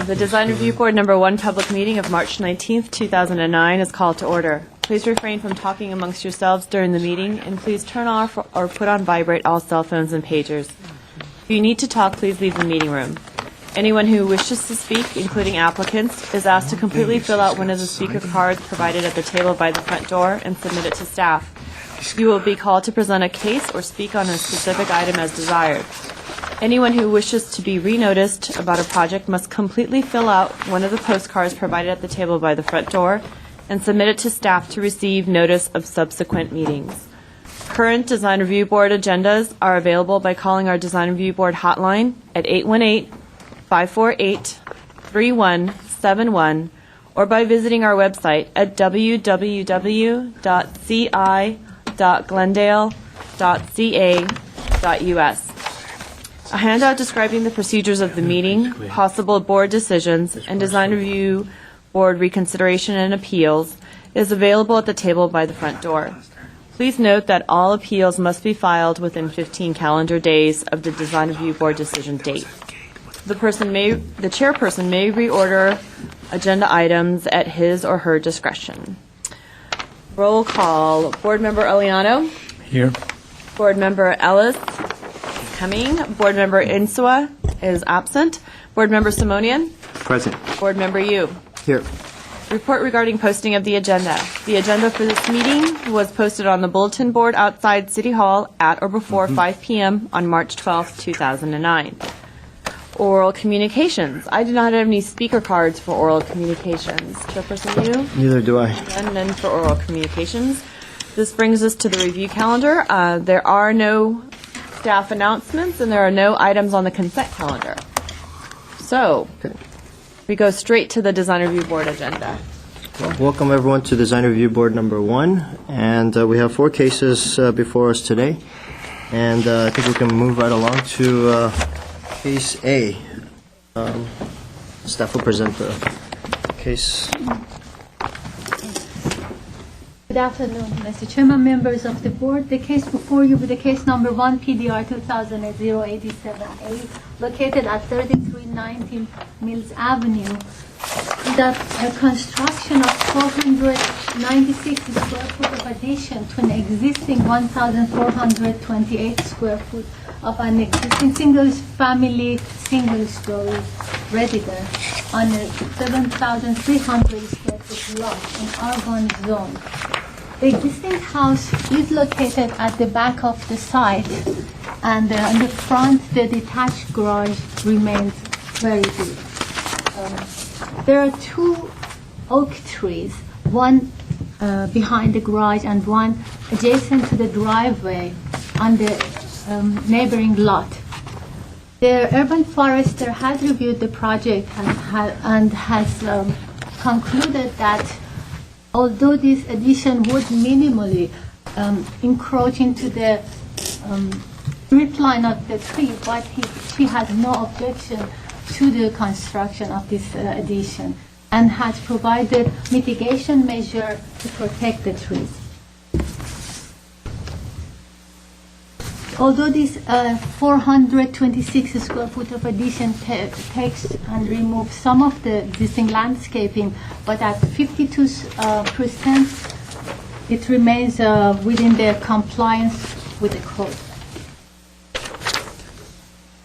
The Design Review Board #1 public meeting of March 19th, 2009 is called to order. Please refrain from talking amongst yourselves during the meeting, and please turn off or put on vibrate all cell phones and pagers. If you need to talk, please leave the meeting room. Anyone who wishes to speak, including applicants, is asked to completely fill out one of the speaker cards provided at the table by the front door and submit it to staff. You will be called to present a case or speak on a specific item as desired. Anyone who wishes to be re-noticed about a project must completely fill out one of the postcards provided at the table by the front door and submit it to staff to receive notice of subsequent meetings. Current Design Review Board agendas are available by calling our Design Review Board hotline at 818-548-3171 or by visiting our website at www.ci.glendale.ca.us. A handout describing the procedures of the meeting, possible board decisions, and Design Review Board reconsideration and appeals is available at the table by the front door. Please note that all appeals must be filed within 15 calendar days of the Design Review Board decision date. The chairperson may reorder agenda items at his or her discretion. Roll call. Board Member Eliano. Here. Board Member Ellis is coming. Board Member Insua is absent. Board Member Simonian. Present. Board Member Yu. Here. Report regarding posting of the agenda. The agenda for this meeting was posted on the bulletin board outside City Hall at or before 5 p.m. on March 12, 2009. Oral communications. I do not have any speaker cards for oral communications. Chairperson Yu? Neither do I. And none for oral communications. This brings us to the review calendar. There are no staff announcements and there are no items on the consent calendar. So, we go straight to the Design Review Board agenda. Well, welcome everyone to Design Review Board #1, and we have 4 cases before us today, and I think we can move right along to Case A. Staff will present the case. Good afternoon, Mr. Chairman, members of the board. The case before you with the case #1 PDR 2000-087A, located at 3319 Mills Avenue. That a construction of 496 square foot of addition to an existing 1,428 square foot of an existing single-family, single-story residence on a 7,300 square foot lot in Argonne zone. The existing house is located at the back of the site, and on the front, the detached garage remains very big. There are 2 oak trees, one behind the garage and one adjacent to the driveway on the neighboring lot. The urban forester has reviewed the project and has concluded that although this addition would minimally encroach into the root line of the tree, but she has no objection to the construction of this addition and has provided mitigation measure to protect the trees. Although this 426 square foot of addition takes and removes some of the existing landscaping, but at 52%, it remains within the compliance with the code.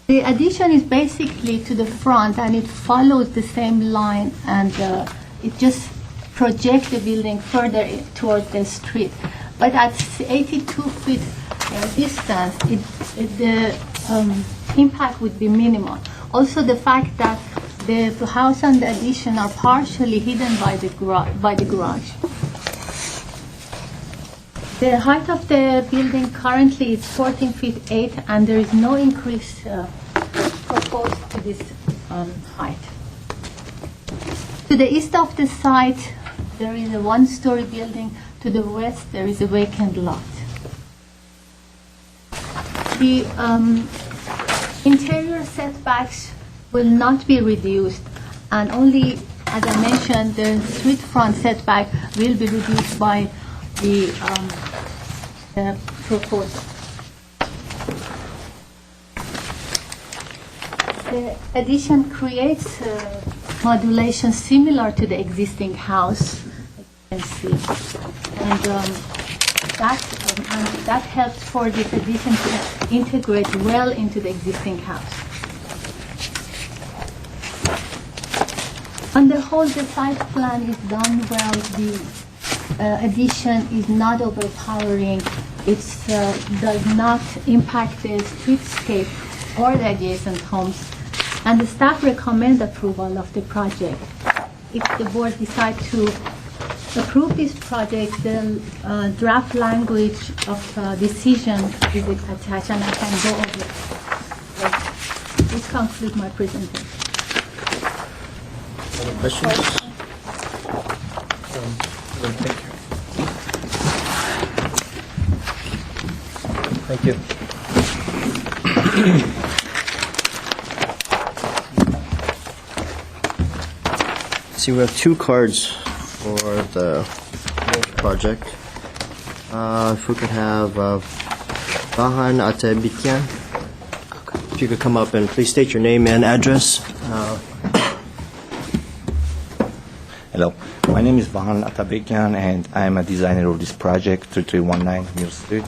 The addition is basically to the front, and it follows the same line, and it just projects the building further towards the street. But at 82 feet distance, the impact would be minimal. Also, the fact that the house and the addition are partially hidden by the garage. The height of the building currently is 14 feet 8, and there is no increase proposed to this height. To the east of the site, there is a 1-story building. To the west, there is a vacant lot. The interior setbacks will not be reduced, and only, as I mentioned, the street front setback will be reduced by the proposal. The addition creates modulation similar to the existing house, as you can see. And that helps for this addition to integrate well into the existing house. On the whole, the site plan is done well. The addition is not overpowering. It does not impact the streetscape or the adjacent homes. And the staff recommend approval of the project. If the board decides to approve this project, the draft language of decision is attached, and I can go over it. This concludes my presentation. Any questions? Thank you. See, we have two cards for the project. If we could have Vahan Atabikyan. If you could come up and please state your name and address. Hello, my name is Vahan Atabekyan, and I am a designer of this project, 3319 Mill Street.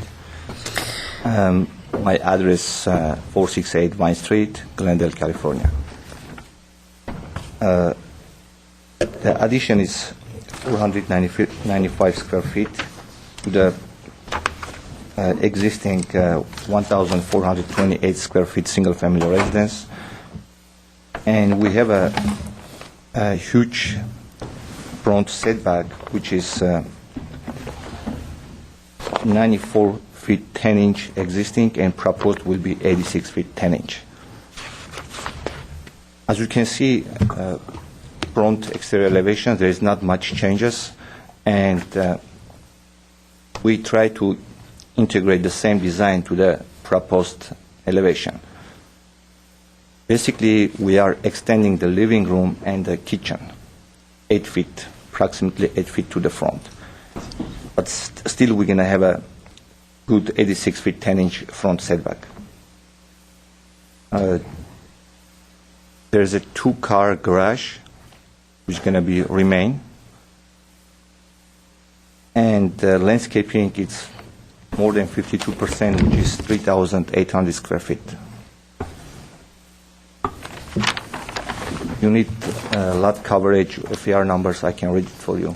My address, 468 Vine Street, Glendale, California. The addition is 495 square feet to the existing 1,428 square feet single-family residence. And we have a huge front setback, which is 94 feet 10 inch existing, and proposed will be 86 feet 10 inch. As you can see, front exterior elevation, there is not much changes, and we try to integrate the same design to the proposed elevation. Basically, we are extending the living room and the kitchen 8 feet, approximately 8 feet to the front. But still, we're going to have a good 86 feet 10 inch front setback. There's a 2-car garage, which is going to be remain. And landscaping, it's more than 52%, which is 3,800 square feet. You need lot coverage, FAR numbers, I can read it for you.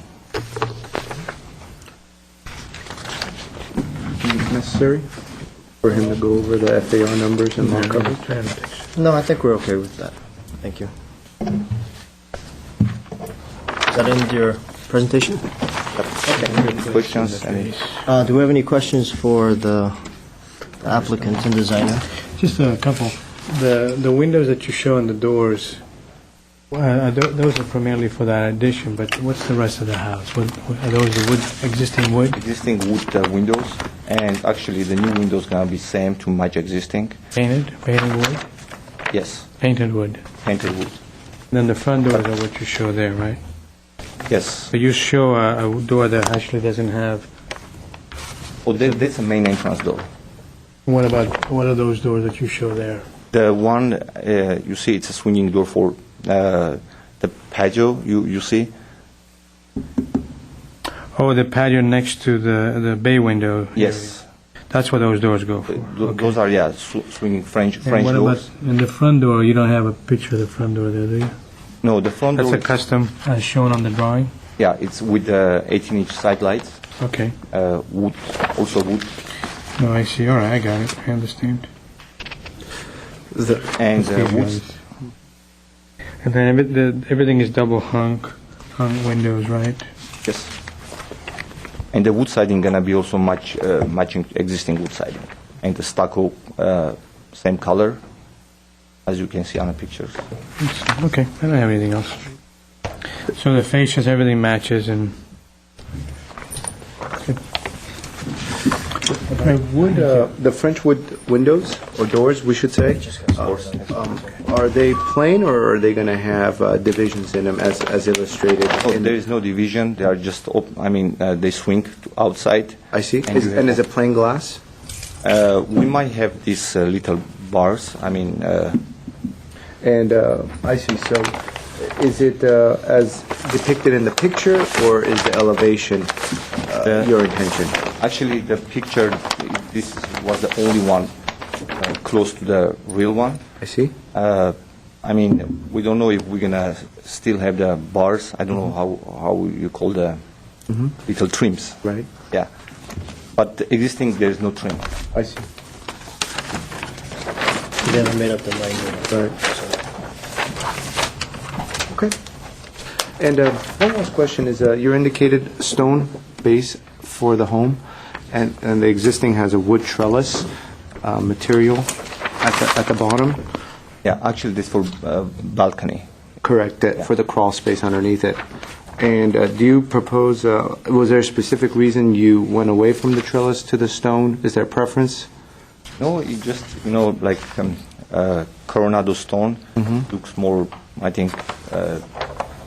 Necessary for him to go over the FAR numbers and lot coverage? No, I think we're okay with that. Thank you. Does that end your presentation? Questions? Any? Do we have any questions for the applicant and designer? Just a couple. The windows that you show and the doors, those are primarily for that addition, but what's the rest of the house? Are those the wood, existing wood? Existing wood windows, and actually the new windows going to be same to match existing. Painted wood? Yes, Painted wood. painted wood. Then the front doors are what you show there, right? Yes. So you show a door that actually doesn't have, Oh, that's the main entrance door. what are those doors that you show there? The one you see, it's a swinging door for the patio. You see. Oh, the patio next to the bay window. Yes. area. That's what those doors go for. Those are swinging French And what doors. about in the front door? You don't have a picture of the front door there, do you? No, the front That's door. a custom as shown on the drawing? Yeah, it's with 18-inch side lights. Okay. Wood, also wood, No, I see. All right, I got it. I understand. and These wood. guys. And then everything is double hung windows, right? Yes. And the wood siding gonna be also matching existing wood siding, and the stucco same color, as you can see on the pictures. Okay, I don't have anything else. So the fascias, everything matches, and The French wood windows, or doors, we should say, are they plain, or are they going to have divisions in them as illustrated? Oh, in- there is no division. They are just they swing to outside. I see. And you have- Is it plain glass? We might have these little bars. And I see. So Is it as depicted in the picture, or is the elevation your intention? Actually, the picture, this was the only one close to the real one. I see. I mean, we don't know if we're gonna still have the bars. I don't know how you call the little trims. Right. Yeah. But the existing, there is no trim. I see. They haven't made up their mind yet. Right. Okay. And one last question is, your indicated stone base for the home, and the existing has a wood trellis material at the bottom. Yeah, actually, this for balcony. Correct. For the crawl space underneath it. And do you propose? Was there a specific reason you went away from the trellis to the stone? Is there a preference? No, it just like Coronado stone looks more. I think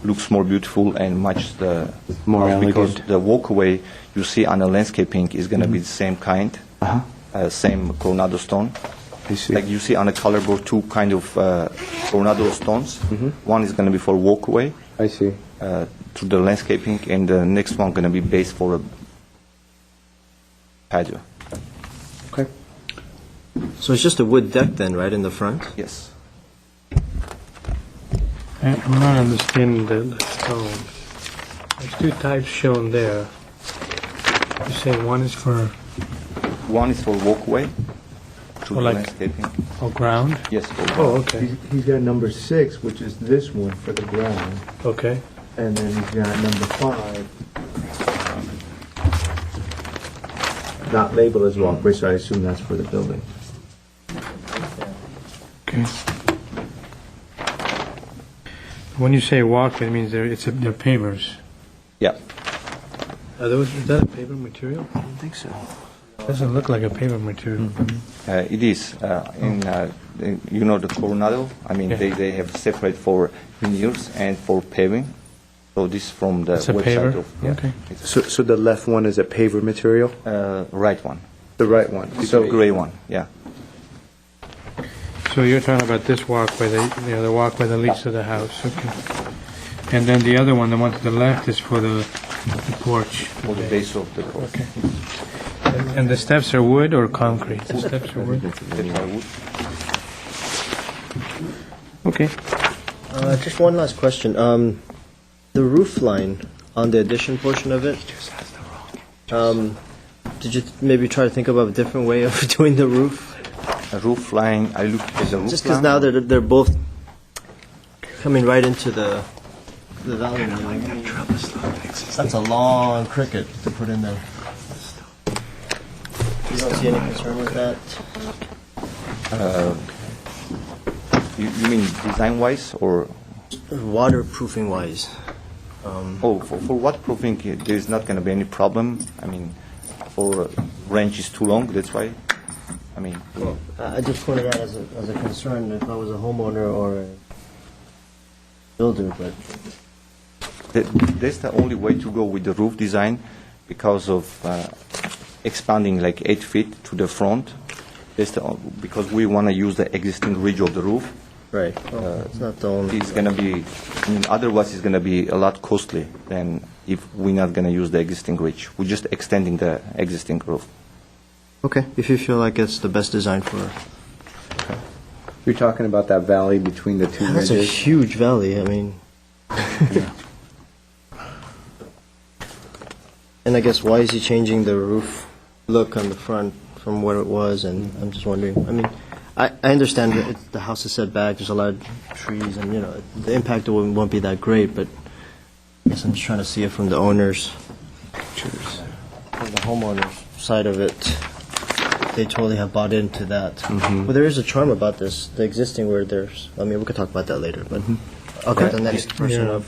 looks more beautiful and much the More house, because elegant. the walkway you see on the landscaping is going to be the same kind, same Coronado stone. I see. Like you see on the color board, two kind of Coronado stones. One is going to be for walkway I see. to the landscaping, and the next one going to be base for a patio. Okay. So it's just a wood deck then, right, in the front? Yes. I'm not understanding the stone. There's two types shown there. You say one is for One is for walkway to the like- landscaping. ground? Yes. For Oh, okay, He's got number 6, which is this one for the ground, okay. and then he's got number 5, not labeled as walkway, so I assume that's for the building. Okay. When you say walkway, it means they're pavers. Yeah. Is that a paver material? I don't think so. Doesn't look like a paver material. It is. The Coronado, I mean, Yeah. they have separate for veneers and for paving. So this from the It's a website paver? of, yeah. Okay. So the left one is a paver material? Right one. The right one. So gray one, yeah. So you're talking about this walkway, the walkway that leads to the house, okay. And then the other one, the one to the left, is for the porch. For the base of the porch. Okay. And the steps are wood or concrete? The steps are wood? That's why wood. Okay. Just one last question. The roof line on the addition portion of it, did you maybe try to think about a different way of doing the roof? A roof line, I looked at the roof Just because line. now they're both coming right into the valley. That's a long cricket to put in there. You don't see any concern with that? You mean design-wise or? Waterproofing wise. For waterproofing, there's not going to be any problem. I mean, for range is too long, that's why. I mean, I just pointed out as a concern if I was a homeowner or a builder, but that's the only way to go with the roof design because of expanding like 8 feet to the front. Because we want to use the existing ridge of the roof. right. It's not the only. It's going to be, otherwise it's going to be a lot costly than if we're not going to use the existing ridge. We're just extending the existing roof. Okay, if you feel like it's the best design for. You're talking about that valley between the two That's a ridges? huge valley. I mean. And I guess why is he changing the roof look on the front from what it was? And I'm just wondering. I mean, I understand that the house is set back. There's a lot of trees, and the impact won't be that great. But I guess I'm just trying to see it from the owners, from the homeowners side of it. They totally have bought into that. But there is a charm about this, the existing where there's. I mean, we could talk about that later. But I'll get the next person Yeah. up.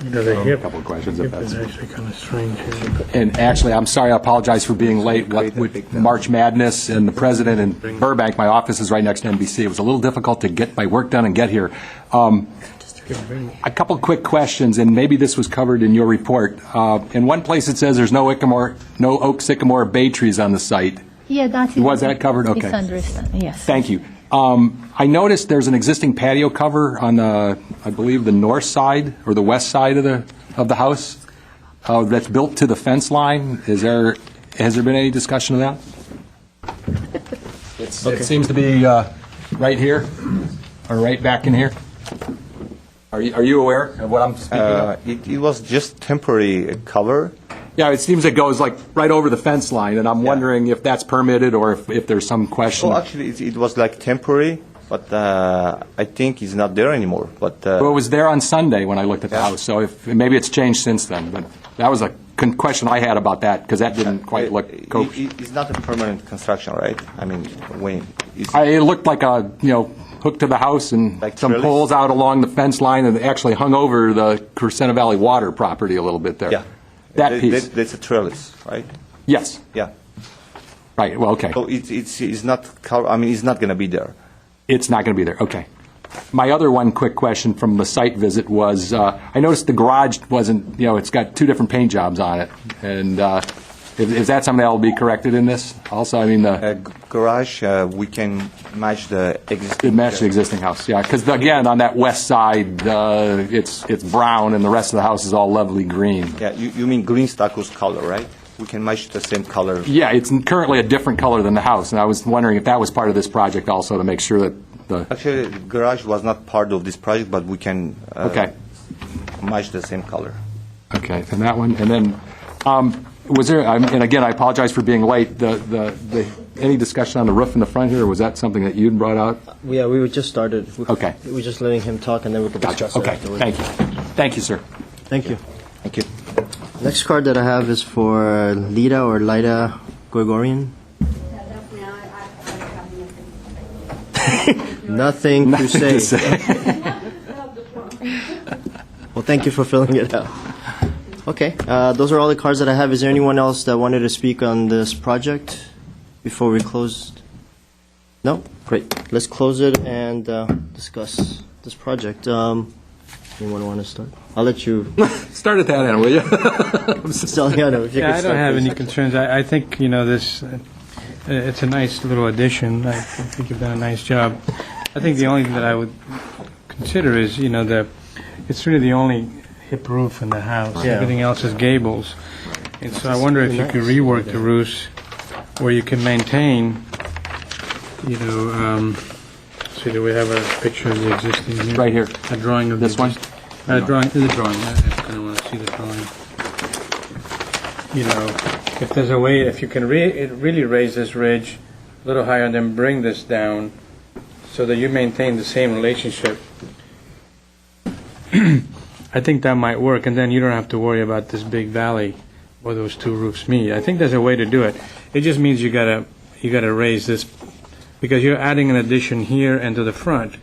The hip, couple of questions, hip if that's- is actually kind of strange here. And actually, I'm sorry, I apologize for being late. What with March Madness and the president in Burbank, my office is right next to NBC. It was a little difficult to get my work done and get here. A couple quick questions, and maybe this was covered in your report. In one place it says there's no oak, sycamore, bay trees on the site. Yeah, that is. Was that covered? Okay. Misunderstanding, yes. Thank you. I noticed there's an existing patio cover on the, I believe, the north side or the west side of the house that's built to the fence line. Has there been any discussion of that? It seems to be right here or right back in here. Are you aware of what I'm speaking of? It was just temporary cover. Yeah, it seems it goes like right over the fence line, and I'm wondering if that's permitted or if there's some question. Well, actually, it was like temporary, but I think it's not there anymore. But Well, it was there on Sunday when I looked at the house, so maybe it's changed since then. But that was a question I had about that, because that didn't quite look kosher. It's not a permanent construction, right? I mean, when it's It looked like a, hooked to the house and Like some trellis? poles out along the fence line, and it actually hung over the Crescenta Valley water property a little bit there. yeah, That piece. That's a trellis, right? Yes. Yeah. Right, well, okay. So it's not cover. I mean, it's not going to be there. It's not going to be there, okay. My other one quick question from the site visit was, I noticed the garage wasn't, it's got two different paint jobs on it. And is that something that will be corrected in this also? I mean, Garage, we can match the existing. it matched the existing house, yeah. Because again, on that west side, it's brown and the rest of the house is all lovely green. Yeah, you mean green stucco's color, right? We can match the same color. Yeah, it's currently a different color than the house. And I was wondering if that was part of this project also, to make sure that Actually, the garage was not part of this project, but we can Okay. match the same color. Okay, and that one, and then, was there, and again, I apologize for being late, any discussion on the roof in the front here, or was that something that you'd brought out? Yeah, we just started. Okay. We were just letting him talk, and then we could Gotcha, discuss it okay, afterwards. thank you. Thank you, sir. Thank you. Thank you. Next card that I have is for Lida Gregorian. Nothing to say. Well, thank you for filling it out. Okay, those are all the cards that I have. Is there anyone else that wanted to speak on this project before we close? No? Great. Let's close it and discuss this project. Anyone want to start? I'll let you. Start at that end, will you? Steliano, if you Yeah, could I start, don't have please. any concerns. I think, this, it's a nice little addition. I think you've done a nice job. I think the only thing that I would consider is, it's really the only hip roof in the house. Yeah. Everything else is gables. And so I wonder if you could rework the roofs where you can maintain, see, do we have a picture of the existing here? Right here. A drawing of This one? the drawing. I kind of want to see the drawing. If there's a way, if you can really raise this ridge a little higher and then bring this down so that you maintain the same relationship, I think that might work, and then you don't have to worry about this big valley where those two roofs meet. I think there's a way to do it. It just means you gotta raise this, because you're adding an addition here and to the front,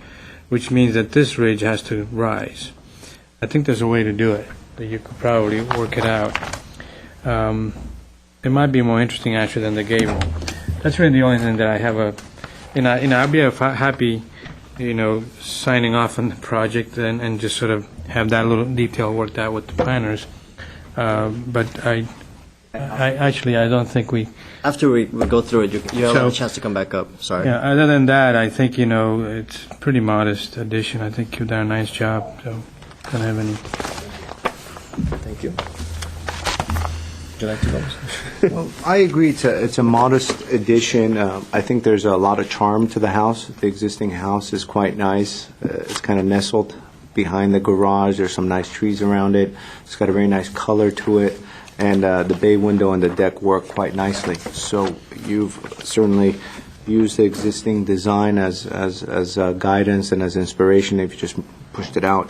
which means that this ridge has to rise. I think there's a way to do it, that you could probably work it out. It might be more interesting actually than the gable. That's really the only thing that I have I'd be happy, signing off on the project and just sort of have that little detail worked out with the planners. But I don't think we. After we go through it, you have So- a chance to come back up. Sorry. Yeah. Other than that, I think it's a pretty modest addition. I think you've done a nice job. So, don't have any. Thank you. Would you like to go? Well, I agree. It's a modest addition. I think there's a lot of charm to the house. The existing house is quite nice. It's kind of nestled behind the garage. There's some nice trees around it. It's got a very nice color to it, and the bay window and the deck work quite nicely. So you've certainly used the existing design as guidance and as inspiration if you just pushed it out.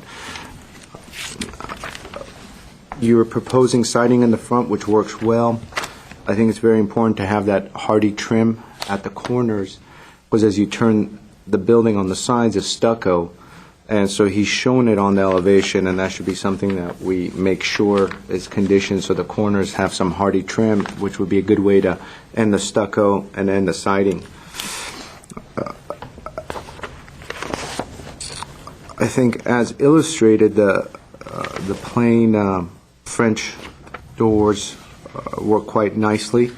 You're proposing siding in the front, which works well. I think it's very important to have that hardy trim at the corners, because as you turn the building on the sides, it's stucco, and so he's shown it on the elevation, and that should be something that we make sure is conditioned so the corners have some hardy trim, which would be a good way to end the stucco and end the siding. I think, as illustrated, the plain French doors work quite nicely.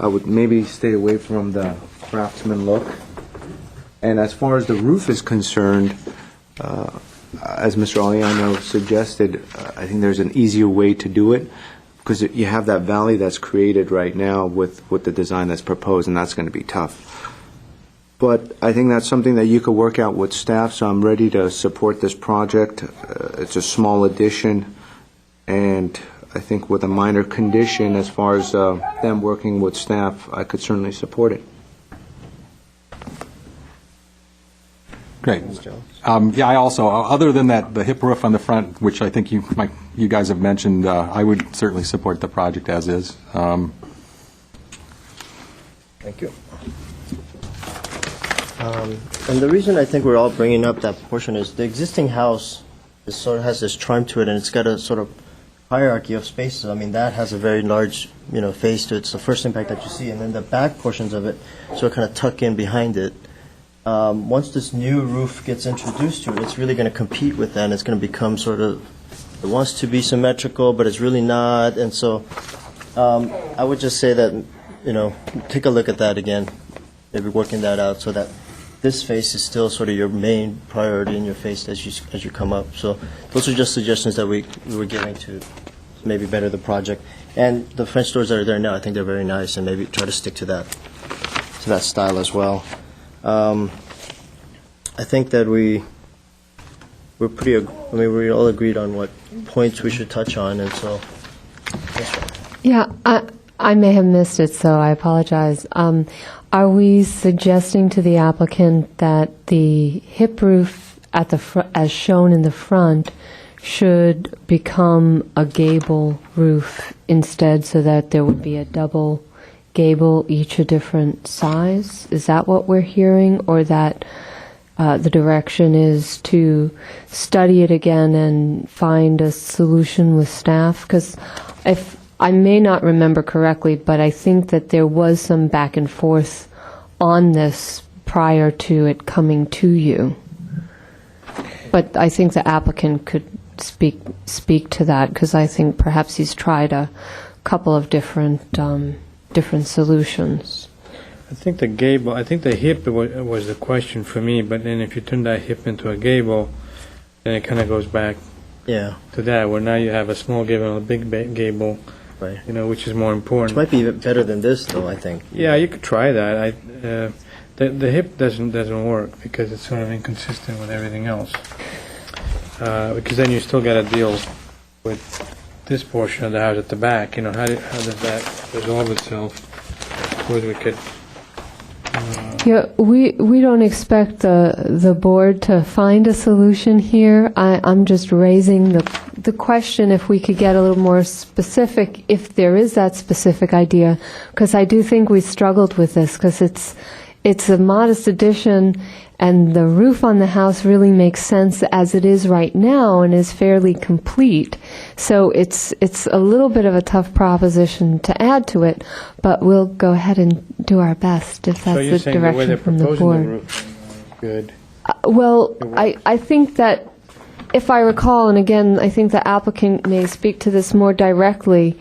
I would maybe stay away from the craftsman look And as far as the roof is concerned, as Mr. Aliano suggested, I think there's an easier way to do it, because you have that valley that's created right now with the design that's proposed, and that's going to be tough. But I think that's something that you could work out with staff, so I'm ready to support this project. It's a small addition, and I think with a minor condition, as far as them working with staff, I could certainly support it. Great. Yeah, I also, other than that, the hip roof on the front, which I think you guys have mentioned, I would certainly support the project as is. Thank you. And the reason I think we're all bringing up that portion is the existing house sort of has this charm to it, and it's got a sort of hierarchy of spaces. I mean, that has a very large, face to it. It's the first impact that you see, and then the back portions of it sort of kind of tuck in behind it. Once this new roof gets introduced to it, it's really going to compete with that, and it's going to become sort of, it wants to be symmetrical, but it's really not. And so I would just say that, take a look at that again, maybe working that out so that this face is still sort of your main priority in your face as you come up. So those are just suggestions that we were giving to maybe better the project. And the French doors that are there now, I think they're very nice, and maybe try to stick to that style as well. I think that we all agreed on what points we should touch on, and so. Yeah, I may have missed it, so I apologize. Are we suggesting to the applicant that the hip roof at as shown in the front should become a gable roof instead, so that there would be a double gable, each a different size? Is that what we're hearing, or that the direction is to study it again and find a solution with staff? Because if I may not remember correctly, but I think that there was some back and forth on this prior to it coming to you. But I think the applicant could speak to that, because I think perhaps he's tried a couple of different solutions. I think the hip was the question for me, but then if you turn that hip into a gable, then it kind of goes back to that, where now you have a small gable and a big gable, Right. Which is more important. Which might be even better than this, though, I think. Yeah, you could try that. The hip doesn't work because it's sort of inconsistent with everything else. Because then you still got to deal with this portion of the house at the back. How does that resolve itself? Of course, we could. Yeah, we don't expect the board to find a solution here. I'm just raising the question if we could get a little more specific, if there is that specific idea, because I do think we struggled with this, because it's a modest addition, and the roof on the house really makes sense as it is right now and is fairly complete. So it's a little bit of a tough proposition to add to it, but we'll go ahead and do our best if that's the direction from the board. So you're saying the way they're proposing the roof, good. Well, I think that, if I recall, and again, I think the applicant may speak to this more directly,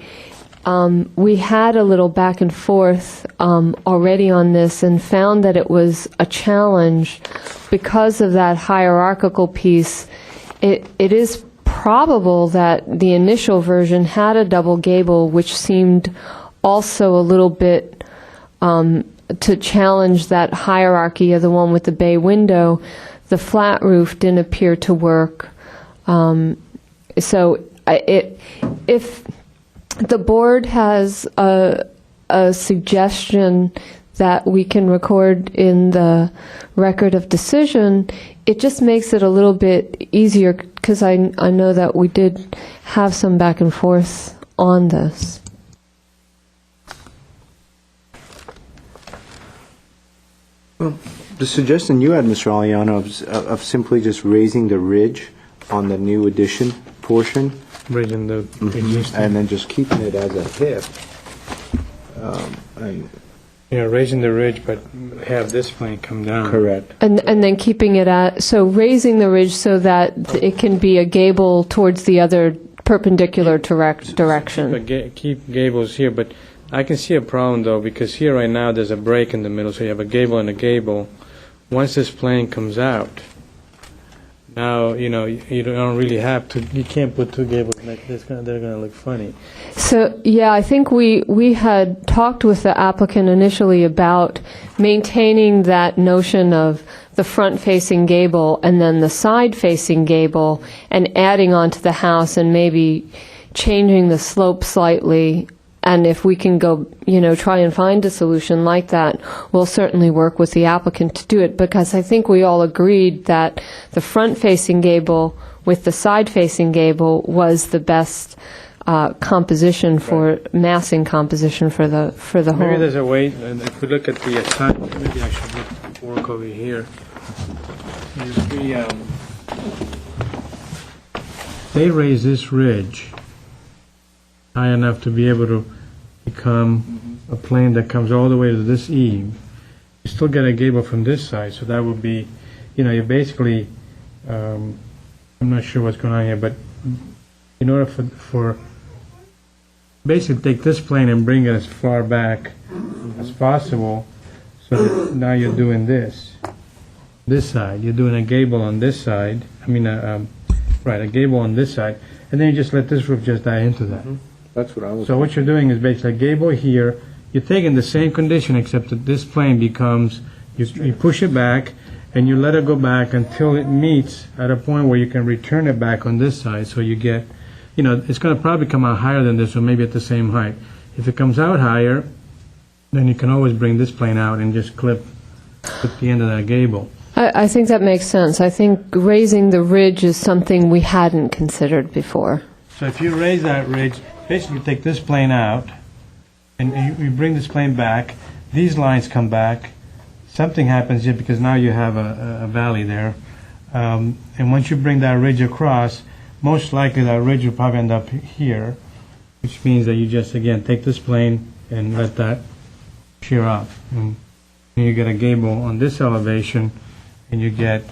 we had a little back and forth already on this and found that it was a challenge because of that hierarchical piece. It is probable that the initial version had a double gable, which seemed also a little bit to challenge that hierarchy of the one with the bay window. The flat roof didn't appear to work. So if the board has a suggestion that we can record in the record of decision, it just makes it a little bit easier, because I know that we did have some back and forth on this. Well, the suggestion you had, Mr. Aliano, of simply just raising the ridge on the new addition portion, Raising the existing. and then just keeping it as a hip. Raising the ridge, but have this plane come down. Correct. And then keeping it at, so raising the ridge so that it can be a gable towards the other perpendicular direction. Keep gables here, but I can see a problem though, because here right now there's a break in the middle, so you have a gable and a gable, once this plane comes out, now, you know, you don't really have to, you can't put two gables like this, they're going to look funny. So, yeah, I think we had talked with the applicant initially about maintaining that notion of the front-facing gable and then the side-facing gable and adding onto the house and maybe changing the slope slightly. And if we can go, you know, try and find a solution like that, we'll certainly work with the applicant to do it, because I think we all agreed that the front-facing gable with the side-facing gable was the best composition for, massing composition for the home. Maybe there's a way, and if we look at the side, maybe I should work over here. They raise this ridge high enough to be able to become a plane that comes all the way to this eave. You still get a gable from this side, so that would be, you know, you basically, I'm not sure what's going on here, but in order for basically take this plane and bring it as far back as possible, so that now you're doing this side. You're doing a gable on this side, a gable on this side, and then you just let this roof just die into that. That's what I was. So what you're doing is basically a gable here. You're taking the same condition, except that this plane becomes, you push it back, and you let it go back until it meets at a point where you can return it back on this side. So you get, you know, it's going to probably come out higher than this, or maybe at the same height. If it comes out higher, then you can always bring this plane out and just clip the end of that gable. I think that makes sense. I think raising the ridge is something we hadn't considered before. So if you raise that ridge, basically you take this plane out, and you bring this plane back, these lines come back, something happens here because now you have a valley there, and once you bring that ridge across, most likely that ridge will probably end up here, which means that you just, again, take this plane and let that shear off. And you get a gable on this elevation, and you get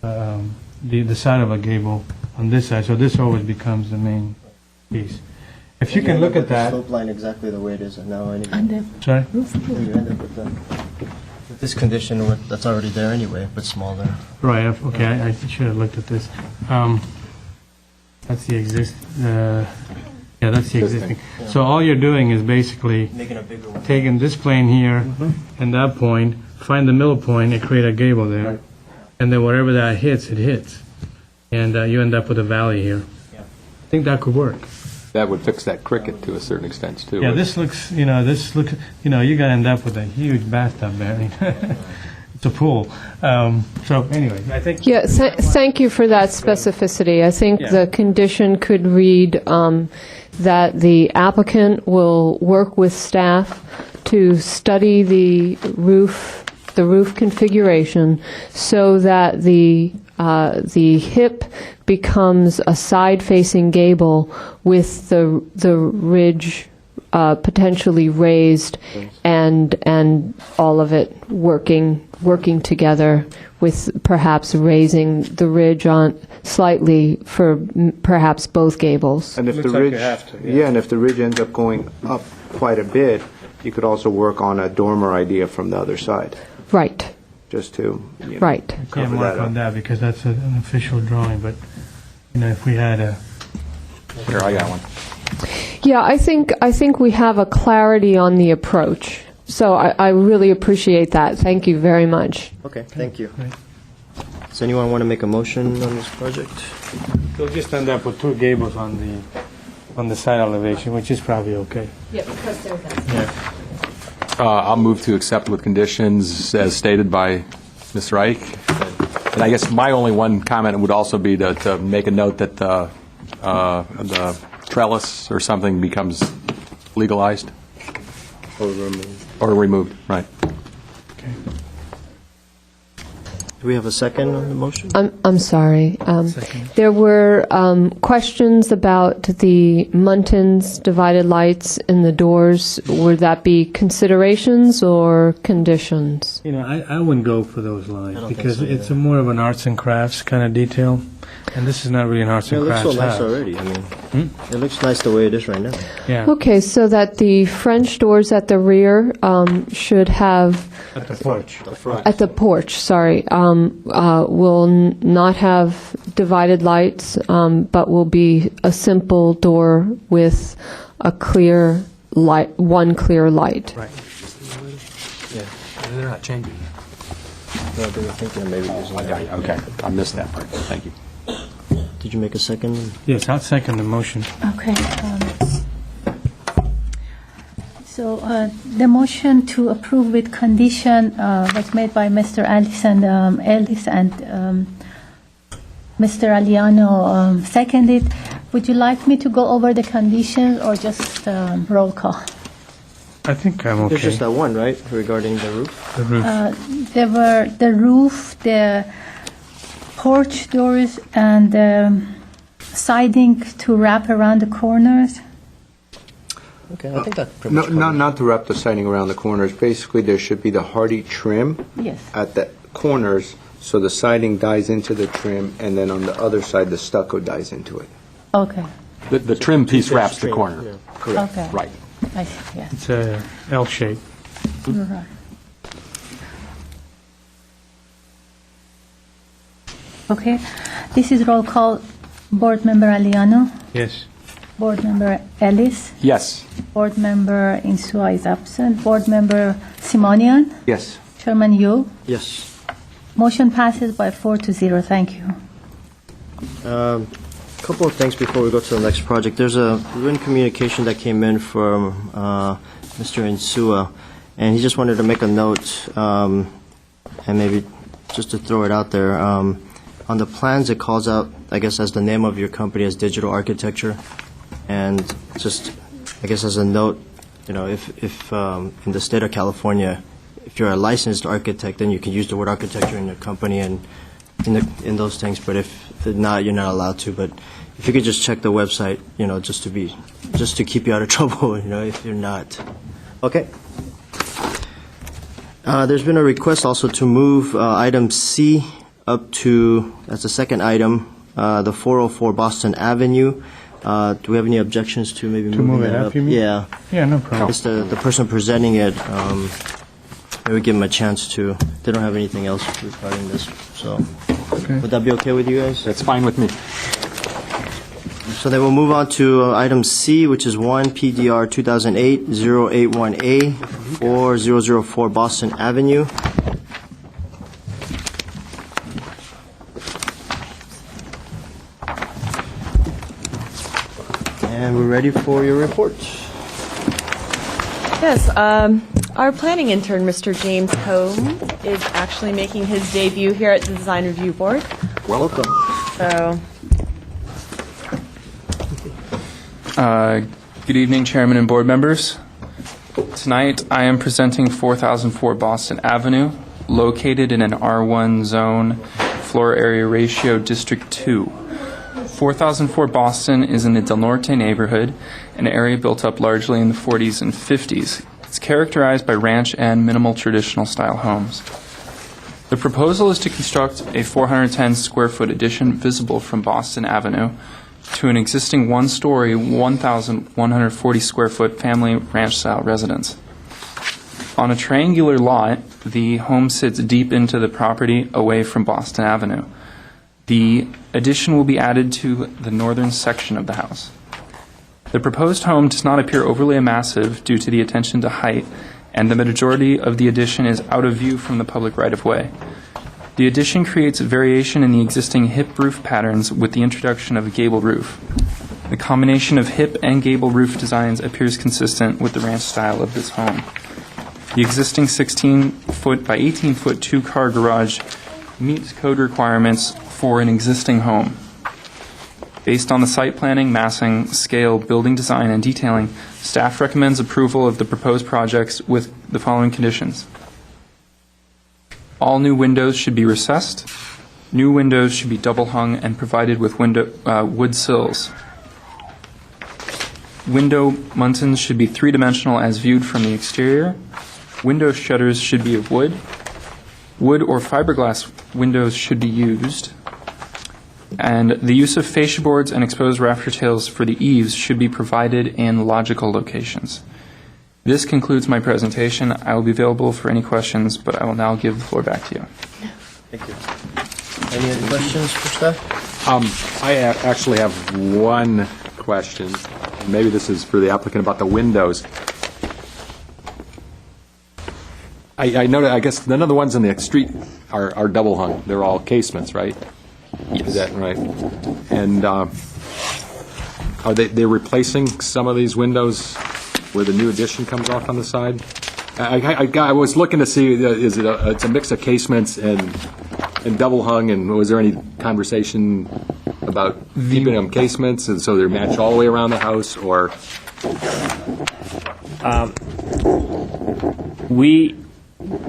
the side of a gable on this side, so this always becomes the main piece. If you can look at that. Slope line exactly the way it is now anyway. Sorry? You end up with this condition that's already there anyway, but smaller. Right, okay, I should have looked at this. That's the that's the existing. So all you're doing is basically Making a bigger one. taking this plane here and that point, find the middle point and create a gable there. Right. And then whatever that hits, it hits. And you end up with a valley here. Yeah. I think that could work. That would fix that cricket to a certain extent, too. Yeah, this looks, you're going to end up with a huge bathtub there. It's a pool. So anyway, I think. Yeah, thank you for that specificity. I think Yeah. the condition could read that the applicant will work with staff to study the roof configuration so that the hip becomes a side-facing gable with the ridge potentially raised and all of it working together, with perhaps raising the ridge on slightly for perhaps both gables. And if the Looks like ridge, you have to, yeah, and if the ridge ends up going up quite a bit, you could also work on a dormer idea from the other side, Right, just to, right. Can't cover mark that up. on that because that's an official drawing, but, if we had a. Here, I got one. Yeah, I think we have a clarity on the approach. So I really appreciate that. Thank you very much. Okay, thank you. Great. Does anyone want to make a motion on this project? You'll just end up with two gables on the side elevation, which is probably okay. Yeah, because they're that. I'll move to accept with conditions as stated by Ms. Reich. And I guess my only one comment would also be to make a note that the trellis or something becomes legalized. Or removed, right. Do we have a second on the motion? I'm sorry. Second. There were questions about the Muntins divided lights in the doors. Would that be considerations or conditions? I wouldn't go for those lines don't think because so it's either. more of an arts and crafts kind of detail, and this is not really an arts Yeah, it and looks crafts so nice house. already. I mean, It looks nice the way it is right now. Yeah, Okay, so that the French doors at the rear should have, at the porch. at the porch, sorry, will not have divided lights, but will be a simple door with a clear light, one clear light. Right. They're not changing. No, they were thinking of maybe using that. Okay, I missed that part. Thank you. Did you make a second? Yes, I'll second the motion. Okay. So the motion to approve with condition was made by Mr. Ellis and Mr. Aliano seconded. Would you like me to go over the conditions or just roll call? I think I'm okay. There's just that one, right, regarding the roof? The roof. There were the roof, the porch doors, and the siding to wrap around the corners. Okay, I think that pretty much Not to wrap the siding around the corners. Basically, there should be the hardy trim Yes. at the corners, so the siding dies into the trim, and then on the other side, the stucco dies into it. Okay. The trim piece wraps the Trim, corner. yeah. Okay. Right. I see. Yeah. It's a L shape. Right. Okay. This is roll call. Board Member Aliano, Yes. Board Member Ellis, Yes. Board Member Insua is absent, Board Member Simonian, Yes. Chairman Yu. Yes. Motion passes by 4-0. Thank you. Couple of things before we go to the next project. There's a written communication that came in from Mr. Insua, and he just wanted to make a note, and maybe just to throw it out there. On the plans, it calls out, I guess, as the name of your company as Digital Architecture, and just, I guess, as a note, you know, if in the state of California, if you're a licensed architect, then you can use the word architecture in your company and in those things. But if not, you're not allowed to. But if you could just check the website, you know, just to keep you out of trouble, you know, if you're not. Okay. There's been a request also to move item C up to, as the second item, the 404 Boston Avenue. Do we have any objections to maybe moving move it that up, you mean? Yeah. Yeah, no I problem. guess the person presenting it, maybe give them a chance to, they don't have anything else regarding this, so. Okay. Would that be okay with you guys? That's fine with me. So then we'll move on to item C, which is 1 PDR 2008-081A, 4004 Boston Avenue. And we're ready for your report. Yes, our planning intern, Mr. James Combe, is actually making his debut here at the Design Review Board. Welcome. So, Good evening, Chairman and board members. Tonight, I am presenting 4004 Boston Avenue, located in an R1 zone, floor area ratio District 2. 4004 Boston is in the Del Norte neighborhood, an area built up largely in the 40s and 50s. It's characterized by ranch and minimal traditional style homes. The proposal is to construct a 410 square foot addition visible from Boston Avenue to an existing one-story, 1,140 square foot family ranch-style residence. On a triangular lot, the home sits deep into the property away from Boston Avenue. The addition will be added to the northern section of the house. The proposed home does not appear overly massive due to the attention to height, and the majority of the addition is out of view from the public right-of-way. The addition creates a variation in the existing hip roof patterns with the introduction of a gable roof. The combination of hip and gable roof designs appears consistent with the ranch style of this home. The existing 16-foot by 18-foot two-car garage meets code requirements for an existing home. Based on the site planning, massing, scale, building design, and detailing, staff recommends approval of the proposed projects with the following conditions. All new windows should be recessed. New windows should be double hung and provided with wood sills. Window muntins should be three-dimensional as viewed from the exterior. Window shutters should be of wood. Wood or fiberglass windows should be used. And the use of fascia boards and exposed rafter tails for the eaves should be provided in logical locations. This concludes my presentation. I will be available for any questions, but I will now give the floor back to you. Thank you. Any other questions for staff? I actually have one question. Maybe this is for the applicant about the windows. I noted, I guess none of the ones on the street are double hung. They're all casements, right? Yes. Is that right? And are they're replacing some of these windows where the new addition comes off on the side? I was looking to see, is it it's a mix of casements and double hung, and was there any conversation about keeping them casements and so they're matched all the way around the house, or?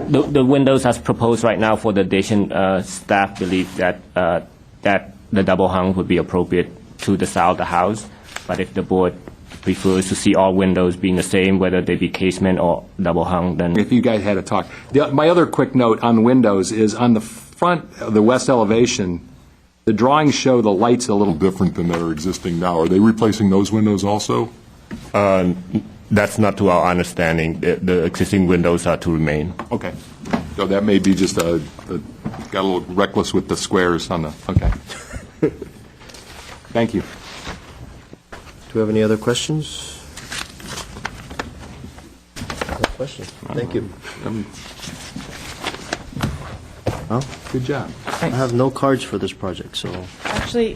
The windows as proposed right now for the addition, staff believe that that the double hung would be appropriate to the side of the house. But if the board prefers to see all windows being the same, whether they be casement or double hung, then... If you guys had a talk. My other quick note on windows is on the front of the west elevation, the drawings show the lights a little different than that are existing now. Are they replacing those windows also? That's not to our understanding. The existing windows are to remain. Okay. So that may be just got a little reckless with the squares on the, okay. Thank you. Do we have any other questions? No questions. Thank you. Well, Good job. I have no cards for this project, so Actually,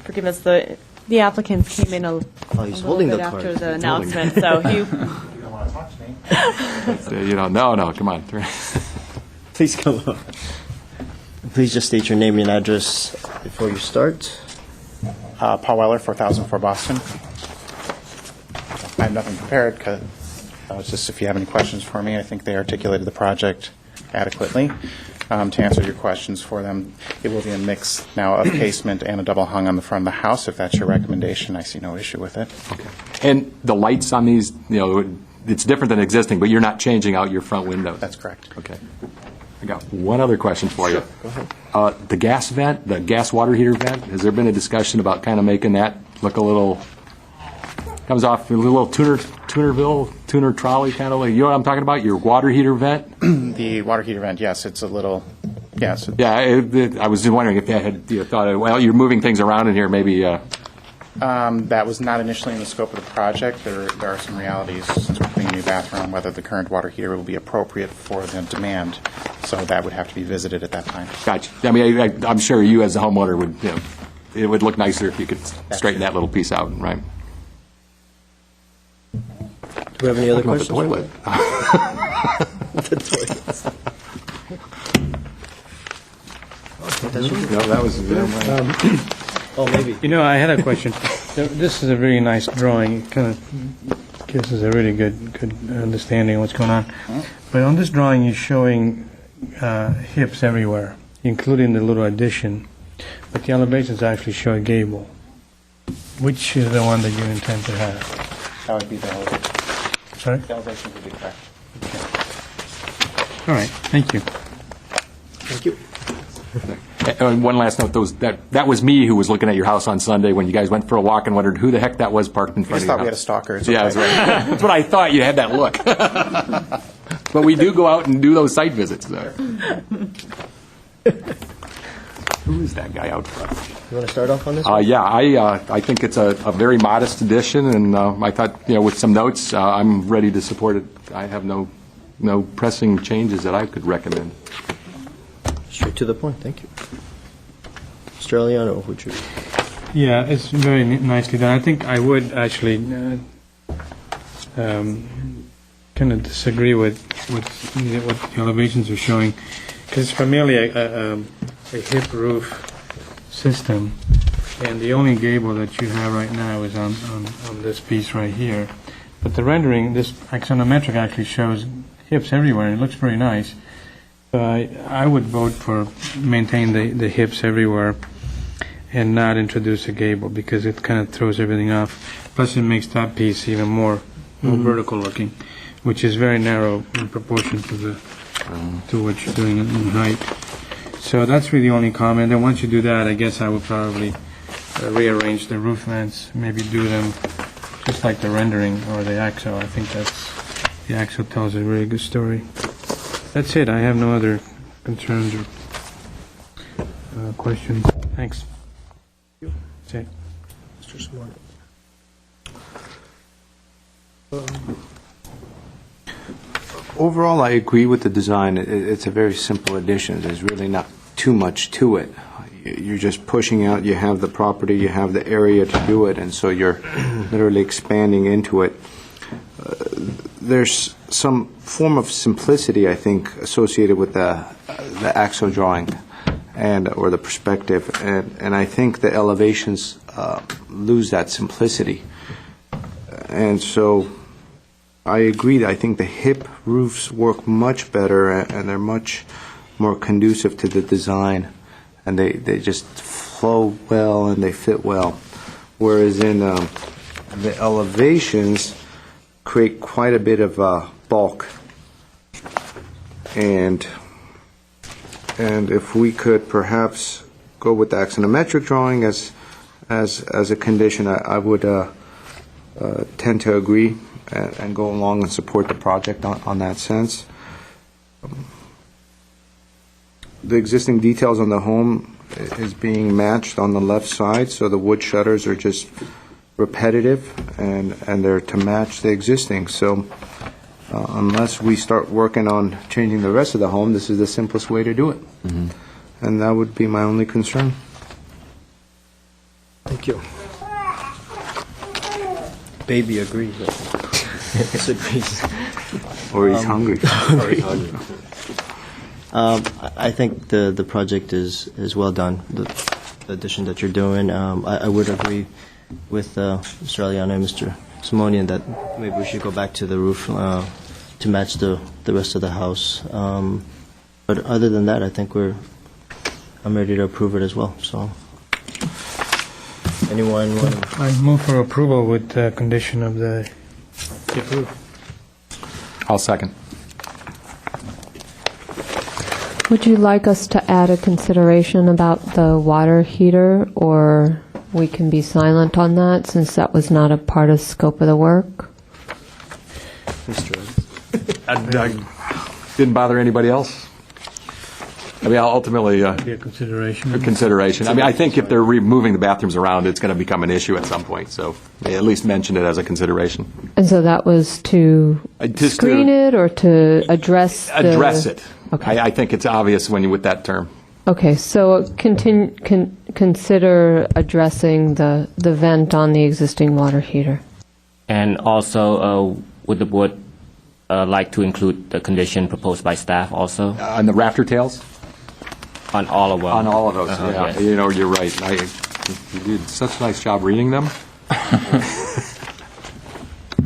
forgive us, the applicants came in a he's little holding bit the after card. the He's holding announcement, so he... No, come on. Please come up. Please just state your name and address before you start. Paul Weller, 4004 Boston. I have nothing prepared, because it's just if you have any questions for me. I think they articulated the project adequately. To answer your questions for them, it will be a mix now of casement and a double hung on the front of the house. If that's your recommendation, I see no issue with it. Okay. And the lights on these, it's different than existing, but you're not changing out your front windows? That's correct. Okay. I got one other question for you. Go ahead. The gas vent, the gas water heater vent, has there been a discussion about kind of making that look a little, comes off a little tuner trolley kind of like, you know what I'm talking about? Your water heater vent? The water heater vent, yes, it's a little, yes. Yeah, I was just wondering if that had, thought, well, you're moving things around in here, maybe. That was not initially in the scope of the project. There are some realities, since we're putting a new bathroom, whether the current water heater will be appropriate for the demand. So that would have to be visited at that time. Gotcha. I mean, I'm sure you as a homeowner would, it would look nicer if you could straighten that little piece out, right? Do we have any other questions? The toilet. The toilets. No, that was. Oh, maybe. I had a question. This is a very nice drawing. It kind of gives us a really good understanding of what's going on. But on this drawing, you're showing hips everywhere, including the little addition. But the elevations actually show a gable. Which is the one that you intend to have? That would be the elevation. Sorry? The elevation would be correct. All right. Thank you. Thank you. And one last note, that was me who was looking at your house on Sunday when you guys went for a walk and wondered who the heck that was parked in I front just of your thought we house. had a stalker. It's Yeah, okay. that's right. That's what I thought. You had that look. But we do go out and do those site visits, though. Who is that guy out front? You want to start off on this? Yeah, I think it's a very modest addition, and I thought, with some notes, I'm ready to support it. I have no pressing changes that I could recommend. Straight to the point. Thank you. Mr. Eliano, would you? Yeah, it's very nicely done. I think I would actually kind of disagree with what the elevations are showing, because it's primarily a hip roof system, and the only gable that you have right now is on this piece right here. But the rendering, this axonometric actually shows hips everywhere, and it looks very nice. I would vote for maintain the hips everywhere and not introduce a gable, because it kind of throws everything off. Plus, it makes that piece even more vertical looking, which is very narrow in proportion to what you're doing in height. So that's really the only comment. And once you do that, I guess I would probably rearrange the roof vents, maybe do them just like the rendering or the axle. I think the axle tells a really good story. That's it. I have no other concerns or questions. Thanks. That's it. Mr. Smart. Overall, I agree with the design. It's a very simple addition. There's really not too much to it. You're just pushing out, you have the property, you have the area to do it, and so you're literally expanding into it. There's some form of simplicity, I think, associated with the axle drawing or the perspective, and I think the elevations lose that simplicity. And so I agree. I think the hip roofs work much better, and they're much more conducive to the design, and they just flow well and they fit well. Whereas in the elevations create quite a bit of bulk, and if we could perhaps go with the axonometric drawing as a condition, I would tend to agree and go along and support the project on that sense. The existing details on the home is being matched on the left side, so the wood shutters are just repetitive and they're to match the existing. So unless we start working on changing the rest of the home, this is the simplest way to do it. Mm-hmm. And that would be my only concern. Thank you. Baby agrees. Disagrees. Or he's hungry. I think the project is well done, the addition that you're doing. I would agree with Mr. Aliano and Mr. Simonian that maybe we should go back to the roof to match the rest of the house. But other than that, I think I'm ready to approve it as well. So, anyone want to? I move for approval with the condition of the hip roof. I'll second. Would you like us to add a consideration about the water heater, or we can be silent on that since that was not a part of scope of the work? Didn't bother anybody else? I mean, ultimately, Be a consideration. a consideration. I mean, I think if they're removing the bathrooms around, it's going to become an issue at some point, so they at least mention it as a consideration. And so that was to Just screen it or to address Address it. Okay. I think it's obvious when you with that term. Okay, so consider addressing the vent on the existing water heater. And also, would the board like to include the condition proposed by staff also? On the rafter tails? On all of them? On all of those, yeah. Yes. You know, you're right. You did such a nice job reading them.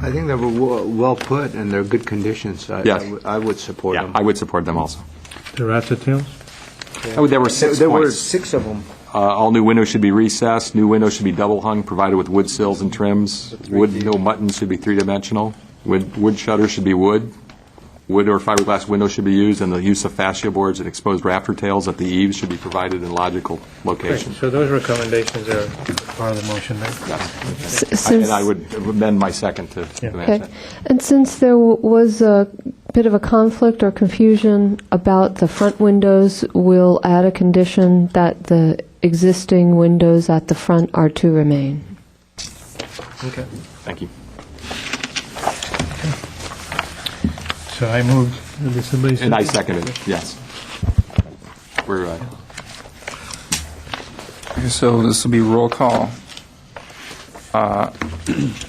I think they were well put and they're good conditions. Yes. I would support them. I would support them also. The rafter tails? Oh, there were six There were points. 6 of them. All new windows should be recessed. New windows should be double hung, provided with wood sills and trims. Wood, no buttons should be three-dimensional. Wood shutters should be wood. Wood or fiberglass windows should be used, and the use of fascia boards and exposed rafter tails at the eaves should be provided in logical Great. locations. So those recommendations are part of the motion then? And I would amend my second to match Okay. that. And since there was a bit of a conflict or confusion about the front windows, we'll add a condition that the existing windows at the front are to remain. Okay. Thank you. So I moved the sublease. And I seconded it, yes. We're, Okay, so this will be roll call.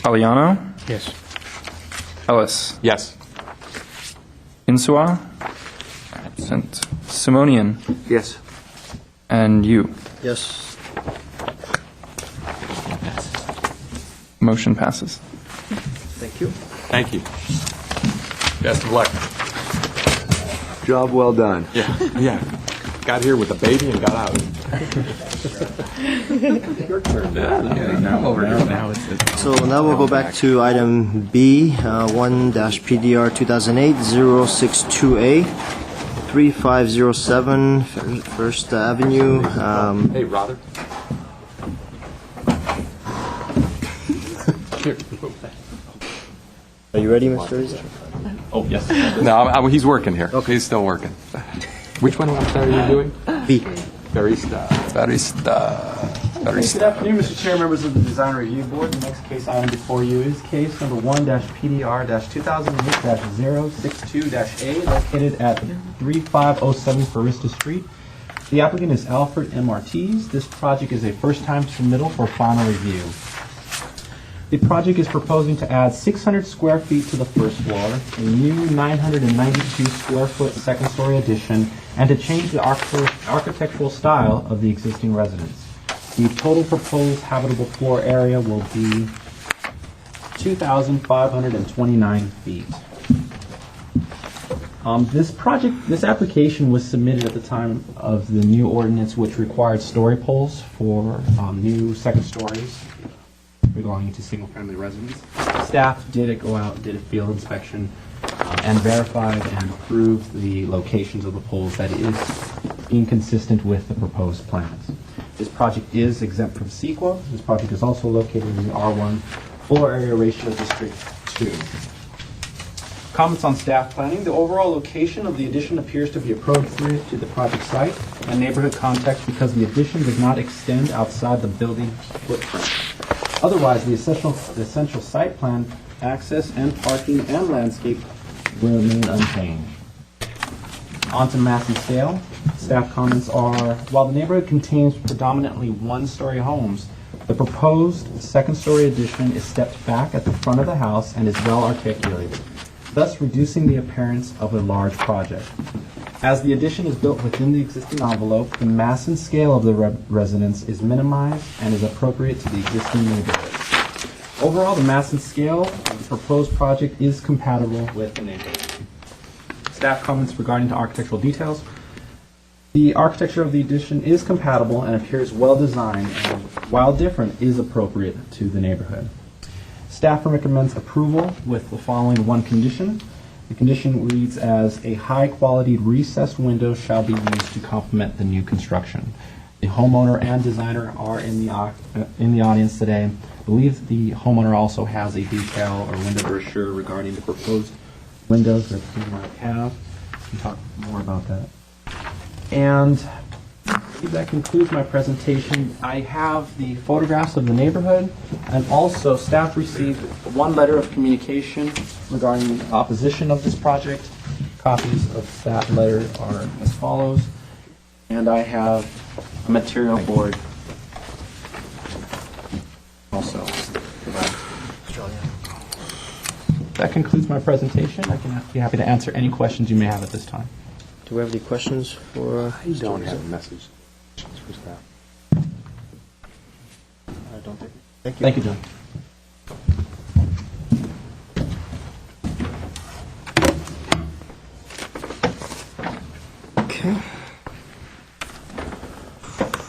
Aliano, Yes. Ellis, yes. Insua, absent, Simonian, Yes. and you. Yes. Motion passes. Thank you. Thank you. Best of luck. Job well done. Yeah. Got here with a baby and got out. So now we'll go back to item B, 1-PDR 2008-062A. 3507 First Avenue. Hey, Robert. Are you ready, Mr. Rizzo? Oh, yes. No, he's working here. Okay. He's still working. Which one, I'm sorry, you're doing? B. Barista. Good afternoon, Mr. Chair, members of the Design Review Board. The next case item before you is case number 1-PDR-2008-062-A, located at 3507 Forista Street. The applicant is Alfred M. Ortiz. This project is a first-time submittal for final review. The project is proposing to add 600 square feet to the first floor, a new 992 square foot second-story addition, and to change the architectural style of the existing residence. The total proposed habitable floor area will be 2,529 feet. This application was submitted at the time of the new ordinance, which required story poles for new second stories belonging to single-family residents. Staff did go out, did a field inspection, and verified and approved the locations of the poles that is being consistent with the proposed plans. This project is exempt from CEQA. This project is also located in the R1 Floor Area Ratio District 2. Comments on staff planning. The overall location of the addition appears to be appropriate to the project site and neighborhood context because the addition does not extend outside the building footprint. Otherwise, the essential site plan, access and parking and landscape will remain unchanged. On to mass and scale. Staff comments are, while the neighborhood contains predominantly one-story homes, the proposed second-story addition is stepped back at the front of the house and is well articulated, thus reducing the appearance of a large project. As the addition is built within the existing envelope, the mass and scale of the residence is minimized and is appropriate to the existing neighborhood. Overall, the mass and scale of the proposed project is compatible with the neighborhood. Staff comments regarding the architectural details. The architecture of the addition is compatible and appears well designed and, while different, is appropriate to the neighborhood. Staff recommends approval with the following one condition. The condition reads as a high-quality recessed window shall be used to complement the new construction. The homeowner and designer are in the audience today. I believe the homeowner also has a detail or window brochure regarding the proposed windows that he might have. We can talk more about that. And I believe that concludes my presentation. I have the photographs of the neighborhood, and also staff received one letter of communication regarding opposition of this project. Copies of that letter are as follows, and I have a material board also provided. That concludes my presentation. I can be happy to answer any questions you may have at this time. Do we have any questions for? I don't have a message for staff. I don't think. Thank you. Thank you, John. Okay.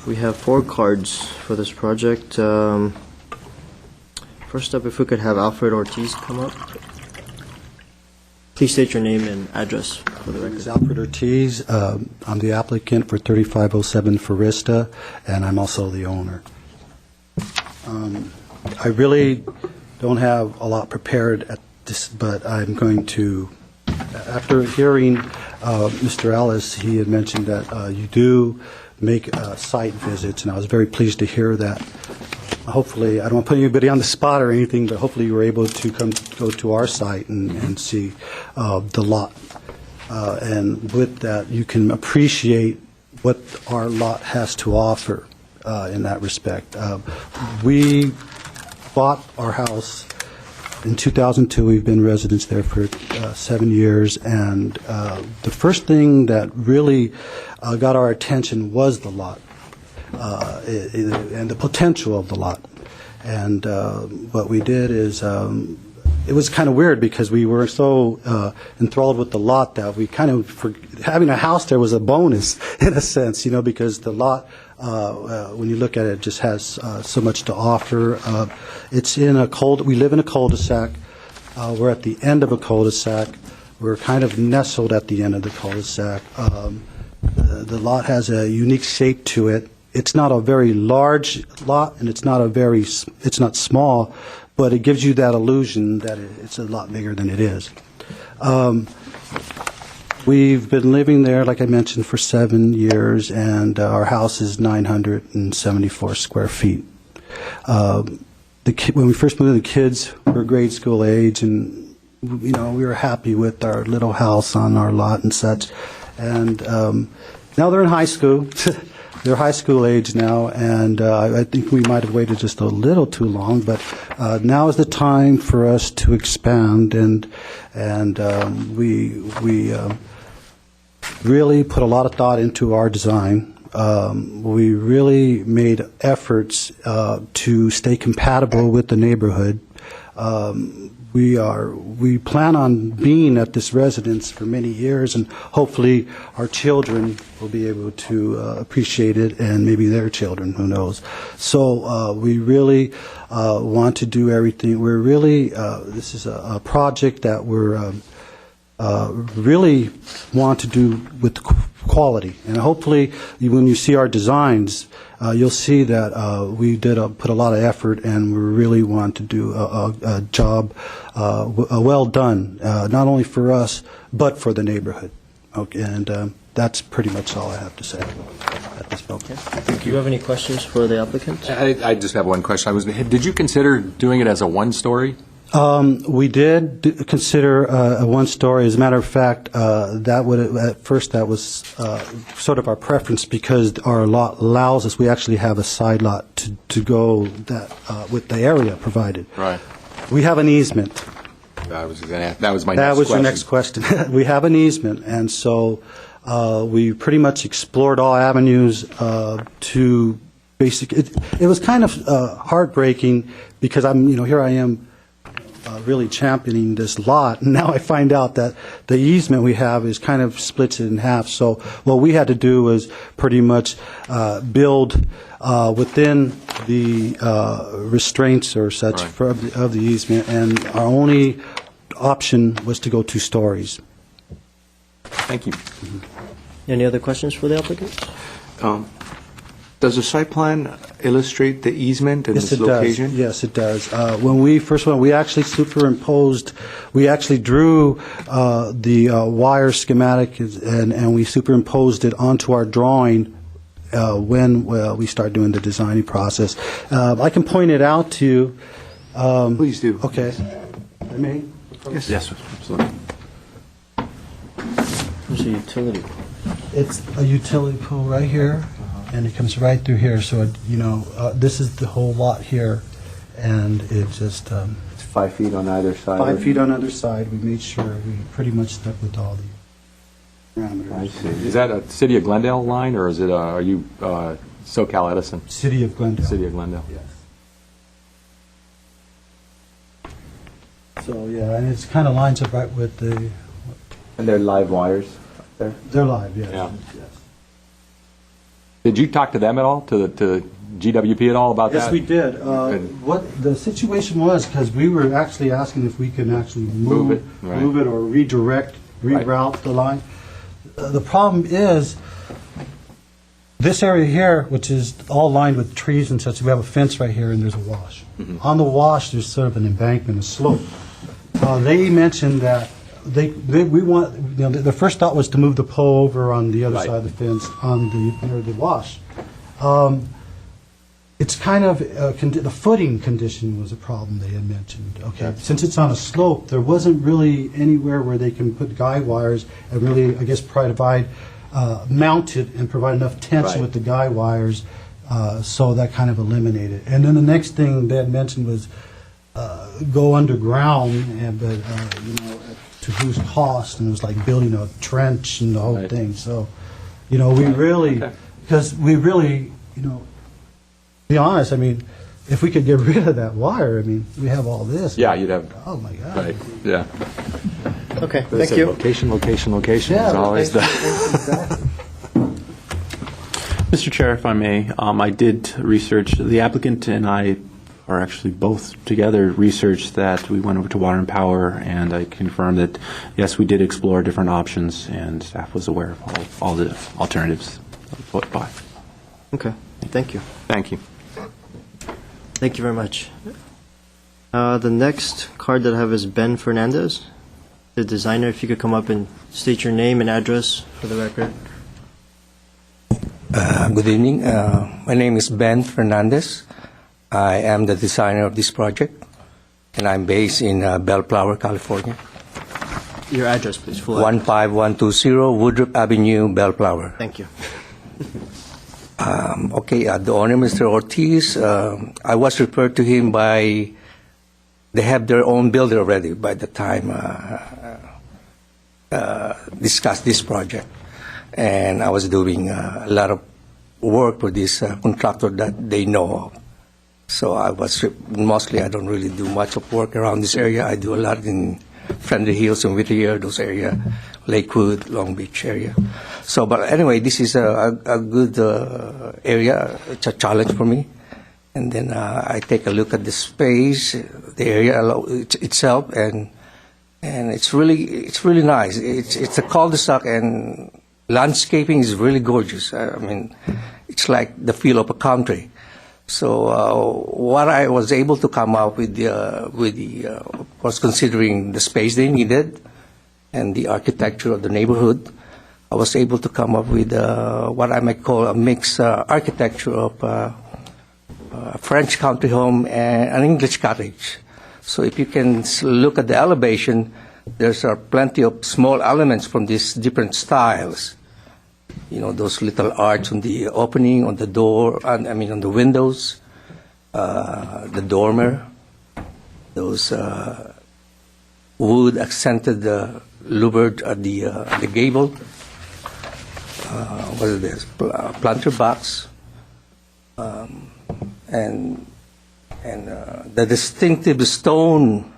We have 4 cards for this project. First up, if we could have Alfred Ortiz come up. Please state your name and address for the My name record. is Alfred Ortiz. I'm the applicant for 3507 Forista, and I'm also the owner. I really don't have a lot prepared at this, but I'm going to, after hearing Mr. Ellis, he had mentioned that you do make site visits, and I was very pleased to hear that. Hopefully, I don't want to put anybody on the spot or anything, but hopefully you were able to go to our site and see the lot. And with that, you can appreciate what our lot has to offer in that respect. We bought our house in 2002. We've been residents there for 7 years, and the first thing that really got our attention was the lot. And the potential of the lot. And what we did is, it was kind of weird because we were so enthralled with the lot that we kind of, having a house there was a bonus in a sense, because the lot, when you look at it, just has so much to offer. It's in we live in a cul-de-sac. We're at the end of a cul-de-sac. We're kind of nestled at the end of the cul-de-sac. The lot has a unique shape to it. It's not a very large lot, and it's not small, but it gives you that illusion that it's a lot bigger than it is. We've been living there, like I mentioned, for 7 years, and our house is 974 square feet. When we first moved in, the kids were grade school age, and we were happy with our little house on our lot and such. And now they're in high school. They're high school age now, and I think we might have waited just a little too long. But now is the time for us to expand, and we really put a lot of thought into our design. We really made efforts to stay compatible with the neighborhood. We plan on being at this residence for many years, and hopefully our children will be able to appreciate it, and maybe their children, who knows. So we really want to do everything. We're really, this is a project that we're really want to do with quality. And hopefully when you see our designs, you'll see that we did put a lot of effort, and we really want to do a job well done, not only for us, but for the neighborhood. Okay, and that's pretty much all I have to say at this moment. Do you have any questions for the applicant? I just have one question. Did you consider doing it as a one-story? We did consider a one-story. As a matter of fact, at first that was sort of our preference, because our lot allows us. We actually have a side lot to go with the area provided. Right. We have an easement. That was my next question. That was your next question. We have an easement, and so we pretty much explored all avenues to it was kind of heartbreaking, because here I am. Really championing this lot, and now I find out that the easement we have is kind of splits it in half. So what we had to do was pretty much build within the restraints or such of the easement, and our only option was to go 2 stories. Thank you. Any other questions for the applicant? Does the site plan illustrate the easement and Yes, its it location? does. Yes, it does. When we first went, we actually drew the wire schematic, and we superimposed it onto our drawing when we start doing the designing process. I can point it out to you. Please do. Okay. I may? Yes, absolutely. There's a utility. It's a utility pole right here, and it comes right through here. So, this is the whole lot here, and it just... It's 5 feet on either side? 5 feet on either side. We made sure we pretty much stuck with all the parameters. I see. Is that a City of Glendale line, or is it, are you SoCal Edison? City of Glendale. City of Glendale. Yes. So, yeah, and it kind of lines up right with the... And they're live wires up there? They're live, yes. Yeah. Yes. Did you talk to them at all, to GWP at all about that? Yes, we did. Good. What the situation was, because we were actually asking if we can actually move it, right. move it or redirect, reroute the line. The problem is, this area here, which is all lined with trees and such, we have a fence right here, and there's a wash. Mm-hmm. On the wash, there's sort of an embankment, a slope. They mentioned that we want, the first thought was to move the pole over on the other Right. side of the fence, on the wash. It's kind of, the footing condition was a problem they had mentioned. Okay, since it's on a slope, there wasn't really anywhere where they can put guy wires and really, I guess, mount it and provide enough tension Right. with the guy wires, so that kind of eliminated. And then the next thing they had mentioned was go underground, but to whose cost, and it was like building a trench and the whole Right. thing. So, we really, because we really, to be honest, I mean, if we could get rid of that wire, I mean, we have all this. Yeah, you'd have, Oh, my God. right, yeah. Okay, They thank said you. Location, location, location Yeah, is always the... exactly. Mr. Chair, if I may, I did research, the applicant and I or actually both together, researched that. We went over to Water and Power, and I confirmed that, yes, we did explore different options, and staff was aware of all the alternatives put by. Okay, thank you. Thank you. Thank you very much. The next card that I have is Ben Fernandez, the designer. If you could come up and state your name and address for the record. Good evening. My name is Ben Fernandez. I am the designer of this project, and I'm based in Bellflower, California. Your address, please. Full 15120 Woodruff Avenue, Bellflower. Thank you. The owner, Mr. Ortiz, I was referred to him by, they have their own builder already by the time discussed this project. And I was doing a lot of work for this contractor that they know of. So I don't really do much of work around this area. I do a lot in Friendly Hills and Whittier, those area, Lakewood, Long Beach area. So, but anyway, this is a good area. It's a challenge for me. And then I take a look at the space, the area itself, and it's really nice. It's a cul-de-sac, and landscaping is really gorgeous. I mean, it's like the feel of a country. So what I was able to come up with was considering the space they needed and the architecture of the neighborhood. I was able to come up with what I might call a mixed architecture of a French country home and an English cottage. So if you can look at the elevation, there's plenty of small elements from these different styles. You know, those little arts on the opening, on the door, on the windows, the dormer, those wood accented louvered at the gable. What is this? Planter box, and the distinctive stone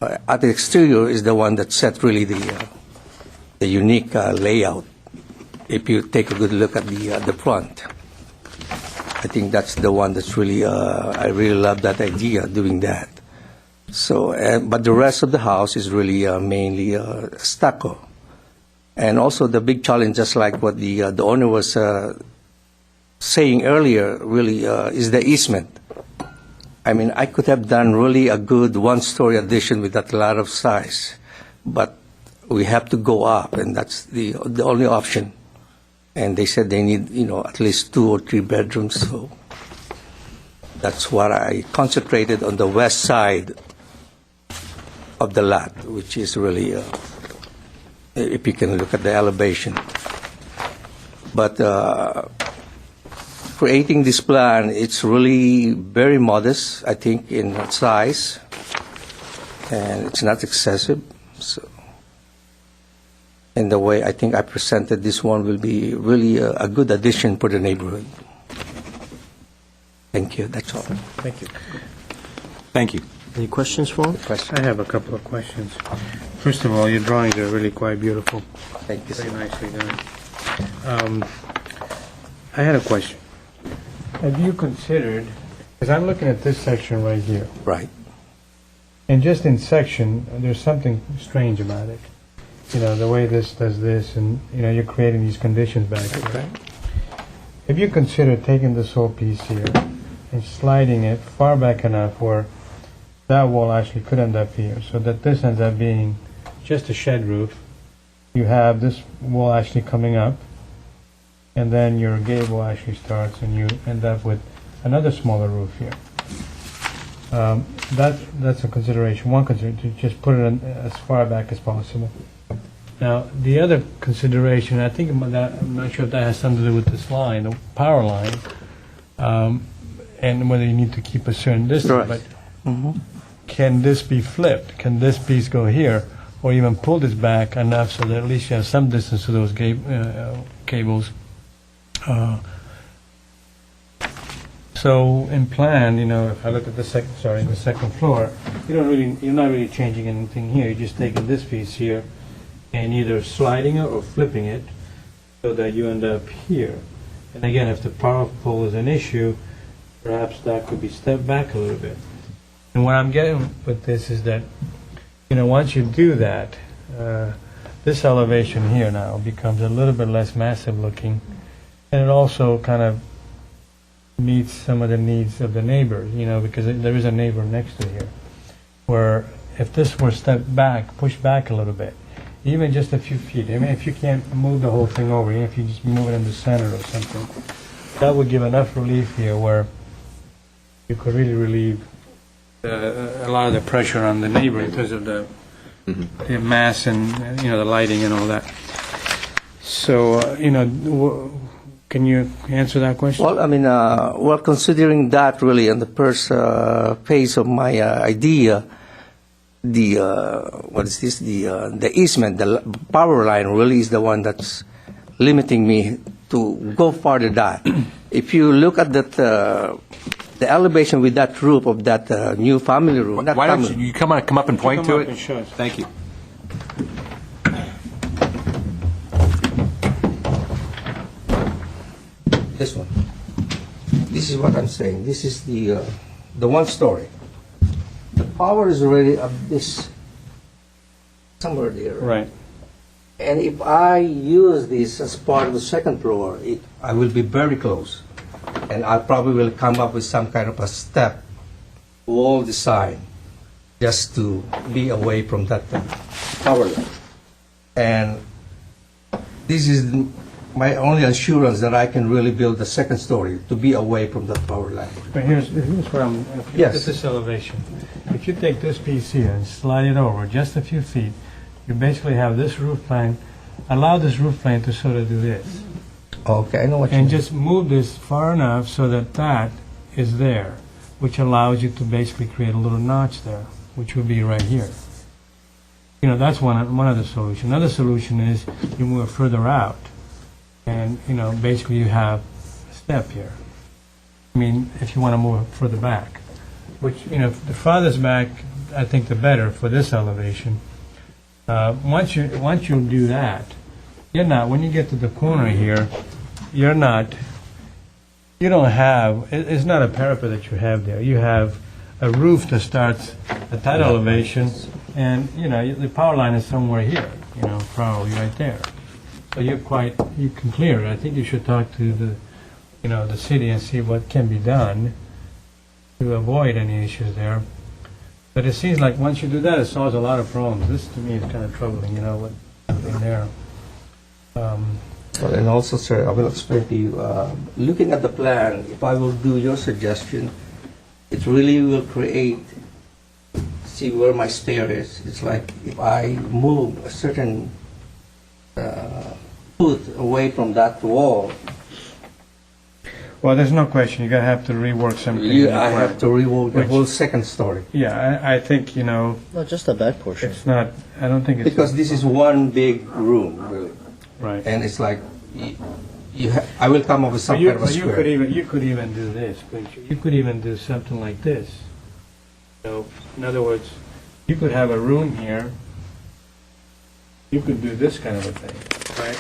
at the exterior is the one that set really the unique layout. If you take a good look at the front, I think that's the one that's really I really love that idea, doing that. So, but the rest of the house is really mainly stucco, and also the big challenge, just like what the owner was saying earlier, really is the easement. I mean, I could have done really a good one-story addition with that lot of size, but we have to go up, and that's the only option. And they said they need, at least 2 or 3 bedrooms. So that's what I concentrated on the west side of the lot, which is really, if you can look at the elevation. But creating this plan, it's really very modest, I think, in size, and it's not excessive. So, in the way I think I presented this one will be really a good addition for the neighborhood. Thank you. That's all. Thank you. Thank you. Any questions for him? I have a couple of questions. First of all, your drawings are really quite beautiful. Thank you, sir. Very nicely done. I had a question. Have you considered, because I'm looking at this section right here, Right. and just in section, there's something strange about it. The way this does this, and, you're creating these conditions back here. Okay. Have you considered taking this whole piece here and sliding it far back enough where that wall actually could end up here, so that this ends up being just a shed roof? You have this wall actually coming up, and then your gable actually starts, and you end up with another smaller roof here. That's a consideration. One consideration, to just put it as far back as possible. Now, the other consideration, I think I'm not sure if that has something to do with this line, the power line, and whether you need to keep a certain distance. Right. But can this be flipped? Can this piece go here, or even pull this back enough so that at least you have some distance to those cables? So in plan, if I look at the second floor, you're not really changing anything here. You're just taking this piece here and either sliding it or flipping it so that you end up here. And again, if the power pole is an issue, perhaps that could be stepped back a little bit. And what I'm getting with this is that, once you do that, this elevation here now becomes a little bit less massive looking, and it also kind of meets some of the needs of the neighbors, because there is a neighbor next to here, where if this were stepped back, pushed back a little bit, even just a few feet, I mean, if you can't move the whole thing over, even if you just move it in the center or something, that would give enough relief here where you could really relieve a lot of the pressure on the neighbor because of the mass and the lighting and all that. So can you answer that question? Well, I mean, considering that really in the first phase of my idea, the easement, the power line really is the one that's limiting me to go farther down. If you look at that, the elevation with that roof of that new family room. Why don't you come up and point to it? And show us. Thank you. This one. This is what I'm saying. This is the one story. The power is already up this somewhere there. Right. And if I use this as part of the second floor, I will be very close. And I probably will come up with some kind of a step wall design just to be away from that power line. And this is my only assurance that I can really build the second story to be away from that power line. But here's where I'm. Yes. This elevation. If you take this piece here and slide it over just a few feet, you basically have this roof plane. Allow this roof plane to sort of do this. Okay, I know what you mean. And just move this far enough so that that is there, which allows you to basically create a little notch there, which would be right here. That's one of the solutions. Another solution is you move it further out, and basically you have a step here. I mean, if you want to move it further back, which the farthest back, I think the better for this elevation. Once you do that, you're not, when you get to the corner here, you don't have, it's not a parapet that you have there. You have a roof that starts at that elevation, and, the power line is somewhere here, probably right there. So you can clear it. I think you should talk to the city and see what can be done to avoid any issues there. But it seems like once you do that, it solves a lot of problems. This, to me, is kind of troubling, what's in there. Well, and also, sir, I will explain to you, looking at the plan, if I will do your suggestion, it really will create, see where my stair is. It's like if I move a certain foot away from that wall. Well, there's no question. You're going to have to rework something. I have to rework the whole second story. Yeah, I think, No, just the back portion. it's not, I don't think it's... Because this is one big room, really. Right. And it's like, I will come up with some kind of a You square. could even do this. You could even do something like this. In other words, you could have a room here. You could do this kind of a thing, right?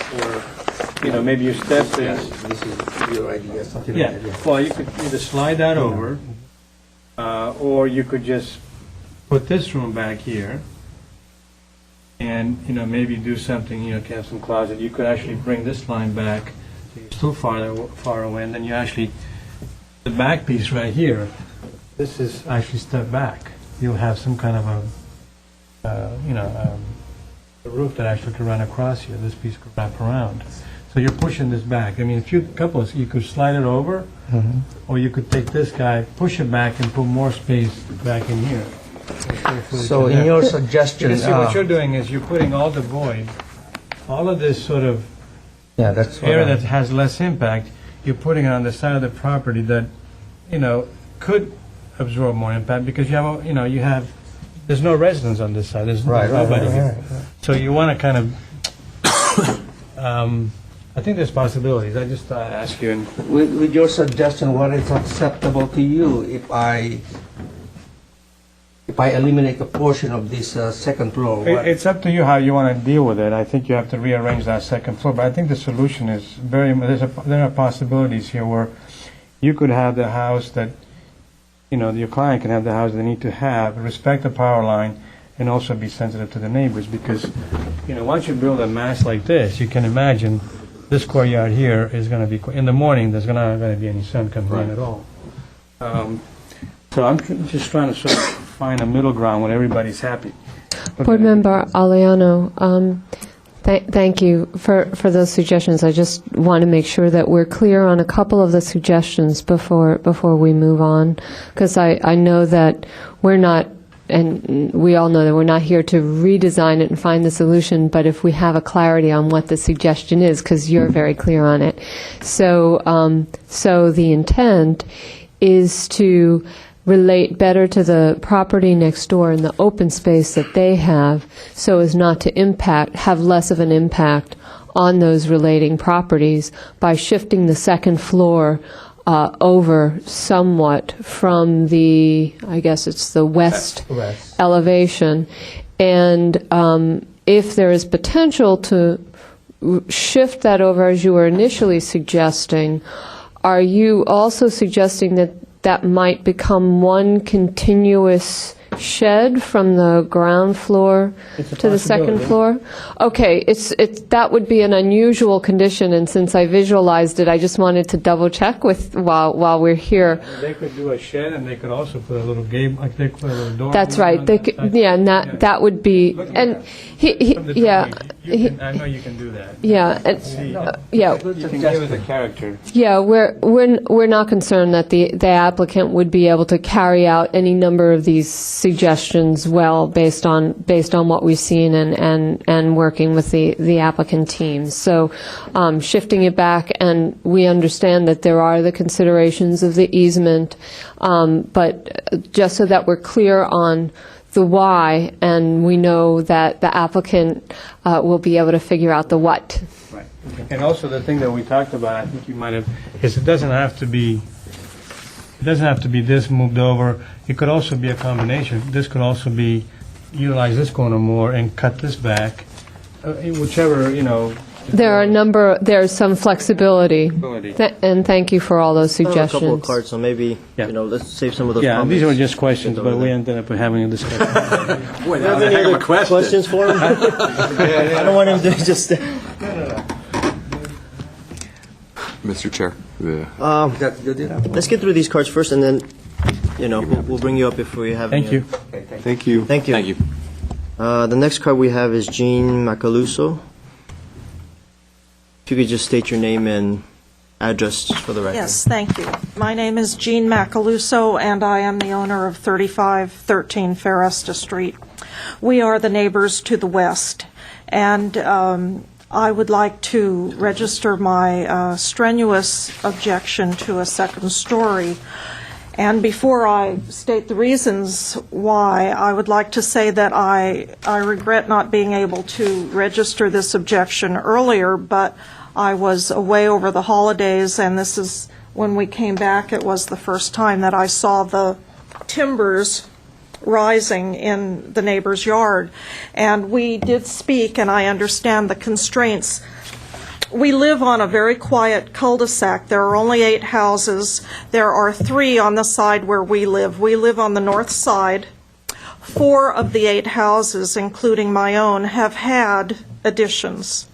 Or, maybe you step this. This is your idea, something Yeah. like that. Well, you could either slide that over, or you could just put this room back here, and maybe do something. Have some closet. You could actually bring this line back. So you're still far away, and then you actually the back piece right here. This is actually step back. You'll have some kind of a roof that actually could run across here. This piece could wrap around. So you're pushing this back. I mean, you could slide it over, or you could take this guy, push it back, and put more space back in here. So in your suggestion... See, what you're doing is you're putting all the void, all of this sort of that's area that has less impact, you're putting it on the side of the property that, could absorb more impact because there's no residence on this side. There's nobody here. So you want to kind of... I think there's possibilities. I just ask you. With your suggestion, what is acceptable to you if I eliminate a portion of this second floor? It's up to you how you want to deal with it. I think you have to rearrange that second floor. But I think the solution is there are possibilities here where you could have the house that, your client can have the house they need to have, respect the power line, and also be sensitive to the neighbors, because, once you build a mass like this, you can imagine this courtyard here is going to be, in the morning, there's not going to be any sun coming in at all. So I'm just trying to sort of find a middle ground where everybody's happy. Board Member Aliano, thank you for those suggestions. I just want to make sure that we're clear on a couple of the suggestions before we move on, because I know that we're not, and we all know that we're not here to redesign it and find the solution, but if we have a clarity on what the suggestion is, because you're very clear on it. So the intent is to relate better to the property next door and the open space that they have, so as not to have less of an impact on those relating properties by shifting the second floor over somewhat from the, I guess it's the west elevation. And if there is potential to shift that over as you were initially suggesting, are you also suggesting that might become one continuous shed from the ground floor to the second floor? Okay, that would be an unusual condition, and since I visualized it, I just wanted to double check while we're here. They could do a shed, and they could also put a little gate, like they put a little door. That's right. They could, and that would be, and I know you can do that. Yeah, You can give it a character. Yeah, we're not concerned that the applicant would be able to carry out any number of these suggestions well based on what we've seen and working with the applicant team. So shifting it back, and we understand that there are the considerations of the easement, but just so that we're clear on the why, and we know that the applicant will be able to figure out the what. Right. And also the thing that we talked about, I think you might have, is it doesn't have to be this moved over. It could also be a combination. This could also be, utilize this corner more and cut this back, whichever, There's some flexibility. And thank you for all those I have a couple of suggestions. cards, so maybe, let's save some of those Yeah, comments. these were just questions, but we ended up having a discussion. Boy, that was a heck of a question. Questions for him? I don't want him to just... Mr. Chair. Let's get through these cards first, and then, we'll bring you up if we have any. Thank you. Thank you. Thank you. Thank you. The next card we have is Jean Macaluso. If you could just state your name and address for the record. Yes, thank you. My name is Jean Macaluso, and I am the owner of 3513 Fairesta Street. We are the neighbors to the west, and I would like to register my strenuous objection to a second story. And before I state the reasons why, I would like to say that I regret not being able to register this objection earlier, but I was away over the holidays, and this is when we came back, it was the first time that I saw the timbers rising in the neighbor's yard. And we did speak, and I understand the constraints. We live on a very quiet cul-de-sac. There are only 8 houses. There are 3 on the side where we live. We live on the north side. 4 of the 8 houses, including my own, have had additions,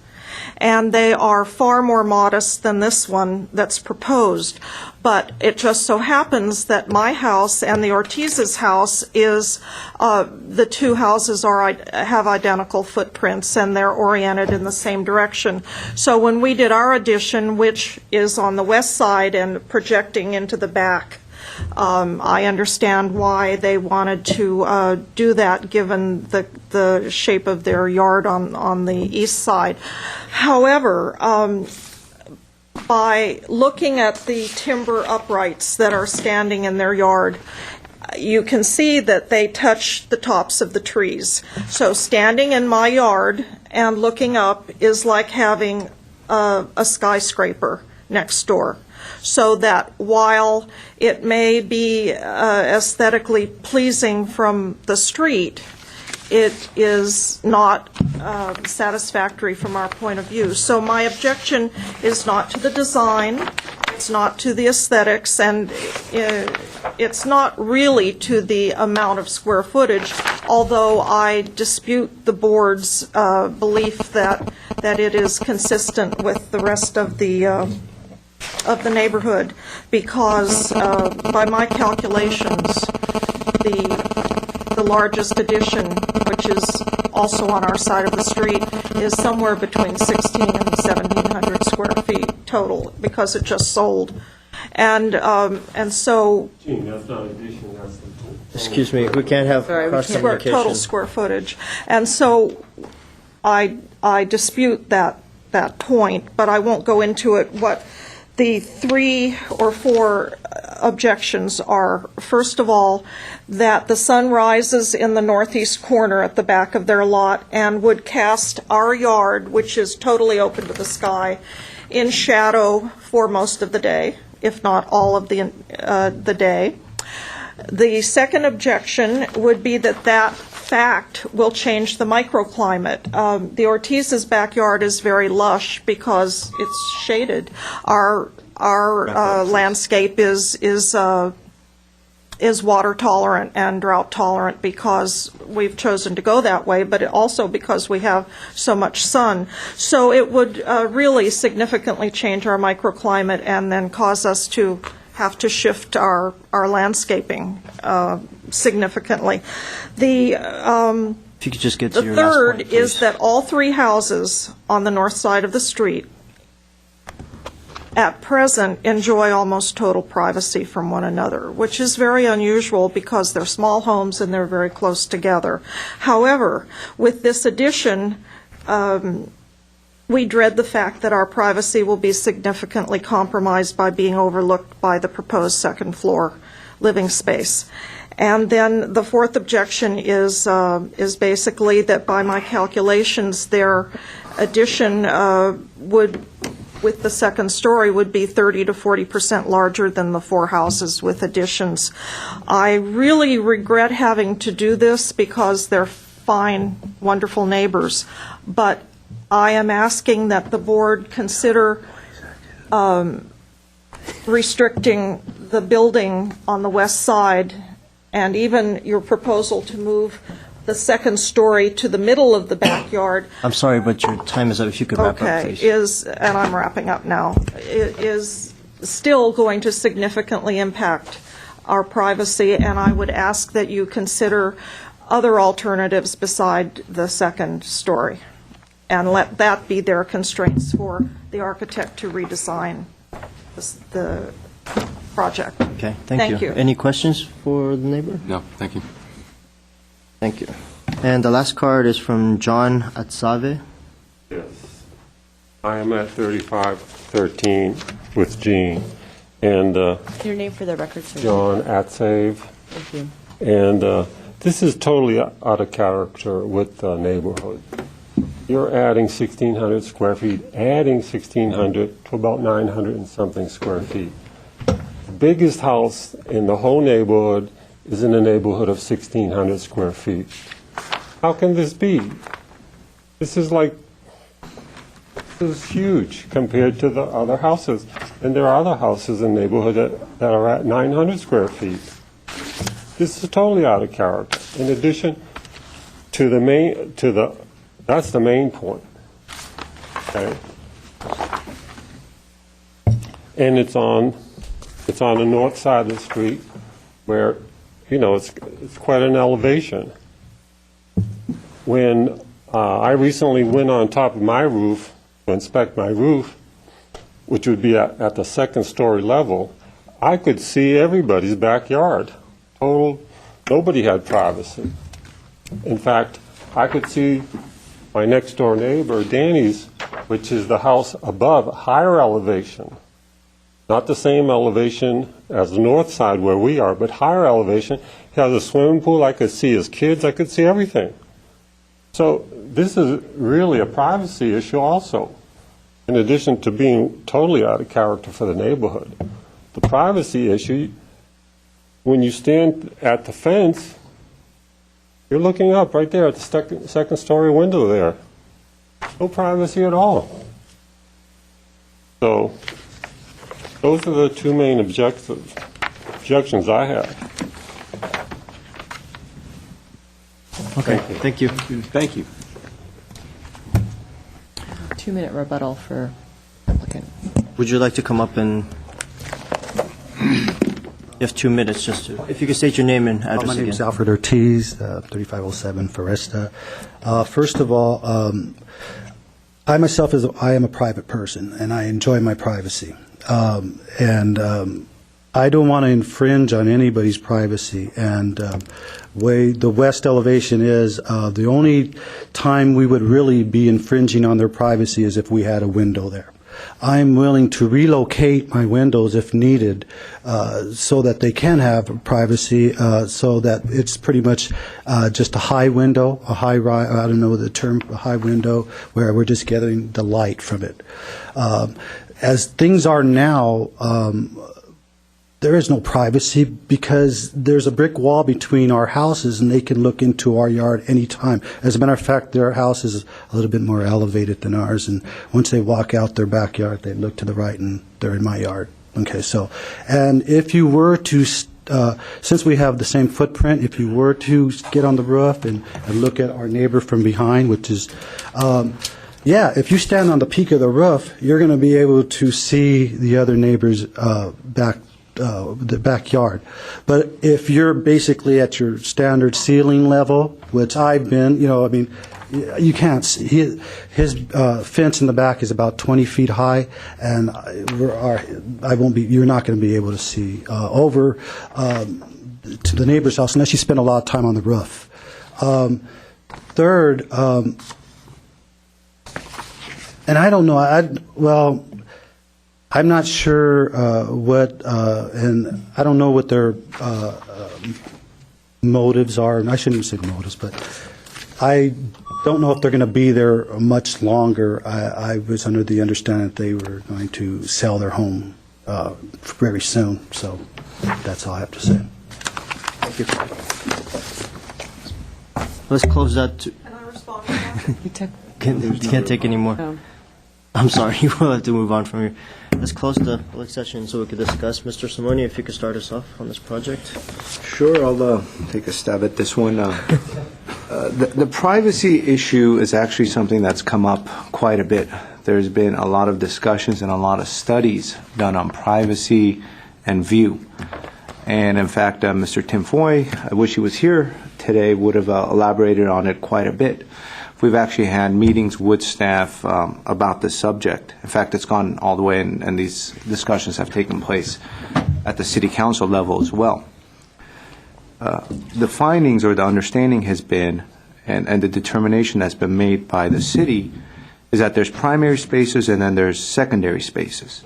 and they are far more modest than this one that's proposed. But it just so happens that my house and the Ortiz's house is, the 2 houses have identical footprints, and they're oriented in the same direction. So when we did our addition, which is on the west side and projecting into the back, I understand why they wanted to do that, given the shape of their yard on the east side. However, by looking at the timber uprights that are standing in their yard, you can see that they touch the tops of the trees. So standing in my yard and looking up is like having a skyscraper next door. So that while it may be aesthetically pleasing from the street, it is not satisfactory from our point of view. So my objection is not to the design, it's not to the aesthetics, and it's not really to the amount of square footage, although I dispute the board's belief that it is consistent with the rest of the neighborhood, because by my calculations, the largest addition, which is also on our side of the street, is somewhere between 16 and 1,700 square feet total, because it just sold. And so... Gene, that's not addition, that's the... Excuse me, we can't have cross-communication. Total square footage. And so I dispute that point, but I won't go into it. What the 3 or 4 objections are: first of all, that the sun rises in the northeast corner at the back of their lot and would cast our yard, which is totally open to the sky, in shadow for most of the day, if not all of the day. The second objection would be that fact will change the microclimate. The Ortiz's backyard is very lush because it's shaded. Our landscape is water tolerant and drought tolerant because we've chosen to go that way, but also because we have so much sun. So it would really significantly change our microclimate and then cause us to have to shift our landscaping significantly. If you could just get to your last third point, is please. that all 3 houses on the north side of the street at present enjoy almost total privacy from one another, which is very unusual because they're small homes and they're very close together. However, with this addition, we dread the fact that our privacy will be significantly compromised by being overlooked by the proposed second floor living space. And then the fourth objection is basically that by my calculations, their addition would, with the second story, would be 30 to 40% larger than the 4 houses with additions. I really regret having to do this because they're fine, wonderful neighbors, but I am asking that the board consider restricting the building on the west side, and even your proposal to move the second story to the middle of the backyard. I'm sorry, but your time is up. If you could wrap up, please. And I'm wrapping up now, is still going to significantly impact our privacy, and I would ask that you consider other alternatives beside the second story, and let that be their constraints for the architect to redesign the project. Okay, thank you. Any questions for the neighbor? No, thank you. Thank you. And the last card is from John Atsave. Yes. I am at 3513 with Gene. And Your name for the record, sir. John Atsave. Thank you. And this is totally out of character with the neighborhood. You're adding 1,600 square feet, adding 1,600 to about 900 and something square feet. The biggest house in the whole neighborhood is in the neighborhood of 1,600 square feet. How can this be? This is huge compared to the other houses. And there are other houses in the neighborhood that are at 900 square feet. This is totally out of character. In addition to that's the main point. Okay? And it's on the north side of the street where, it's quite an elevation. When I recently went on top of my roof to inspect my roof, which would be at the second story level, I could see everybody's backyard. Nobody had privacy. In fact, I could see my next door neighbor, Danny's, which is the house above, higher elevation. Not the same elevation as the north side where we are, but higher elevation. He has a swimming pool. I could see his kids. I could see everything. So this is really a privacy issue also, in addition to being totally out of character for the neighborhood. The privacy issue, when you stand at the fence, you're looking up right there at the second story window there. No privacy at all. So Those are the two main objections I have. Okay, thank you. Thank you. 2-minute rebuttal for applicant. Would you like to come up and, you have 2 minutes just to, if you could state your name and address My again. name is Alfred Ortiz, 3507 Foresta. First of all, I myself I am a private person, and I enjoy my privacy. I don't want to infringe on anybody's privacy. And way the west elevation is, the only time we would really be infringing on their privacy is if we had a window there. I'm willing to relocate my windows if needed, so that they can have privacy, so that it's pretty much just a high window, I don't know the term, a high window, where we're just getting the light from it. As things are now, there is no privacy because there's a brick wall between our houses and they can look into our yard anytime. As a matter of fact, their house is a little bit more elevated than ours, and once they walk out their backyard, they look to the right and they're in my yard. Okay, so, and if you were to, since we have the same footprint, if you were to get on the roof and look at our neighbor from behind, which is, if you stand on the peak of the roof, you're going to be able to see the other neighbor's the backyard. But if you're basically at your standard ceiling level, which I've been, you can't see. His fence in the back is about 20 feet high, and you're not going to be able to see over to the neighbor's house unless you spend a lot of time on the roof. Third, and I don't know, I'm not sure and I don't know what their motives are. And I shouldn't even say motives, but I don't know if they're going to be there much longer. I was under the understanding that they were going to sell their home very soon. So that's all I have to say. Thank you. Let's close that. Can I respond to that? Can't take any more. No. I'm sorry, we'll have to move on from here. Let's close the public session so we can discuss. Mr. Simoni, if you could start us off on this project. Sure, I'll take a stab at this one. The privacy issue is actually something that's come up quite a bit. There's been a lot of discussions and a lot of studies done on privacy and view. And in fact, Mr. Tim Foy, I wish he was here today, would have elaborated on it quite a bit. We've actually had meetings with staff about this subject. In fact, it's gone all the way, and these discussions have taken place at the city council level as well. The findings or the understanding has been, and the determination that's been made by the city, is that there's primary spaces and then there's secondary spaces.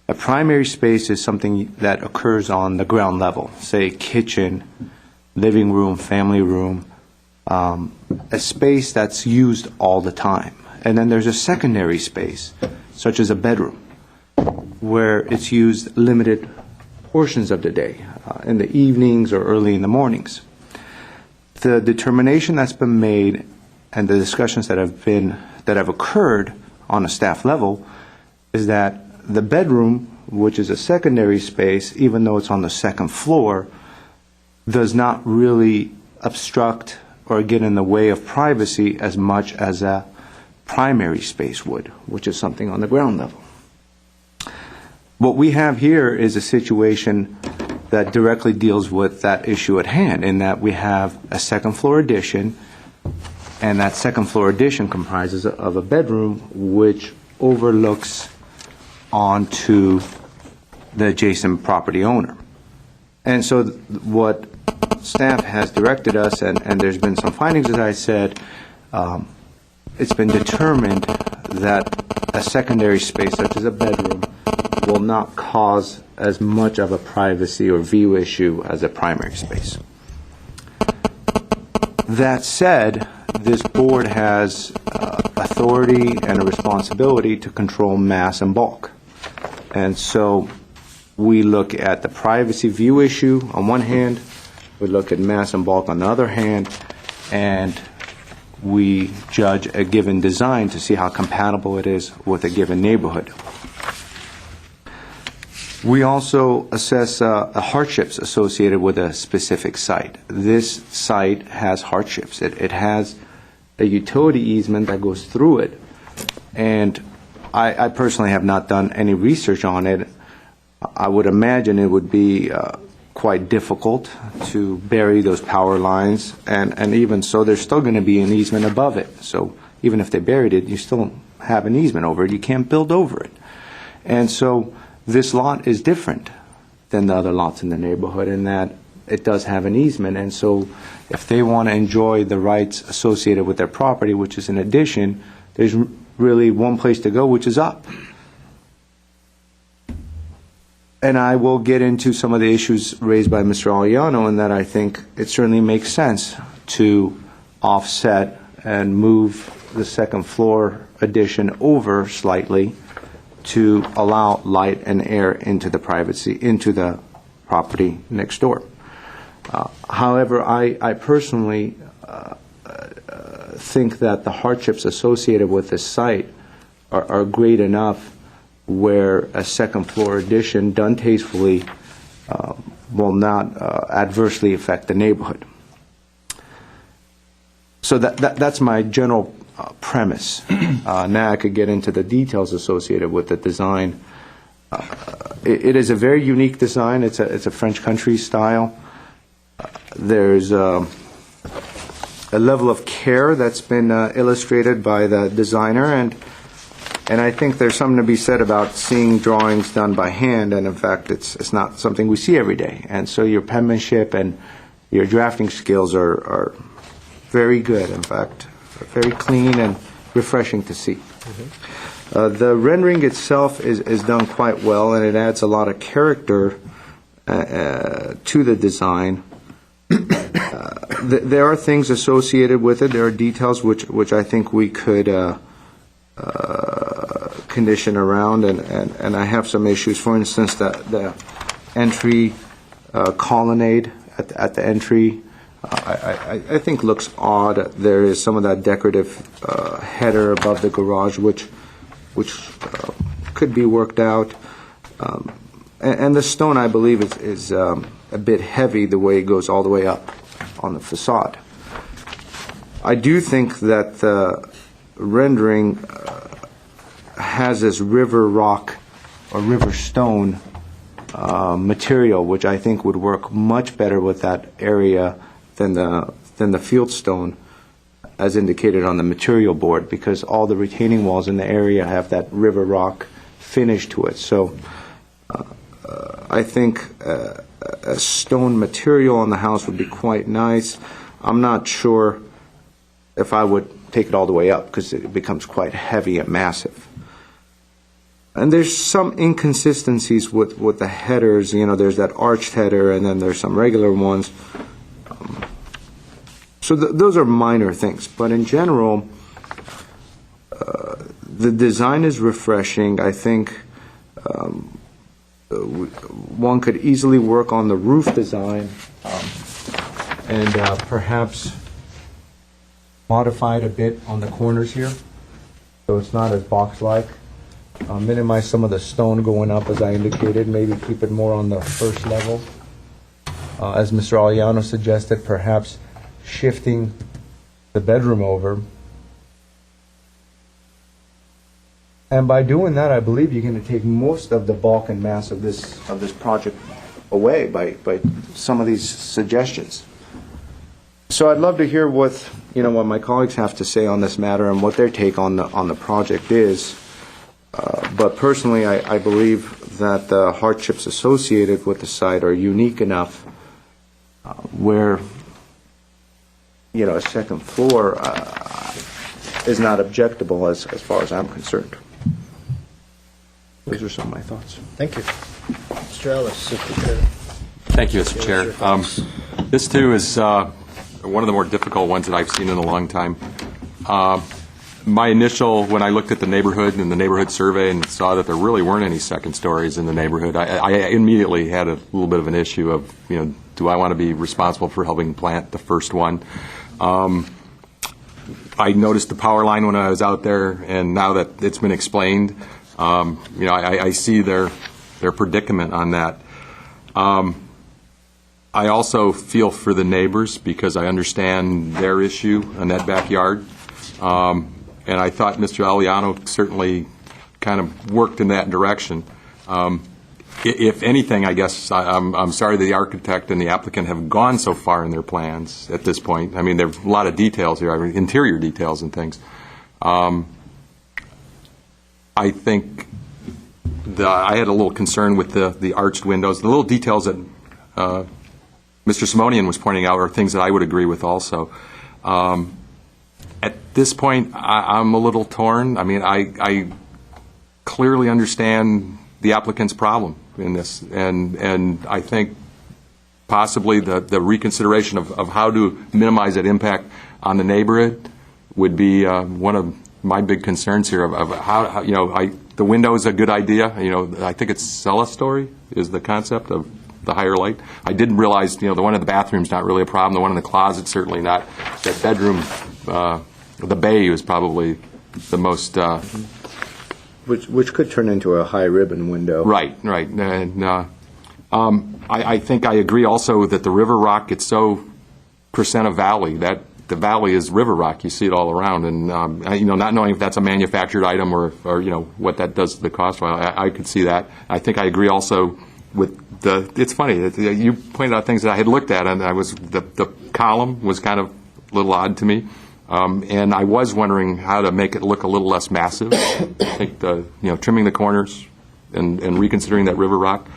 A primary space is something that occurs on the ground level, say kitchen, living room, family room, a space that's used all the time. And then there's a secondary space, such as a bedroom, where it's used limited portions of the day, in the evenings or early in the mornings. The determination that's been made and the discussions that have occurred on a staff level is that the bedroom, which is a secondary space, even though it's on the second floor, does not really obstruct or get in the way of privacy as much as a primary space would, which is something on the ground level. What we have here is a situation that directly deals with that issue at hand, in that we have a second floor addition, and that second floor addition comprises of a bedroom which overlooks onto the adjacent property owner. And so what staff has directed us, and there's been some findings, as I said, it's been determined that a secondary space such as a bedroom will not cause as much of a privacy or view issue as a primary space. That said, this board has authority and a responsibility to control mass and bulk. And so we look at the privacy view issue on one hand, we look at mass and bulk on the other hand, and we judge a given design to see how compatible it is with a given neighborhood. We also assess hardships associated with a specific site. This site has hardships. It has a utility easement that goes through it, and I personally have not done any research on it. I would imagine it would be quite difficult to bury those power lines, and even so, there's still going to be an easement above it. So even if they buried it, you still have an easement over it. You can't build over it. And so this lot is different than the other lots in the neighborhood in that it does have an easement. And so if they want to enjoy the rights associated with their property, which is an addition, there's really one place to go, which is up. And I will get into some of the issues raised by Mr. Aliano in that I think it certainly makes sense to offset and move the second floor addition over slightly to allow light and air into the privacy, into the property next door. However, I personally think that the hardships associated with this site are great enough where a second floor addition done tastefully will not adversely affect the neighborhood. So that's my general premise. Now I could get into the details associated with the design. It is a very unique design. It's a French country style. There's a level of care that's been illustrated by the designer, and I think there's something to be said about seeing drawings done by hand, and in fact, it's not something we see every day. And so your penmanship and your drafting skills are very good, in fact, very clean and refreshing to see. The rendering itself is done quite well, and it adds a lot of character to the design. There are things associated with it. There are details which I think we could condition around, and I have some issues. For instance, the entry colonnade at the entry, I think looks odd. There is some of that decorative header above the garage, which could be worked out. And the stone, I believe, is a bit heavy the way it goes all the way up on the facade. I do think that the rendering has this river rock or river stone material, which I think would work much better with that area than the field stone as indicated on the material board, because all the retaining walls in the area have that river rock finish to it. So I think a stone material on the house would be quite nice. I'm not sure if I would take it all the way up because it becomes quite heavy and massive. And there's some inconsistencies with the headers. You know, there's that arched header, and then there's some regular ones. So those are minor things. But in general, the design is refreshing. I think one could easily work on the roof design and perhaps modify it a bit on the corners here so it's not as box-like. Minimize some of the stone going up, as I indicated. Maybe keep it more on the first level. As Mr. Aliano suggested, perhaps shifting the bedroom over. And by doing that, I believe you're going to take most of the bulk and mass of this project away by some of these suggestions. So I'd love to hear what my colleagues have to say on this matter and what their take on the project is. But personally, I believe that the hardships associated with the site are unique enough where a second floor is not objectable as far as I'm concerned. Those are some of my thoughts. Thank you. Mr. Ellis, if you could. Thank you, Mr. Chair. This, too, is one of the more difficult ones that I've seen in a long time. My initial, when I looked at the neighborhood and the neighborhood survey and saw that there really weren't any second stories in the neighborhood, I immediately had a little bit of an issue of, do I want to be responsible for helping plant the first one? I noticed the power line when I was out there, and now that it's been explained, I see their their predicament on that. I also feel for the neighbors because I understand their issue in that backyard. And I thought Mr. Aliano certainly kind of worked in that direction. If anything, I guess I'm sorry that the architect and the applicant have gone so far in their plans at this point. I mean, there's a lot of details here, interior details and things. I think I had a little concern with the arched windows. The little details that Mr. Simonian was pointing out are things that I would agree with also. At this point, I'm a little torn. I mean, I clearly understand the applicant's problem in this, and I think possibly the reconsideration of how to minimize that impact on the neighborhood would be one of my big concerns here of how the window is a good idea. I think it's cell-a-story is the concept of the higher light. I didn't realize, the one in the bathroom's not really a problem. The one in the closet certainly not. That bedroom, the bay is probably the most. Which could turn into a high ribbon window. Right. And I think I agree also that the river rock, it's so percent of valley, that the valley is river rock. You see it all around. And, not knowing if that's a manufactured item or what that does to the cost, I could see that. I think I agree also with it's funny, you pointed out things that I had looked at, and the column was kind of a little odd to me. And I was wondering how to make it look a little less massive. I think trimming the corners and reconsidering that river rock.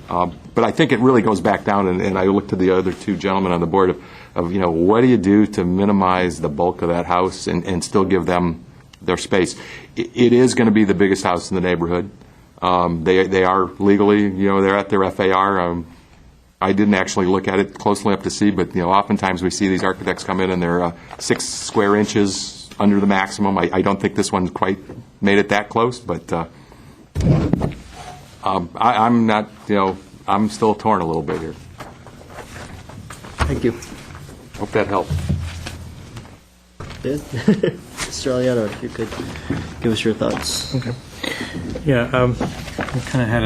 But I think it really goes back down, and I look to the other two gentlemen on the board of what do you do to minimize the bulk of that house and still give them their space. It is going to be the biggest house in the neighborhood. They are legally, they're at their FAR. I didn't actually look at it closely enough to see, but oftentimes we see these architects come in and they're 6 square inches under the maximum. I don't think this one quite made it that close, but I'm not, I'm still torn a little bit here. Thank you. Hope that helped. Mr. Aliano, if you could give us your thoughts. Okay. Yeah, I kind of had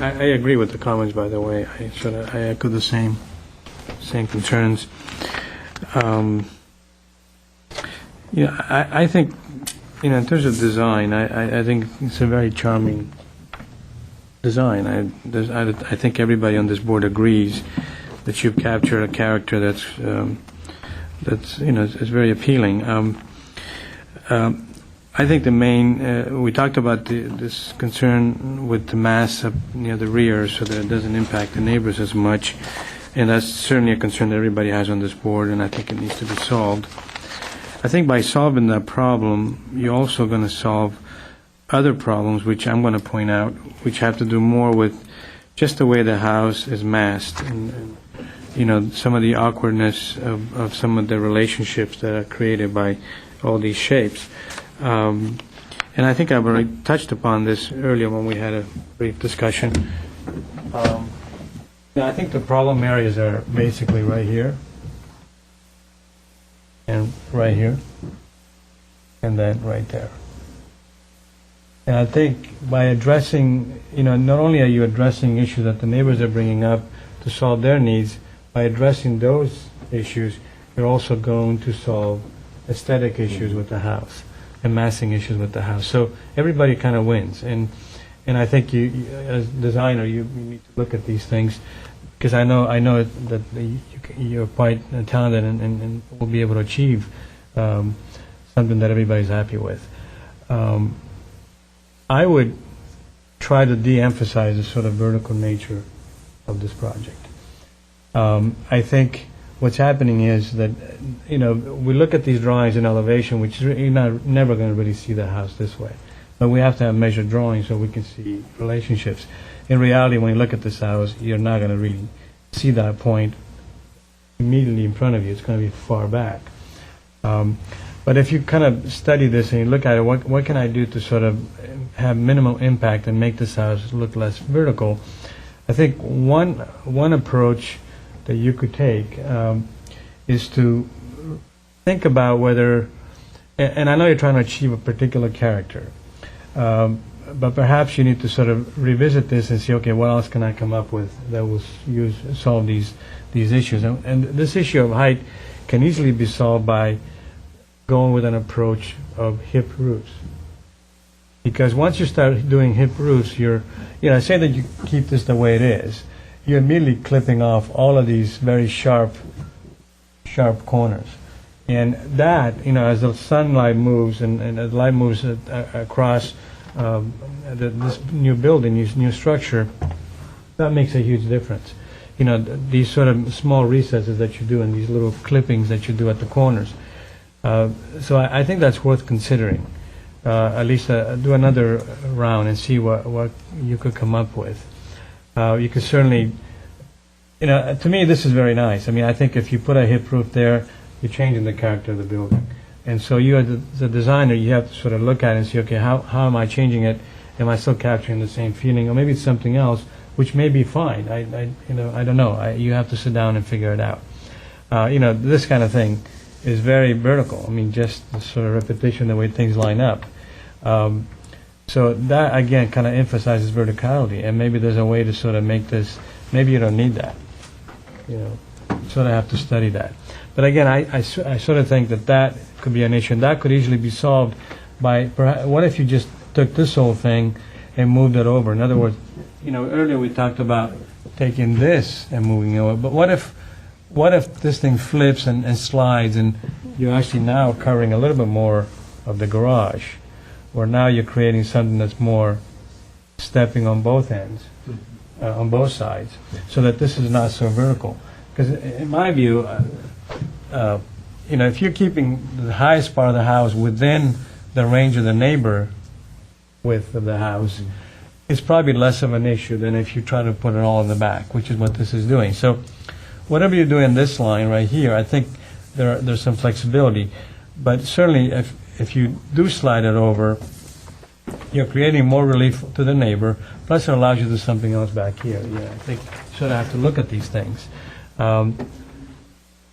I agree with the comments, by the way. I echo the same concerns. I think, in terms of design, I think it's a very charming design. I think everybody on this board agrees that you've captured a character that's is very appealing. I think the main, we talked about this concern with the mass near the rear so that it doesn't impact the neighbors as much, and that's certainly a concern that everybody has on this board, and I think it needs to be solved. I think by solving that problem, you're also going to solve other problems, which I'm going to point out, which have to do more with just the way the house is massed and some of the awkwardness of some of the relationships that are created by all these shapes. And I think I've already touched upon this earlier when we had a brief discussion. I think the problem areas are basically right here and right here and then right there. And I think by addressing, not only are you addressing issues that the neighbors are bringing up to solve their needs, by addressing those issues, you're also going to solve aesthetic issues with the house and massing issues with the house. So everybody kind of wins. And I think you as a designer, you need to look at these things, because I know that you're quite talented and will be able to achieve something that everybody's happy with. I would try to de-emphasize the sort of vertical nature of this project. I think what's happening is that, we look at these drawings in elevation, which you're never going to really see the house this way. But we have to have measured drawings so we can see relationships. In reality, when you look at this house, you're not going to really see that point immediately in front of you. It's going to be far back. But if you kind of study this and you look at it, what can I do to sort of have minimal impact and make this house look less vertical? I think one approach that you could take is to think about whether, and I know you're trying to achieve a particular character, but perhaps you need to sort of revisit this and see, okay, what else can I come up with that will solve these issues? And this issue of height can easily be solved by going with an approach of hip roofs. Because once you start doing hip roofs, say that you keep this the way it is, you're immediately clipping off all of these very sharp corners. And that, as the sunlight moves and the light moves across this new building, this new structure, that makes a huge difference. These sort of small recesses that you do and these little clippings that you do at the corners. So I think that's worth considering. At least do another round and see what you could come up with. You could certainly, to me this is very nice. I mean, I think if you put a hip roof there, you're changing the character of the building. And so you, as the designer, you have to sort of look at it and see, okay, how am I changing it? Am I still capturing the same feeling? Or maybe it's something else, which may be fine. I don't know. You have to sit down and figure it out. This kind of thing is very vertical. I mean, just the sort of repetition, the way things line up. So that, again, kind of emphasizes verticality. And maybe there's a way to sort of make this, maybe you don't need that. Sort of have to study that. But again, I sort of think that could be an issue. And that could easily be solved by, what if you just took this whole thing and moved it over? In other words, earlier we talked about taking this and moving it over. But what if this thing flips and slides and you're actually now covering a little bit more of the garage, or now you're creating something that's more stepping on both ends, on both sides, so that this is not so vertical. Because in my view, if you're keeping the highest part of the house within the range of the neighbor width of the house, it's probably less of an issue than if you try to put it all in the back, which is what this is doing. So whatever you do in this line right here, I think there's some flexibility. But certainly if you do slide it over, you're creating more relief to the neighbor, plus it allows you to do something else back here. I think you sort of have to look at these things.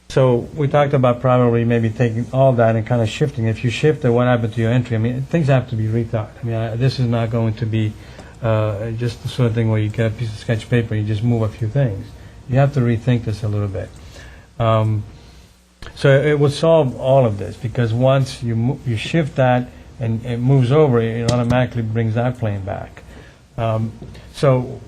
So we talked about probably maybe taking all that and kind of shifting. If you shift it, what happened to your entry? I mean, things have to be rethought. I mean, this is not going to be just the sort of thing where you get a piece of sketch paper and you just move a few things. You have to rethink this a little bit. So it will solve all of this, because once you shift that and it moves over, it automatically brings that plane back. So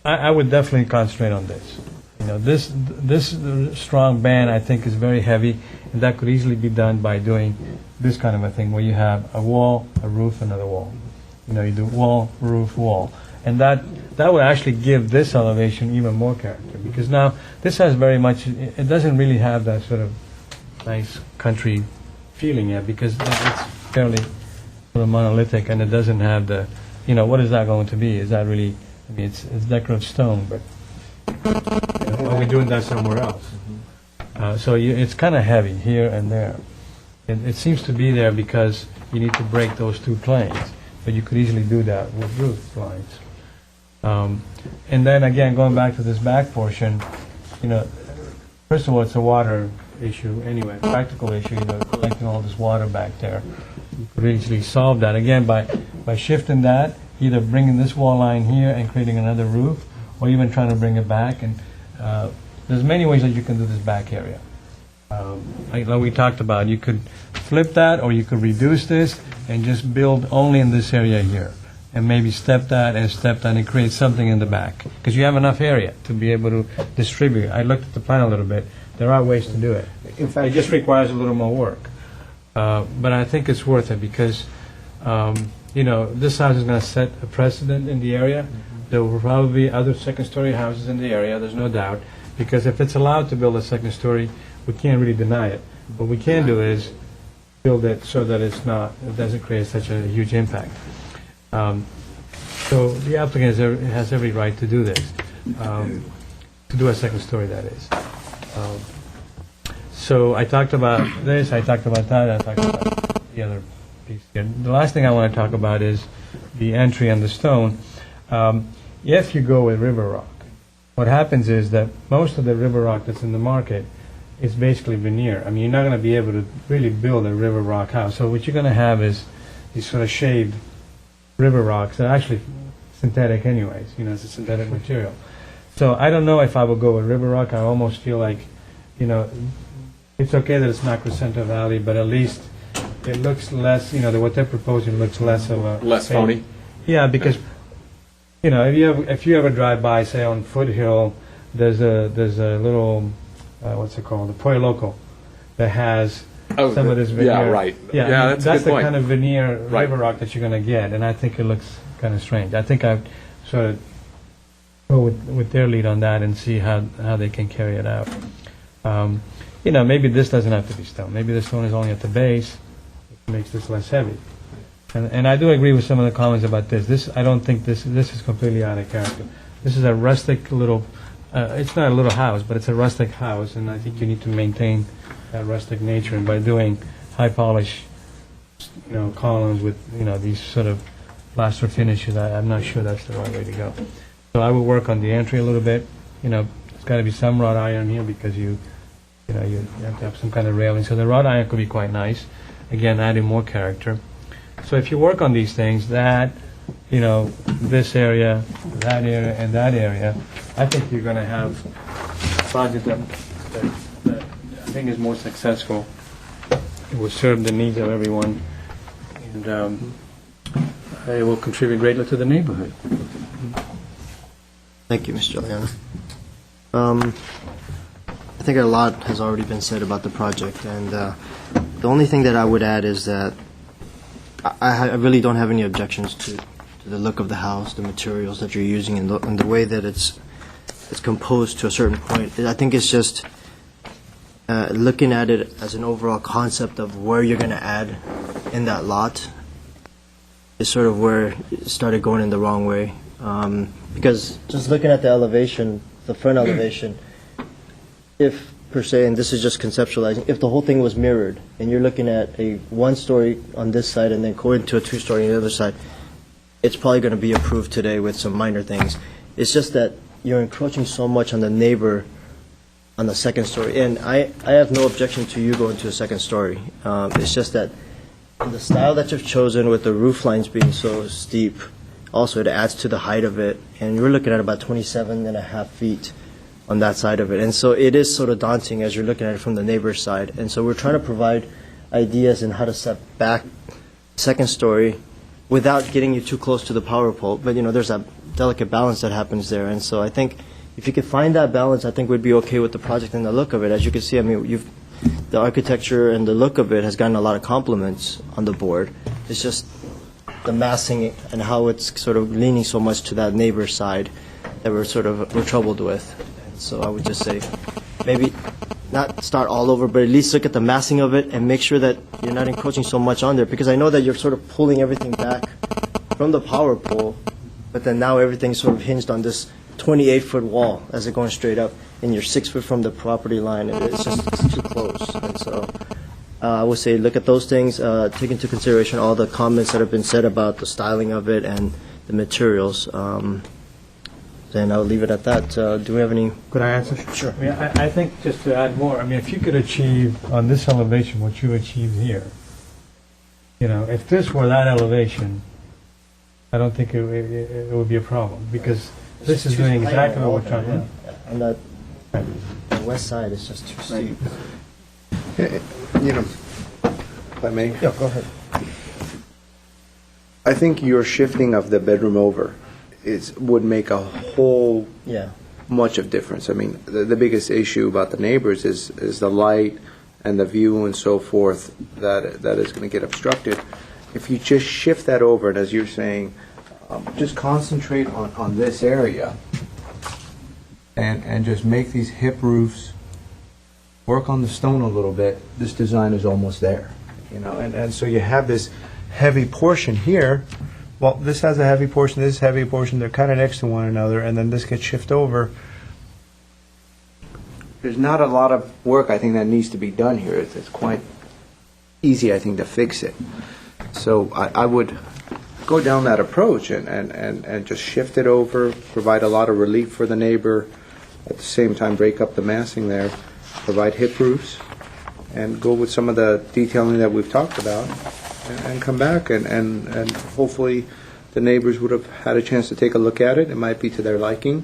I would definitely concentrate on this. This strong band, I think, is very heavy, and that could easily be done by doing this kind of a thing where you have a wall, a roof, another wall. You do wall, roof, wall. And that would actually give this elevation even more character, because now this has very much, it doesn't really have that sort of nice country feeling yet, because it's fairly sort of monolithic, and it doesn't have the, what is that going to be? Is that really, I mean, it's decorative stone, but are we doing that somewhere else? So it's kind of heavy here and there. It seems to be there because you need to break those two planes, but you could easily do that with roof lines. And then again, going back to this back portion, first of all, it's a water issue anyway, practical issue, collecting all this water back there. You could easily solve that, again, by shifting that, either bringing this wall line here and creating another roof, or even trying to bring it back. And there's many ways that you can do this back area. Like we talked about, you could flip that, or you could reduce this and just build only in this area here, and maybe step that and create something in the back, because you have enough area to be able to distribute. I looked at the plan a little bit. There are ways to do it. In fact, it just requires a little more work. But I think it's worth it, because this house is going to set a precedent in the area. There will probably be other second-story houses in the area, there's no doubt, because if it's allowed to build a second story, we can't really deny it. What we can do is build it so that it doesn't create such a huge impact. So the applicant has every right to do this, to do a second story, that is. So I talked about this, I talked about that, I talked about the other piece here. The last thing I want to talk about is the entry and the stone. If you go with river rock, what happens is that most of the river rock that's in the market is basically veneer. I mean, you're not going to be able to really build a river rock house. So what you're going to have is these sort of shaved river rocks. They're actually synthetic anyways, it's a synthetic material. So I don't know if I would go with river rock. I almost feel like, it's okay that it's not Crescento Valley, but at least it looks less, what they're proposing looks less of a... Less phony? Yeah, because, if you ever drive by, say, on Foothill, there's a little, what's it called, the Pollo Loco, that has some of this veneer. Yeah, right. Yeah, Yeah, that's a that's good the point. kind of veneer Right. river rock that you're going to get, and I think it looks kind of strange. I think I'd sort of go with their lead on that and see how they can carry it out. Maybe this doesn't have to be stone. Maybe the stone is only at the base, which makes this less heavy. And I do agree with some of the comments about this. I don't think this is completely out of character. This is a rustic little, it's not a little house, but it's a rustic house, and I think you need to maintain that rustic nature. And by doing high polish, columns with, these sort of plaster finishes, I'm not sure that's the right way to go. So I will work on the entry a little bit. There's got to be some wrought iron here because you have to have some kind of railing. So the wrought iron could be quite nice. Again, adding more character. So if you work on these things, that, this area, that area, and that area, I think you're going to have a project that I think is more successful. It will serve the needs of everyone, and it will contribute greatly to the neighborhood. Thank you, Mr. Leona. I think a lot has already been said about the project, and the only thing that I would add is that I really don't have any objections to the look of the house, the materials that you're using, and the way that it's composed to a certain point. I think it's just looking at it as an overall concept of where you're going to add in that lot is sort of where it started going in the wrong way. Because just looking at the elevation, the front elevation, if per se, and this is just conceptualizing, if the whole thing was mirrored and you're looking at a one-story on this side and then going to a two-story on the other side, it's probably going to be approved today with some minor things. It's just that you're encroaching so much on the neighbor on the second story. And I have no objection to you going to a second story. It's just that the style that you've chosen with the roof lines being so steep, also it adds to the height of it. And you're looking at about 27.5 feet on that side of it. And so it is sort of daunting as you're looking at it from the neighbor's side. And so we're trying to provide ideas in how to set back second story without getting you too close to the power pole. But, there's a delicate balance that happens there. And so I think if you could find that balance, I think we'd be okay with the project and the look of it. As you can see, the architecture and the look of it has gotten a lot of compliments on the board. It's just the massing and how it's sort of leaning so much to that neighbor's side that we're troubled with. So I would just say maybe not start all over, but at least look at the massing of it and make sure that you're not encroaching so much on there, because I know that you're sort of pulling everything back from the power pole, but then now everything's sort of hinged on this 28-foot wall as it going straight up, and you're 6 foot from the property line, and it's too close. And so I would say look at those things, take into consideration all the comments that have been said about the styling of it and the materials. Then I'll leave it at that. Do we have any? Could I answer? Sure. I think just to add more, if you could achieve on this elevation what you achieved here, if this were that elevation, I don't think it would be a problem, because this is doing exactly what we're trying to do. On the west side, it's just too steep. If I may? Yeah, go ahead. I think your shifting of the bedroom over would make a whole much of difference. The biggest issue about the neighbors is the light and the view and so forth that is going to get obstructed. If you just shift that over, and as you're saying, just concentrate on this area and just make these hip roofs, work on the stone a little bit, this design is almost there. And so you have this heavy portion here. Well, this has a heavy portion, this heavy portion, they're kind of next to one another, and then this gets shifted over. There's not a lot of work, I think, that needs to be done here. It's quite easy, I think, to fix it. So I would go down that approach and just shift it over, provide a lot of relief for the neighbor, at the same time break up the massing there, provide hip roofs, and go with some of the detailing that we've talked about. And come back, and hopefully the neighbors would have had a chance to take a look at it. It might be to their liking,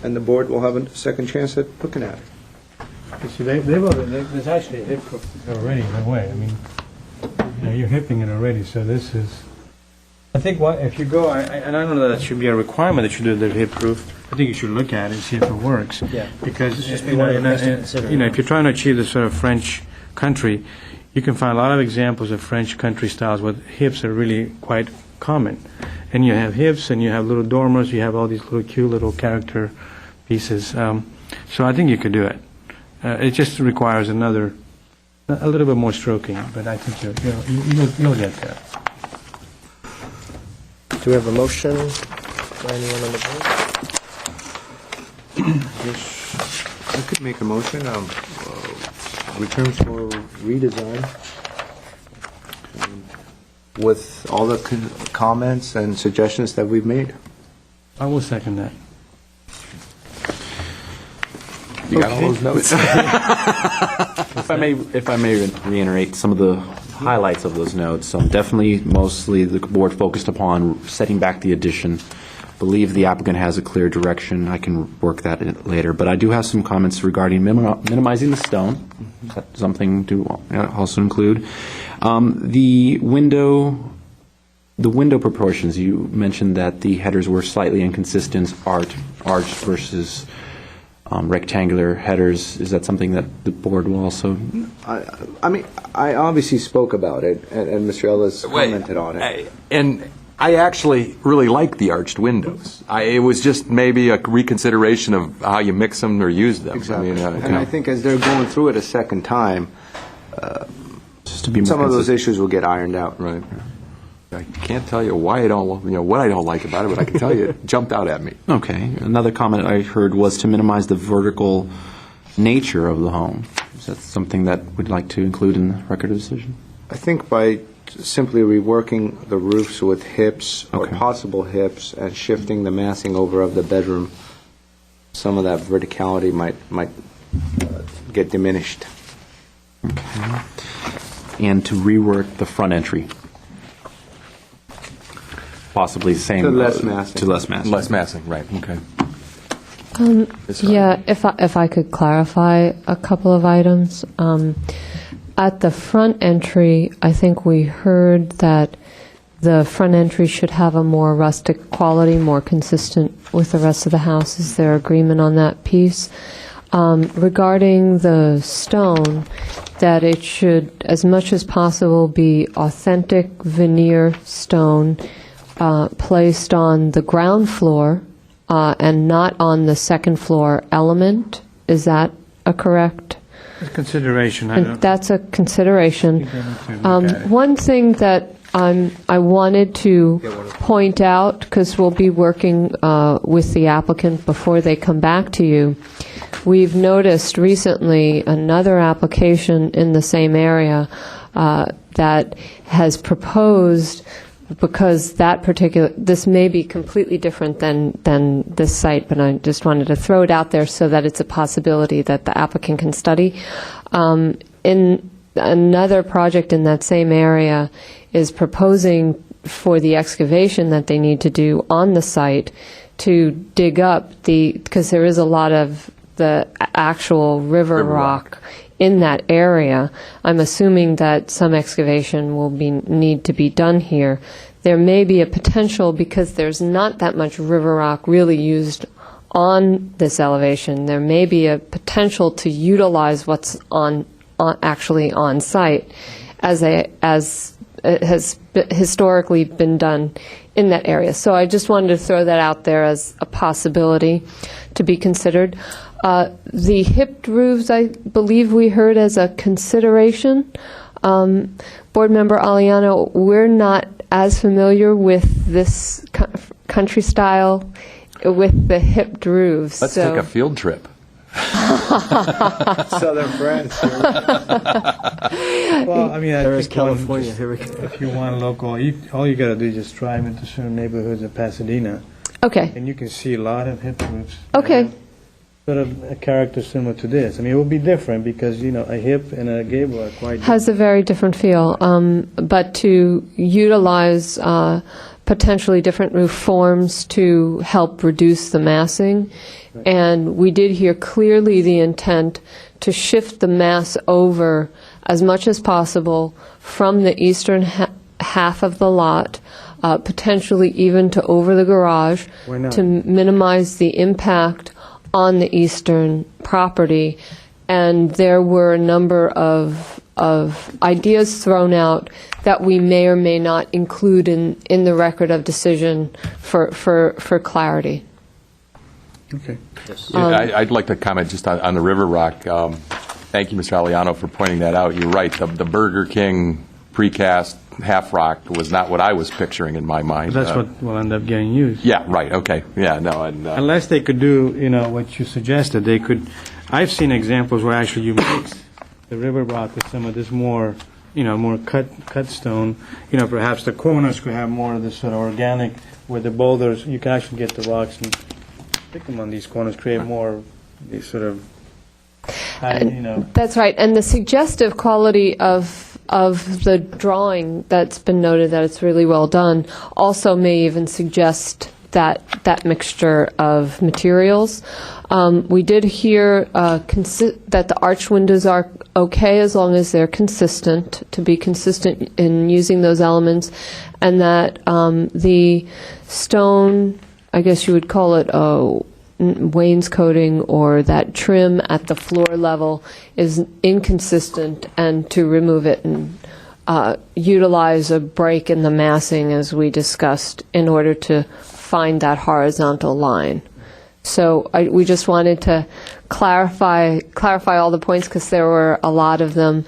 and the board will have a second chance at looking at it. You see, there's actually a hip roof already in a way. I mean, you're hipping it already, so this is... I think if you go, and I don't know that should be a requirement that you do the hip roof. I think you should look at it and see if it works. Yeah. Because, Just be one of the things to consider. if you're trying to achieve this sort of French country, you can find a lot of examples of French country styles where hips are really quite common. And you have hips, and you have little dormers, you have all these little cute little character pieces. So I think you could do it. It just requires a little bit more stroking, but I think you'll get there. Do we have a motion by anyone on the board? Yes, I could make a motion, returns for redesign, with all the comments and suggestions that we've made. I will second that. You got all those notes? If I may reiterate some of the highlights of those notes, definitely, mostly the board focused upon setting back the addition. Believe the applicant has a clear direction. I can work that in later, but I do have some comments regarding minimizing the stone. Is that something to also include? The window proportions. You mentioned that the headers were slightly inconsistent, arched versus rectangular headers. Is that something that the board will also? I mean, I obviously spoke about it, and Mr. Ellis commented on it. And I actually really like the arched windows. It was just maybe a reconsideration of how you mix them or use them. Exactly. I mean, and I think as they're going through it a second time, just to be more some of those consistent. issues will get ironed out. Right. I can't tell you what I don't like about it, but I can tell you it jumped out at me. Okay. Another comment I heard was to minimize the vertical nature of the home. Is that something that we'd like to include in the record of decision? I think by simply reworking the roofs with hips or possible hips and shifting the massing over of the bedroom, some of that verticality might get diminished. Okay. And to rework the front entry. Possibly the same. To less massing. To less massing. Less massing, right, okay. Yeah, if I could clarify a couple of items. At the front entry, I think we heard that the front entry should have a more rustic quality, more consistent with the rest of the house. Is there agreement on that piece? Regarding the stone, that it should, as much as possible, be authentic veneer stone placed on the ground floor and not on the second floor element. Is that a correct? Consideration. And that's a consideration. One thing that I wanted to point out, because we'll be working with the applicant before they come back to you, we've noticed recently another application in the same area that has proposed, because this may be completely different than this site, but I just wanted to throw it out there so that it's a possibility that the applicant can study. In another project in that same area is proposing for the excavation that they need to do on the site to dig up because there is a lot of the actual river rock in that area. I'm assuming that some excavation will need to be done here. There may be a potential, because there's not that much river rock really used on this elevation, there may be a potential to utilize what's actually on site as it has historically been done in that area. So I just wanted to throw that out there as a possibility to be considered. The hipped roofs, I believe we heard as a consideration. Board Member Aliano, we're not as familiar with this country style with the hipped roofs. Let's take a field trip. Southern France. Well, I mean, There's California. Here we go. If you want local, all you got to do is just drive into certain neighborhoods of Pasadena, Okay. and you can see a lot of hip roofs. Okay. Sort of a character similar to this. I mean, it will be different because, a hip and a gable are quite different. Has a very different feel. But to utilize potentially different roof forms to help reduce the massing. And we did hear clearly the intent to shift the mass over as much as possible from the eastern half of the lot, potentially even to over the garage, to minimize the impact on the eastern property. And there were a number of ideas thrown out that we may or may not include in the record of decision for clarity. Okay. I'd like to comment just on the River Rock. Thank you, Mr. Aliano, for pointing that out. You're right. The Burger King precast half rock was not what I was picturing in my mind. That's what will end up getting used. Yeah, right. Okay. Yeah, no. And, unless they could do, what you suggested, they could. I've seen examples where actually you mix the river rock with some of this more, more cut stone. Perhaps the corners could have more of this sort of organic, where the boulders, you can actually get the rocks and stick them on these corners, create more these sort of, That's right. And the suggestive quality of the drawing that's been noted, that it's really well done, also may even suggest that mixture of materials. We did hear that the arch windows are okay as long as they're consistent, to be consistent in using those elements, and that the stone, I guess you would call it wainscoting, or that trim at the floor level is inconsistent, and to remove it and utilize a break in the massing, as we discussed, in order to find that horizontal line. So we just wanted to clarify all the points, because there were a lot of them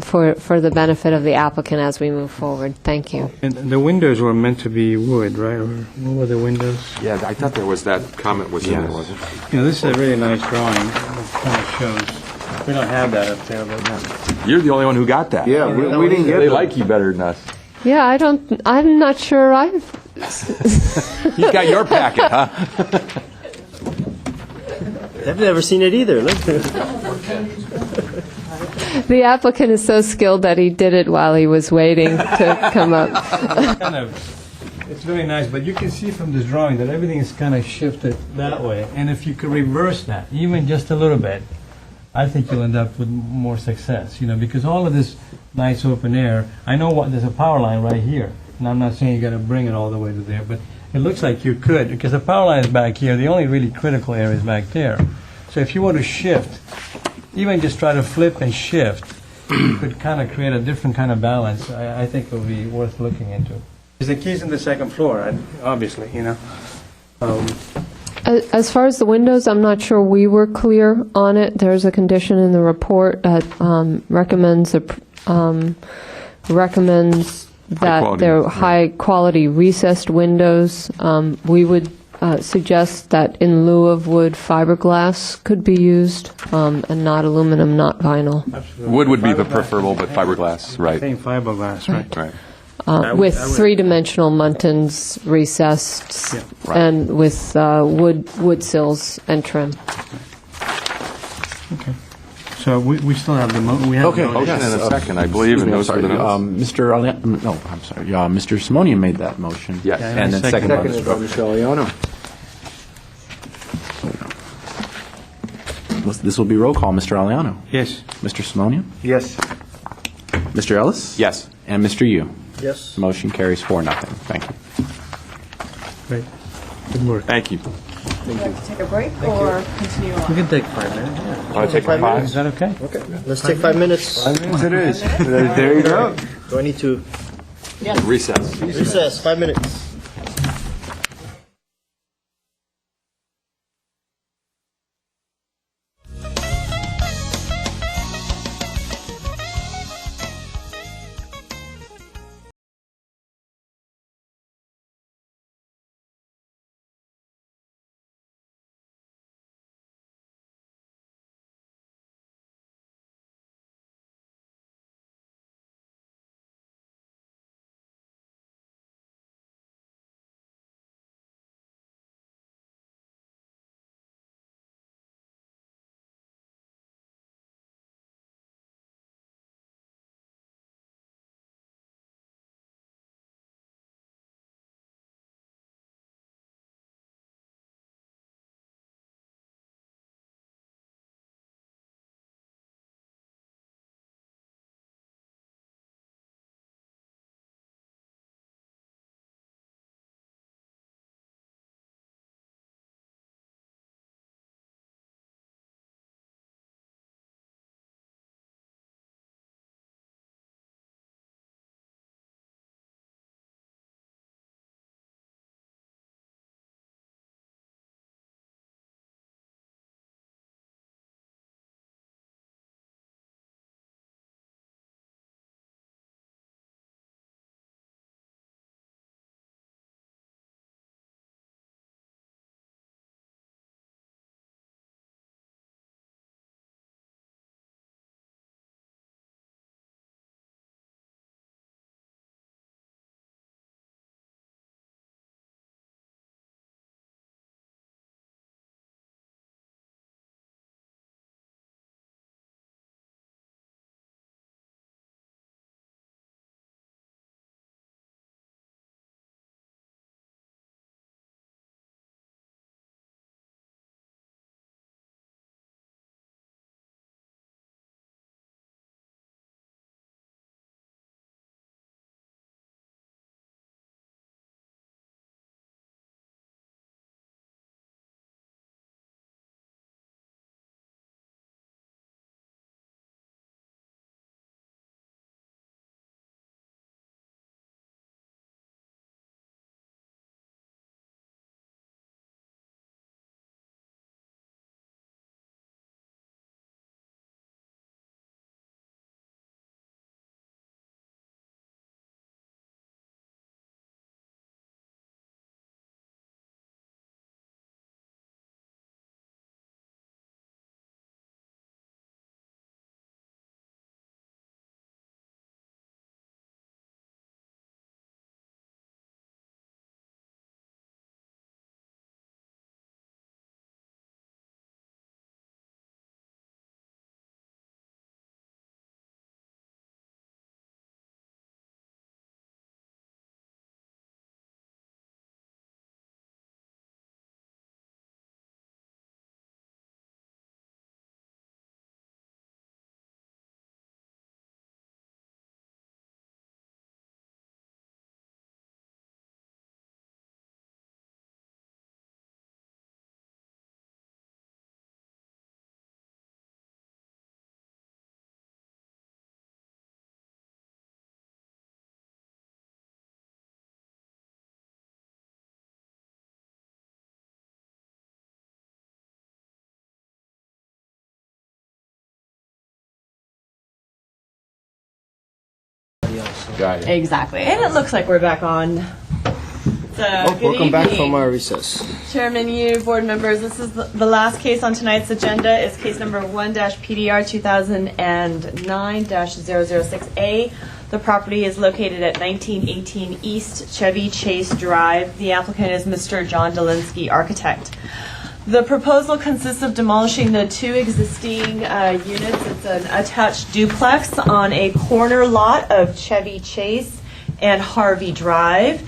for the benefit of the applicant as we move forward. Thank you. And the windows were meant to be wood, right? Or what were the windows? yeah, I thought there was that comment was in there, wasn't it? This is a really nice drawing. It kind of shows. We don't have that up there, but You're the only one who got that. Yeah, we didn't get They them. like you better than us. Yeah, I'm not sure You got your packet, huh? I've never seen it either. Look. The applicant is so skilled that he did it while he was waiting to come up. it's very nice, but you can see from this drawing that everything is kind of shifted that way. And if you could reverse that, even just a little bit, I think you'll end up with more success, because all of this nice open air, I know there's a power line right here, and I'm not saying you got to bring it all the way to there, but it looks like you could, because the power line is back here. The only really critical area is back there. So if you were to shift, even just try to flip and shift, you could kind of create a different kind of balance. I think it would be worth looking into. Because the key's in the second floor, obviously, As far as the windows, I'm not sure we were clear on it. There's a condition in the report that recommends that they're high-quality recessed windows. We would suggest that in lieu of wood, fiberglass could be used, and not aluminum, not vinyl. Absolutely. Wood would be the preferable, but fiberglass, right. Same fiberglass, right? Right. With three-dimensional muntins recessed, and with wood sills and trim. Okay. So we still have the Okay, motion and a second, I believe, and those are the notes. Mr. Simonian made that motion. Yes. And then seconded by Mr. Aliano. This will be roll call. Mr. Aliano? Yes. Mr. Simonian? Yes. Mr. Ellis? Yes. And Mr. Yu? Yes. Motion carries 4-0. Thank you. Great. Good work. Thank you. Would you like to take a break or continue on? We can take 5 minutes. Yeah. Want to take 5? Is that okay? Okay. Let's take 5 minutes. 5 minutes it is. There you go. Do I need to Recess. recess? 5 minutes. Got it. Exactly. And it looks like we're back on. So, good Welcome back evening. from our recess. Chairman, you, board members, this is the last case on tonight's agenda is case number 1-PDR 2009-006A. The property is located at 1918 East Chevy Chase Drive. The applicant is Mr. John Dolinsky, architect. The proposal consists of demolishing the two existing units. It's an attached duplex on a corner lot of Chevy Chase and Harvey Drive.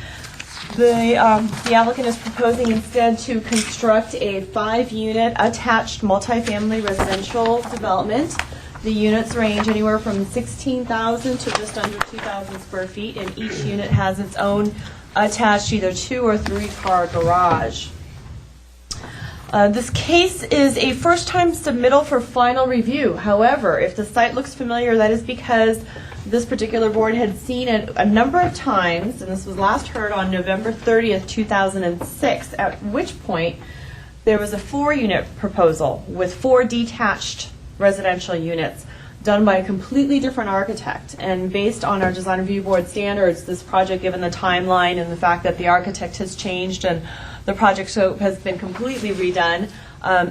The applicant is proposing instead to construct a 5-unit attached multifamily residential development. The units range anywhere from 16,000 to just under 2,000 square feet, and each unit has its own attached either 2- or 3-car garage. This case is a first-time submittal for final review. However, if the site looks familiar, that is because this particular board had seen it a number of times, and this was last heard on November 30th, 2006, at which point there was a 4-unit proposal with 4 detached residential units done by a completely different architect. And based on our design review board standards, this project, given the timeline and the fact that the architect has changed and the project scope has been completely redone,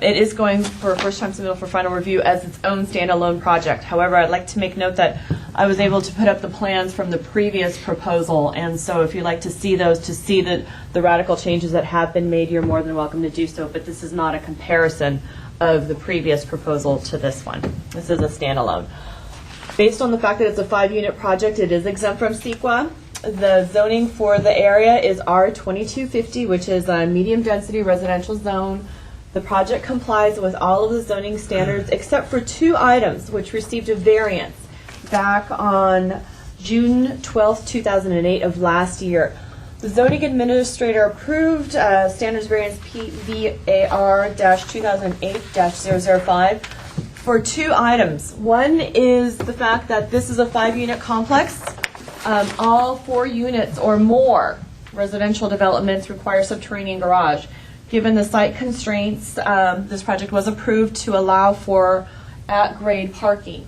it is going for a first-time submittal for final review as its own standalone project. However, I'd like to make note that I was able to put up the plans from the previous proposal, and so if you'd like to see those, to see the radical changes that have been made, you're more than welcome to do so, but this is not a comparison of the previous proposal to this one. This is a standalone. Based on the fact that it's a 5-unit project, it is exempt from CEQA. The zoning for the area is R2250, which is a medium-density residential zone. The project complies with all of the zoning standards except for 2 items which received a variance back on June 12, 2008 of last year. The zoning administrator approved standards variance PVAR-2008-005 for 2 items. One is the fact that this is a 5-unit complex. All 4 units or more residential developments require subterranean garage. Given the site constraints, this project was approved to allow for at-grade parking.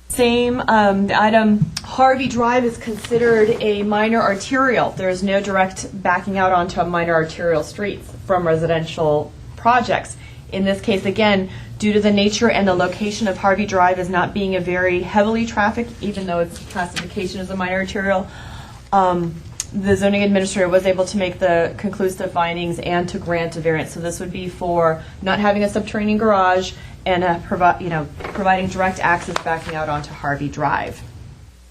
Same item, Harvey Drive is considered a minor arterial. There is no direct backing out onto a minor arterial streets from residential projects. In this case, again, due to the nature and the location of Harvey Drive as not being a very heavily trafficked, even though its classification is a minor arterial, the zoning administrator was able to make the conclusive findings and to grant a variance. So this would be for not having a subterranean garage and providing direct access backing out onto Harvey Drive.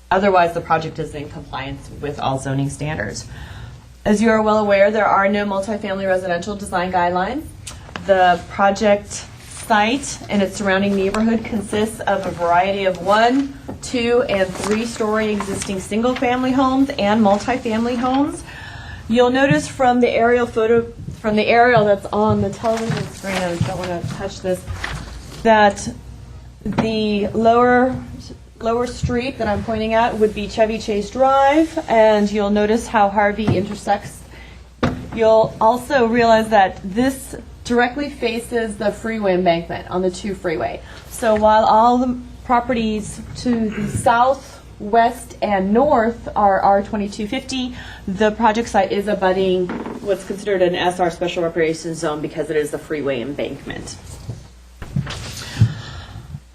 Otherwise, the project is in compliance with all zoning standards. As you are well aware, there are no multifamily residential design guidelines. The project site and its surrounding neighborhood consists of a variety of 1-, 2-, and 3-story existing single-family homes and multifamily homes. You'll notice from the aerial that's on the television screen, I don't want to touch this, that the lower street that I'm pointing at would be Chevy Chase Drive, and you'll notice how Harvey intersects. You'll also realize that this directly faces the freeway embankment on the 2 freeway. So while all the properties to the south, west, and north are R2250, the project site is abutting what's considered an SR special recreation zone because it is the freeway embankment.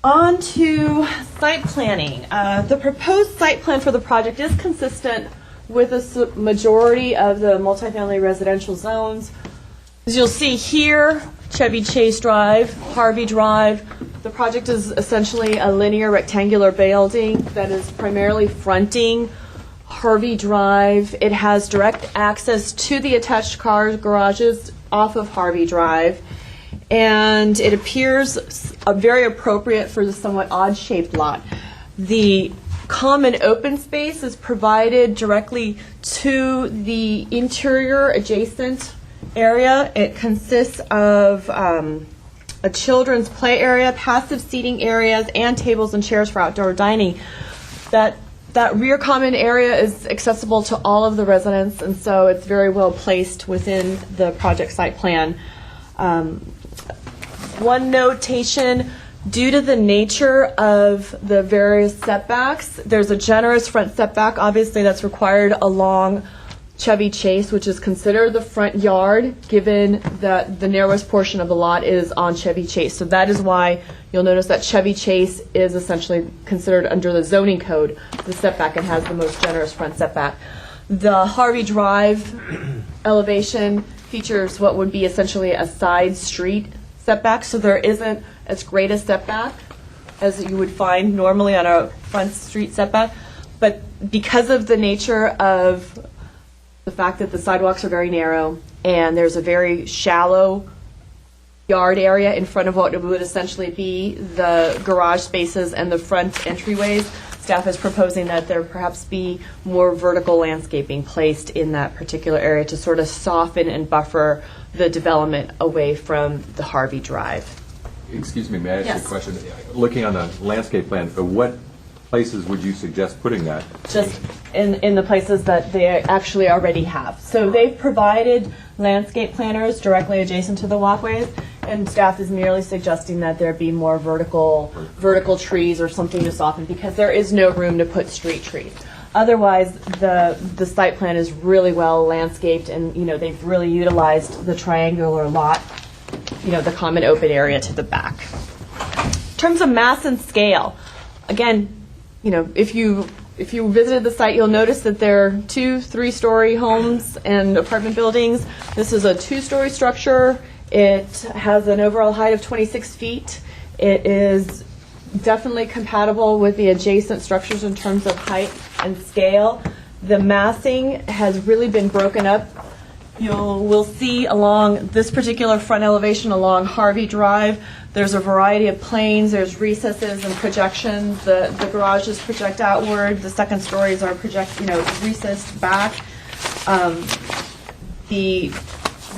On to site planning. The proposed site plan for the project is consistent with a majority of the multifamily residential zones. As you'll see here, Chevy Chase Drive, Harvey Drive, the project is essentially a linear rectangular building that is primarily fronting Harvey Drive. It has direct access to the attached car garages off of Harvey Drive, and it appears very appropriate for the somewhat odd-shaped lot. The common open space is provided directly to the interior adjacent area. It consists of a children's play area, passive seating areas, and tables and chairs for outdoor dining. That rear common area is accessible to all of the residents, and so it's very well placed within the project site plan. One notation, Due to the nature of the various setbacks, there's a generous front setback, obviously, that's required along Chevy Chase, which is considered the front yard, given that the narrowest portion of the lot is on Chevy Chase. So that is why you'll notice that Chevy Chase is essentially considered under the zoning code the setback and has the most generous front setback. The Harvey Drive elevation features what would be essentially a side street setback, so there isn't as great a setback as you would find normally on a front street setback. But because of the nature of the fact that the sidewalks are very narrow and there's a very shallow yard area in front of what would essentially be the garage spaces and the front entryways, staff is proposing that there perhaps be more vertical landscaping placed in that particular area to sort of soften and buffer the development away from the Harvey Drive. Excuse me, may I ask Yes. you a question? Looking on the landscape plan, what places would you suggest putting that? Just in the places that they actually already have. So they've provided landscape planners directly adjacent to the walkways, and staff is merely suggesting that there be more vertical trees or something to soften, because there is no room to put street trees. Otherwise, the site plan is really well landscaped, and they've really utilized the triangular lot, the common open area to the back. In terms of mass and scale, again, if you visited the site, you'll notice that there are 2 3-story homes and apartment buildings. This is a 2-story structure. It has an overall height of 26 feet. It is definitely compatible with the adjacent structures in terms of height and scale. The massing has really been broken up. We'll see along this particular front elevation along Harvey Drive, there's a variety of planes, there's recesses and projections. The garages project outward, the second stories are recessed back. The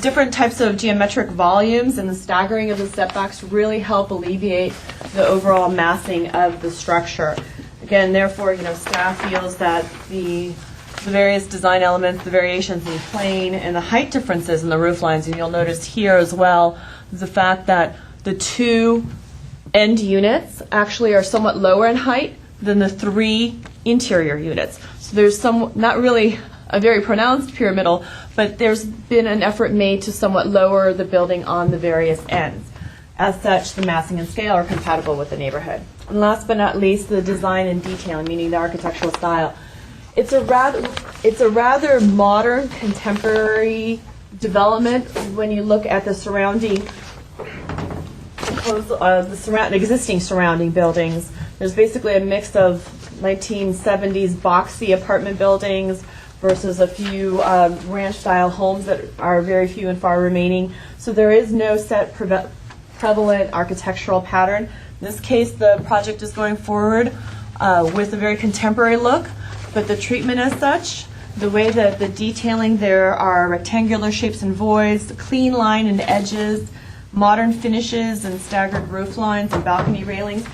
different types of geometric volumes and the staggering of the setbacks really help alleviate the overall massing of the structure. Again, therefore, staff feels that the various design elements, the variations in plane, and the height differences in the roof lines, and you'll notice here as well the fact that the 2 end units actually are somewhat lower in height than the 3 interior units. So there's not really a very pronounced pyramidal, but there's been an effort made to somewhat lower the building on the various ends. As such, the massing and scale are compatible with the neighborhood. And last but not least, the design and detailing, meaning the architectural style. It's a rather modern, contemporary development when you look at the surrounding the existing surrounding buildings. There's basically a mix of 1970s boxy apartment buildings versus a few ranch-style homes that are very few and far remaining. So there is no set prevalent architectural pattern. In this case, the project is going forward with a very contemporary look, but the treatment as such, the way that the detailing, there are rectangular shapes and voids, clean line and edges, modern finishes and staggered roof lines and balcony railings.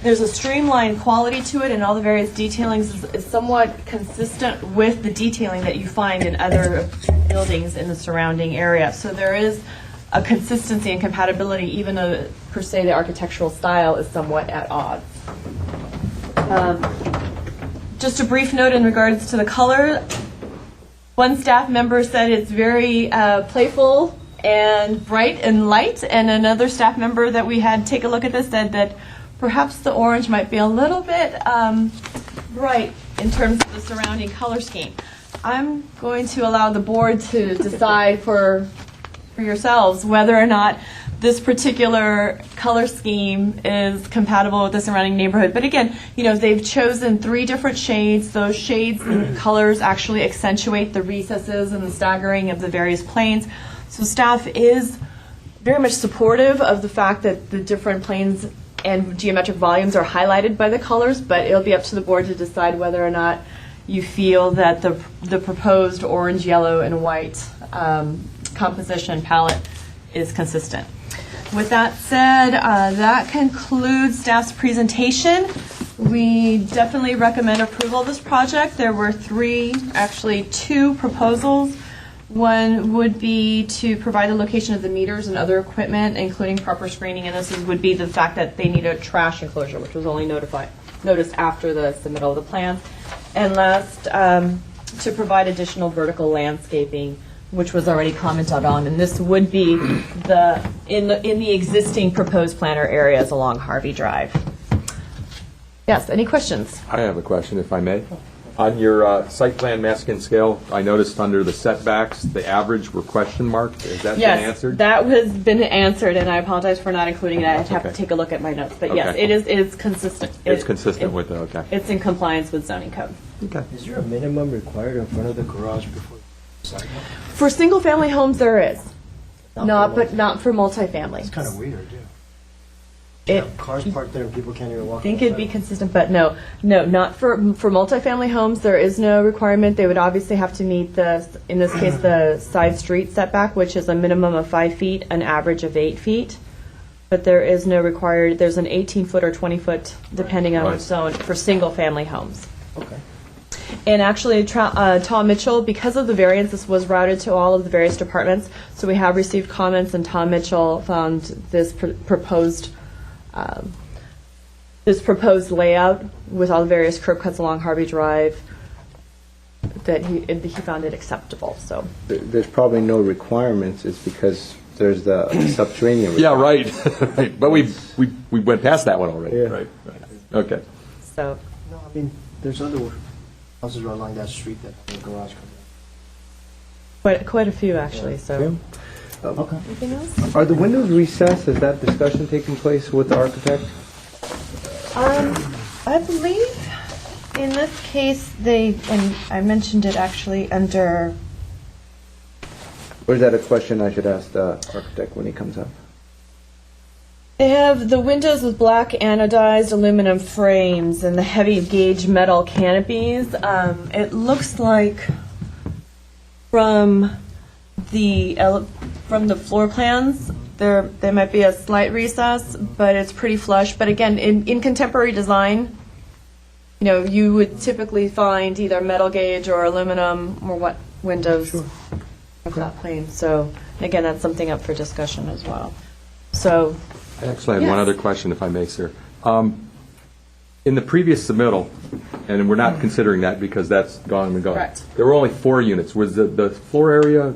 There's a streamlined quality to it, and all the various detailings is somewhat consistent with the detailing that you find in other buildings in the surrounding area. So there is a consistency and compatibility, even though, per se, the architectural style is somewhat at odds. Just a brief note in regards to the color. One staff member said it's very playful and bright and light, and another staff member that we had take a look at this said that perhaps the orange might be a little bit bright in terms of the surrounding color scheme. I'm going to allow the board to decide for yourselves whether or not this particular color scheme is compatible with the surrounding neighborhood. But again, they've chosen 3 different shades. Those shades and colors actually accentuate the recesses and the staggering of the various planes. So staff is very much supportive of the fact that the different planes and geometric volumes are highlighted by the colors, but it'll be up to the board to decide whether or not you feel that the proposed orange, yellow, and white composition palette is consistent. With that said, that concludes staff's presentation. We definitely recommend approval of this project. There were 2 proposals One would be to provide the location of the meters and other equipment, including proper screening, and this would be the fact that they need a trash enclosure, which was only noticed after the submittal of the plan. And last, to provide additional vertical landscaping, which was already commented on, and this would be in the existing proposed planter areas along Harvey Drive. Yes, any questions? I have a question, if I may. On your site plan mask and scale, I noticed under the setbacks, the average were question marked. Has that been answered? Yes, that has been answered, and I apologize for not including it. I'd have to take a look at my notes. But yes, Okay. it is consistent. It's consistent with it, okay. It's in compliance with zoning code. Okay. Is there a minimum required in front of the garage before sidewalk? For single-family homes, there is. Not for multifamily. It's kind of weird, yeah. It, Cars parked there and people can't even walk. I think it'd be consistent, but no, not for multifamily homes. There is no requirement. They would obviously have to meet in this case, the side street setback, which is a minimum of 5 feet, an average of 8 feet. But there is no required. There's an 18-foot or 20-foot, depending on which zone, for single-family homes. Okay. And actually, Tom Mitchell, because of the variance, this was routed to all of the various departments. So we have received comments, and Tom Mitchell found this proposed layout with all the various curb cuts along Harvey Drive, that he found it acceptable. So There's probably no requirements, it's because there's the subterranean. Yeah, right. Right. But we went past that one already. Yeah. Right. Okay. So No, I mean, there's other houses along that street that have a garage comes quite a few actually. So Okay. anything else? Are the windows recessed? Is that discussion taking place with the architect? I believe in this case and I mentioned it actually under. Or is that a question I should ask the architect when he comes up? They have the windows with black anodized aluminum frames and the heavy gauge metal canopies. It looks like from the floor plans, there might be a slight recess, but it's pretty flush. But again, in contemporary design, you would typically find either metal gauge or aluminum or what windows of that plane. So again, that's something up for discussion as well. So. I actually have one other question, if I may, sir. In the previous submittal, and we're not considering that because that's gone and gone. Correct. There were only 4 units. Was the floor area,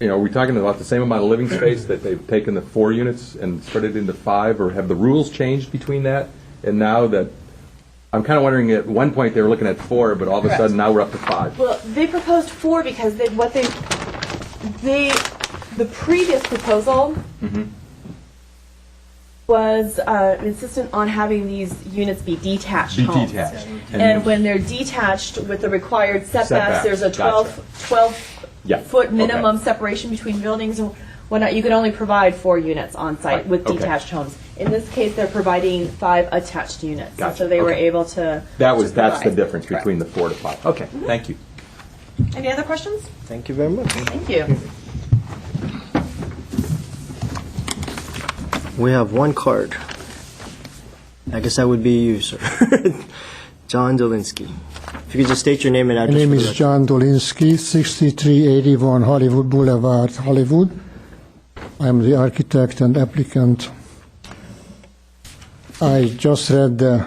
are we talking about the same amount of living space that they've taken the 4 units and spread it into 5, or have the rules changed between that and now that? I'm kind of wondering, at one point they were looking at 4, but all of a sudden now we're up to 5. Well, they proposed 4 because the previous proposal was insistent on having these units be detached homes. And when they're detached with the required setbacks, there's a 12-foot minimum separation between buildings and whatnot. You can only provide 4 units on site with detached homes. In this case, they're providing 5 attached units. Gotcha. So they were able to. That's the provide. difference between the 4 to 5. Okay, thank you. Any other questions? Thank you very much. Thank you. We have one card. I guess that would be you, sir. John Dolinsky. If you could just state your name and address. My name for the is record. John Dolinsky, 6381 Hollywood Boulevard, Hollywood. I am the architect and applicant. I just read the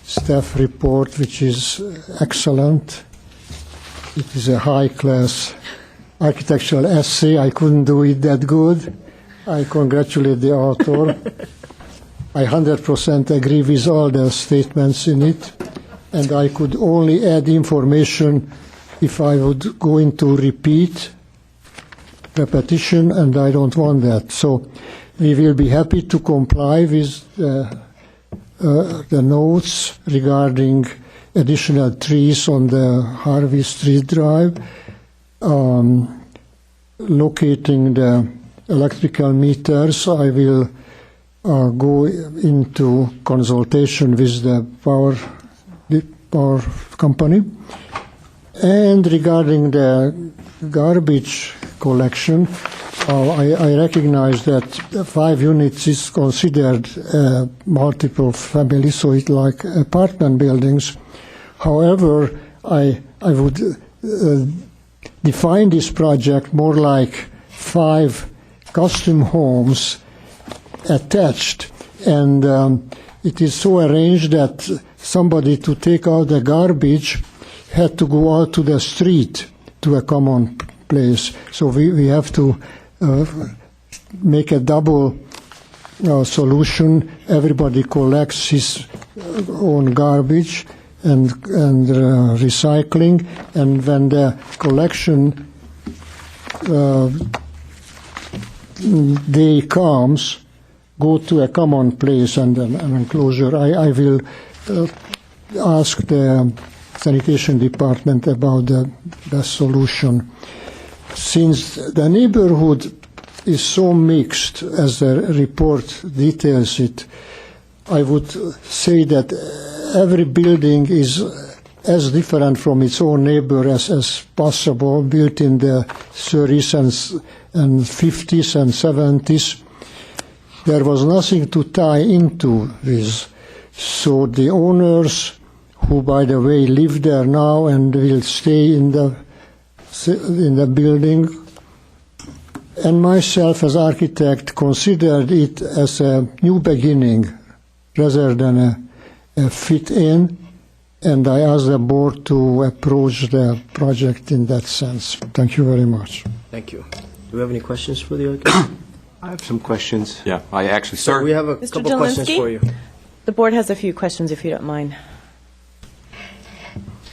staff report, which is excellent. It is a high-class architectural essay. I couldn't do it that good. I congratulate the author. I 100% agree with all the statements in it, and I could only add information if I would go into repetition, and I don't want that. So we will be happy to comply with the notes regarding additional trees on the Harvey Street Drive, locating the electrical meters. I will go into consultation with the power company. And regarding the garbage collection, I recognize that 5 units is considered multiple family, so it's like apartment buildings. However, I would define this project more like 5 custom homes attached, and it is so arranged that somebody to take out the garbage had to go out to the street to a common place. So we have to make a double solution. Everybody collects his own garbage and recycling, and when the collection day comes, go to a common place and an enclosure. I will ask the sanitation department about the solution. Since the neighborhood is so mixed, as the report details it, I would say that every building is as different from its own neighbor as possible, built in the 30s and 50s and 70s. There was nothing to tie into this. So the owners, who, by the way, live there now and will stay in the building, and myself as architect considered it as a new beginning rather than a fit-in, and I asked the board to approach the project in that sense. Thank you very much. Thank you. Do we have any questions for the architect? I have some questions. Yeah, I actually, So sir. we have a Mr. couple questions Jelinski? for you. The board has a few questions, if you don't mind.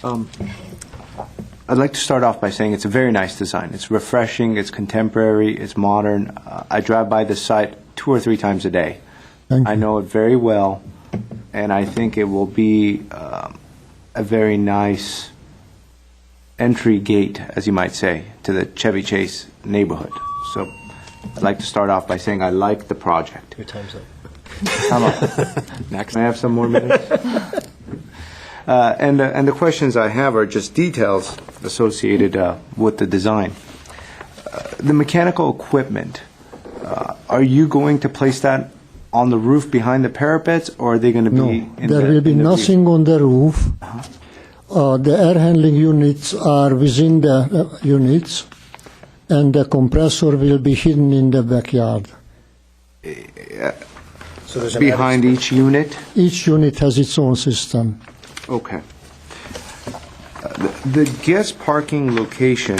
I'd like to start off by saying it's a very nice design. It's refreshing, it's contemporary, it's modern. I drive by this site 2 or 3 times a day. I know it very well, and I think it will be a very nice entry gate, as you might say, to the Chevy Chase neighborhood. So I'd like to start off by saying I like the project. Your time's up. Come on. Next. May I have some more minutes? And the questions I have are just details associated with the design. The mechanical equipment, are you going to place that on the roof behind the parapets, or are they going to be in there will be nothing on the roof. The air handling units are within the units, and the compressor will be hidden in the backyard. So there's behind each unit? Each unit has its own system. Okay. The guest parking location,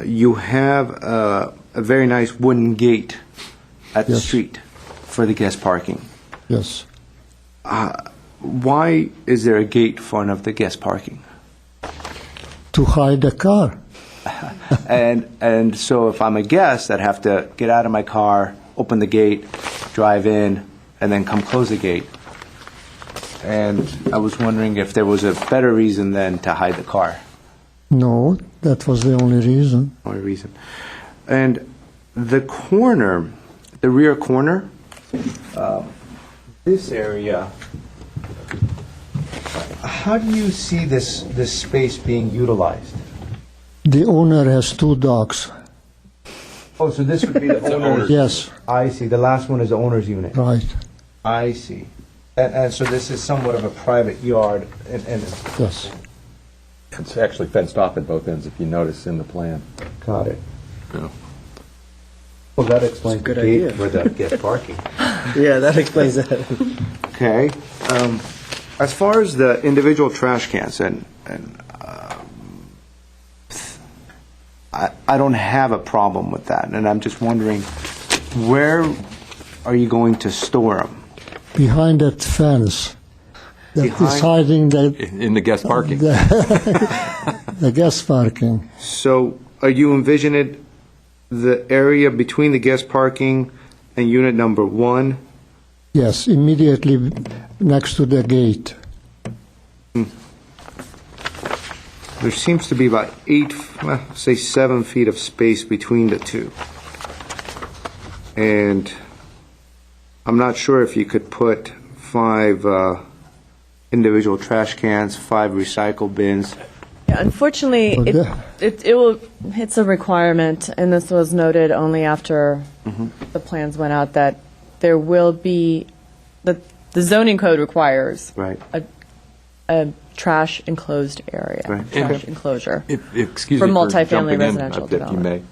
you have a very nice wooden gate at the street for the guest parking. Yes. Why is there a gate in front of the guest parking? To hide the car. And so if I'm a guest, I'd have to get out of my car, open the gate, drive in, and then come close the gate. And I was wondering if there was a better reason than to hide the car. No, that was the only reason. Only reason. And the corner, the rear corner, this area, how do you see this space being utilized? The owner has 2 dogs. Oh, so this would be the owner's? Yes. I see. The last one is the owner's unit. Right. I see. And so this is somewhat of a private yard. Yes. It's actually fenced off at both ends, if you notice in the plan. Got it. Yeah. Well, that explains the Good gate idea. for the guest parking. Yeah, that explains that. Okay. As far as the individual trash cans, and I don't have a problem with that, and I'm just wondering, where are you going to store them? Behind that fence. That is Behind- hiding In the guest parking. the guest parking. So are you envisioning the area between the guest parking and unit number 1? Yes, immediately next to the gate. There seems to be about 7 feet of space between the two. And I'm not sure if you could put 5 individual trash cans, 5 recycle bins. Yeah, unfortunately, it's a requirement, and this was noted only after the plans went out, that there will be, the zoning code requires Right. a trash enclosed area, Right. trash enclosure. Excuse For me multifamily jumping in, residential if you development.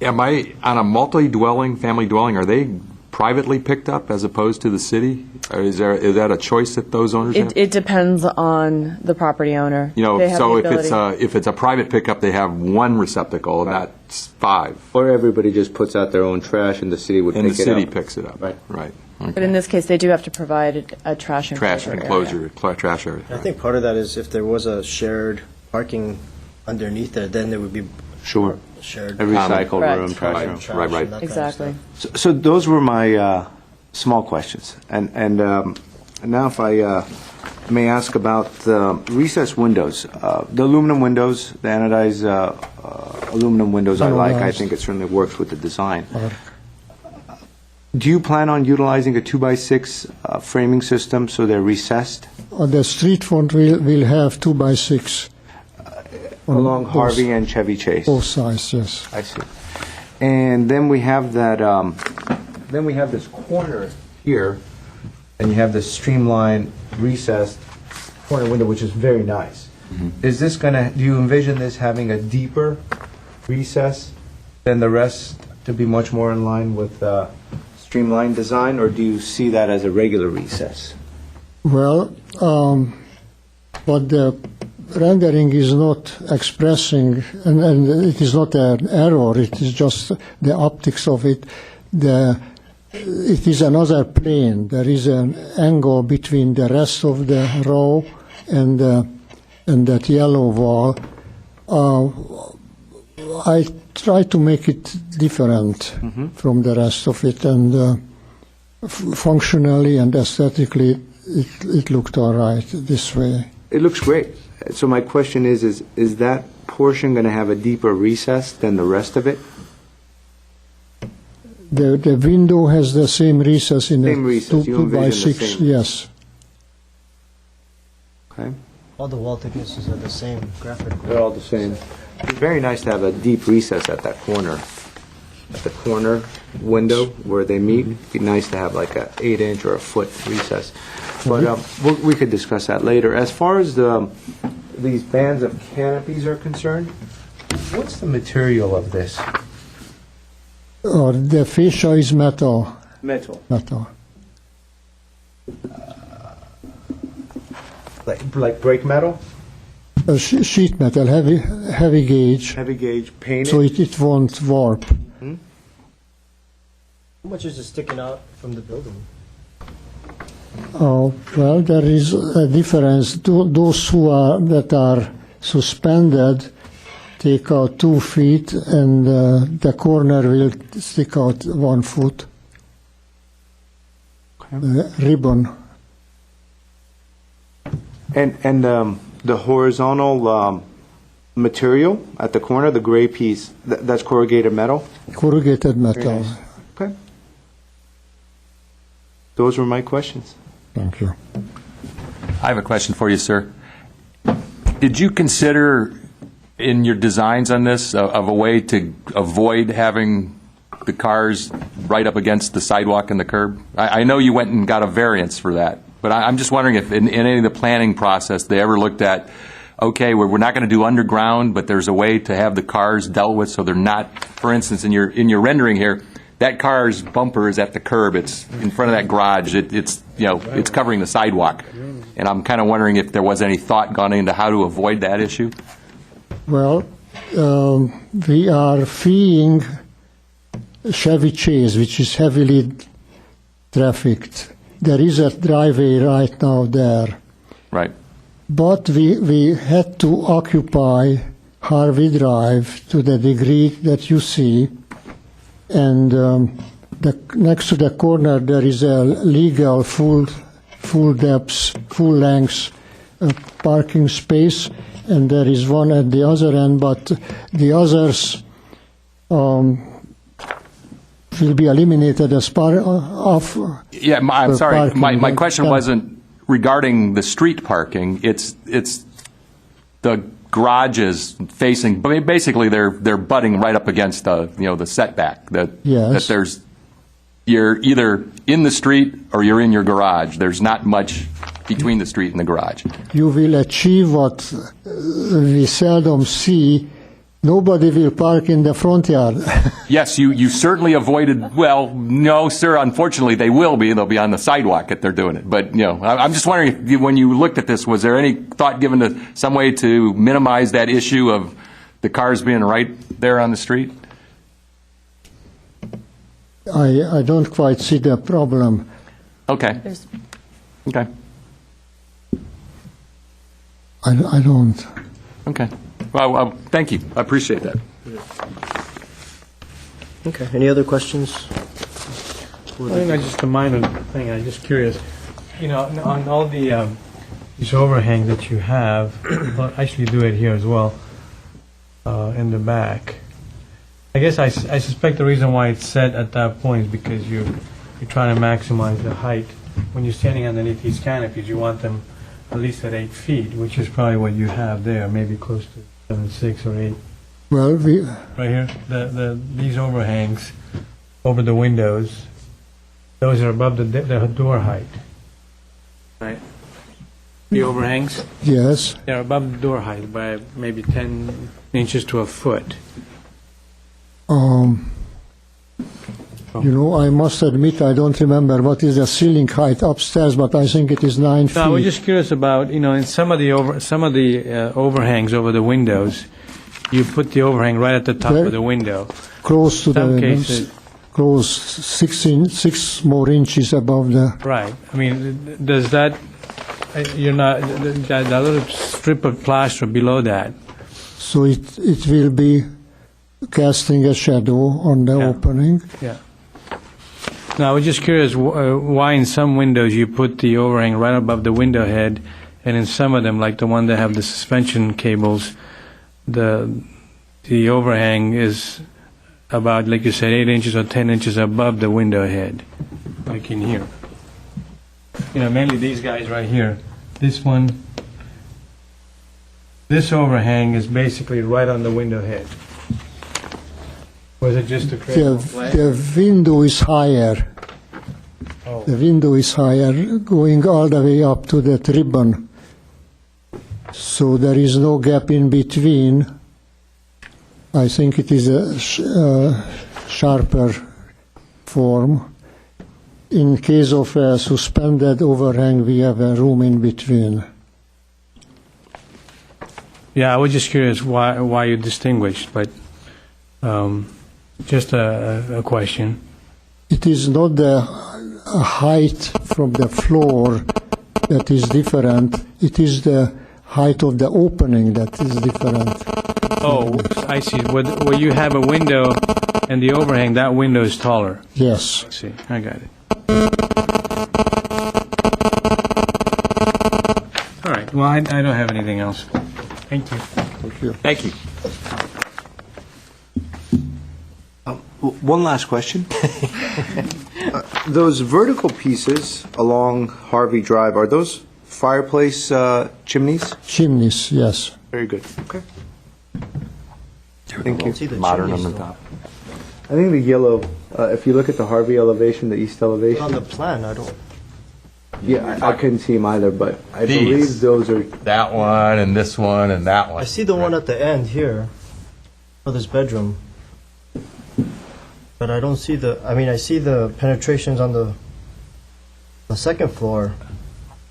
may. Am I on a multi-dwelling, family dwelling, are they privately picked up as opposed to the city? Or is that a choice that those owners have? It depends on the property owner. You know, They have so the ability- if it's a private pickup, they have one receptacle, not 5. Or everybody just puts out their own trash and the city would And pick the it up. city picks it up. Right. Right. But in this case, they do have to provide a trash Trash enclosure area. trash area. I think part of that is if there was a shared parking underneath there, then there would be Sure. shared. A recycle Correct. room, trash room. trash Right, right. and that kind of Exactly. stuff. So those were my small questions. And now if I may ask about the recessed windows. The aluminum windows, the anodized aluminum windows I like. I think it certainly works with the design. Do you plan on utilizing a 2x6 framing system so they're recessed? The street front will have 2x6. Along Harvey and Chevy Chase? Both sides, yes. I see. And then we have that, then we have this corner here, and you have this streamlined, recessed corner window, which is very nice. Is this going to, do you envision this having a deeper recess than the rest to be much more in line with streamlined design, or do you see that as a regular recess? Well, what the rendering is not expressing, and it is not an error, it is just the optics of it. It is another plane. There is an angle between the rest of the row and that yellow wall. I try to make it different from the rest of it, and functionally and aesthetically, it looked all right this way. It looks great. So my question is that portion going to have a deeper recess than the rest of it? The window has the same recess in Same it. recess. You envision the 2x6, same. yes. Okay. All the wall thicknesses are the same graphically. They're all the same. It's very nice to have a deep recess at that corner. At the corner window where they meet, it'd be nice to have like a 8-inch or a foot recess. But we could discuss that later. As far as these bands of canopies are concerned, what's the material of this? The fascia is metal. Metal. Metal. Like brake metal? Sheet metal, heavy gauge. Heavy gauge, painted? So it won't warp. How much is it sticking out from the building? Oh, well, there is a difference. Those that are suspended take out 2 feet, and the corner will stick out 1 foot. Ribbon. And the horizontal material at the corner, the gray piece, that's corrugated metal? Corrugated metal. Nice. Okay. Those were my questions. Thank you. I have a question for you, sir. Did you consider in your designs on this of a way to avoid having the cars right up against the sidewalk and the curb? I know you went and got a variance for that, but I'm just wondering if in any of the planning process they ever looked at, okay, we're not going to do underground, but there's a way to have the cars dealt with so they're not, for instance, in your rendering here, that car's bumper is at the curb. It's in front of that garage. It's covering the sidewalk. And I'm kind of wondering if there was any thought gone into how to avoid that issue. Well, we are feeing Chevy Chase, which is heavily trafficked. There is a driveway right now there. Right. But we had to occupy Harvey Drive to the degree that you see. And next to the corner, there is a legal full depth, full length parking space, and there is one at the other end, but the others will be eliminated as part of. Yeah, I'm sorry. Parking. My question wasn't regarding the street parking. It's the garages facing. Basically, they're butting right up against the setback. That you're either in the street or you're in your garage. There's not much between the street and the garage. You will achieve what we seldom see. Nobody will park in the front yard. Yes, you certainly avoided, well, no, sir, unfortunately, they will be. They'll be on the sidewalk if they're doing it. But, I'm just wondering, if when you looked at this, was there any thought given to some way to minimize that issue of the cars being right there on the street? I don't quite see the problem. Okay. Okay. I don't. Okay. Well, thank you. I appreciate that. Okay, any other questions? I think that's just a minor thing. I'm just curious. On all the these overhangs that you have, well, actually do it here as well, in the back. I guess I suspect the reason why it's set at that point is because you're trying to maximize the height. When you're standing underneath these canopies, you want them at least at 8 feet, which is probably what you have there, maybe close to 7.6 or 8. Well, Right here, these overhangs over the windows, those are above the door height. Right. The overhangs? Yes. They're above the door height by maybe 10 inches to a foot. I must admit I don't remember what is the ceiling height upstairs, but I think it is 9 feet. No, we're just curious about, in some of the overhangs over the windows, you put the overhang right at the top of the window. Close to Some the cases, close 6 more inches above the. right. I mean, does that, that little strip of plaster below that, So it will be casting a shadow on the opening. yeah. Now, I was just curious why in some windows you put the overhang right above the window head, and in some of them, like the one that have the suspension cables, the overhang is about, like you said, 8 inches or 10 inches above the window head, like in here. Mainly these guys right here. This one, this overhang is basically right on the window head. Was it just a cradle? The window is higher. Oh. The window is higher, going all the way up to that ribbon. So there is no gap in between. I think it is a sharper form. In case of a suspended overhang, we have a room in between. Yeah, I was just curious why you distinguished, but just a question. It is not the height from the floor that is different. It is the height of the opening that is different. Oh, I see. Where you have a window and the overhang, that window is taller. Yes. I see. I got it. All right. Well, I don't have anything else. Thank you. Thank you. Thank you. One last question. Those vertical pieces along Harvey Drive, are those fireplace chimneys? Chimneys, yes. Very good. Okay. Thank you. Modern on the top. I think the yellow, if you look at the Harvey elevation, the east elevation. On the plan, I don't. Yeah, I couldn't see them either, but I These. believe those are. That one and this one and that one. I see the one at the end here for this bedroom. But I don't see I see the penetrations on the second floor,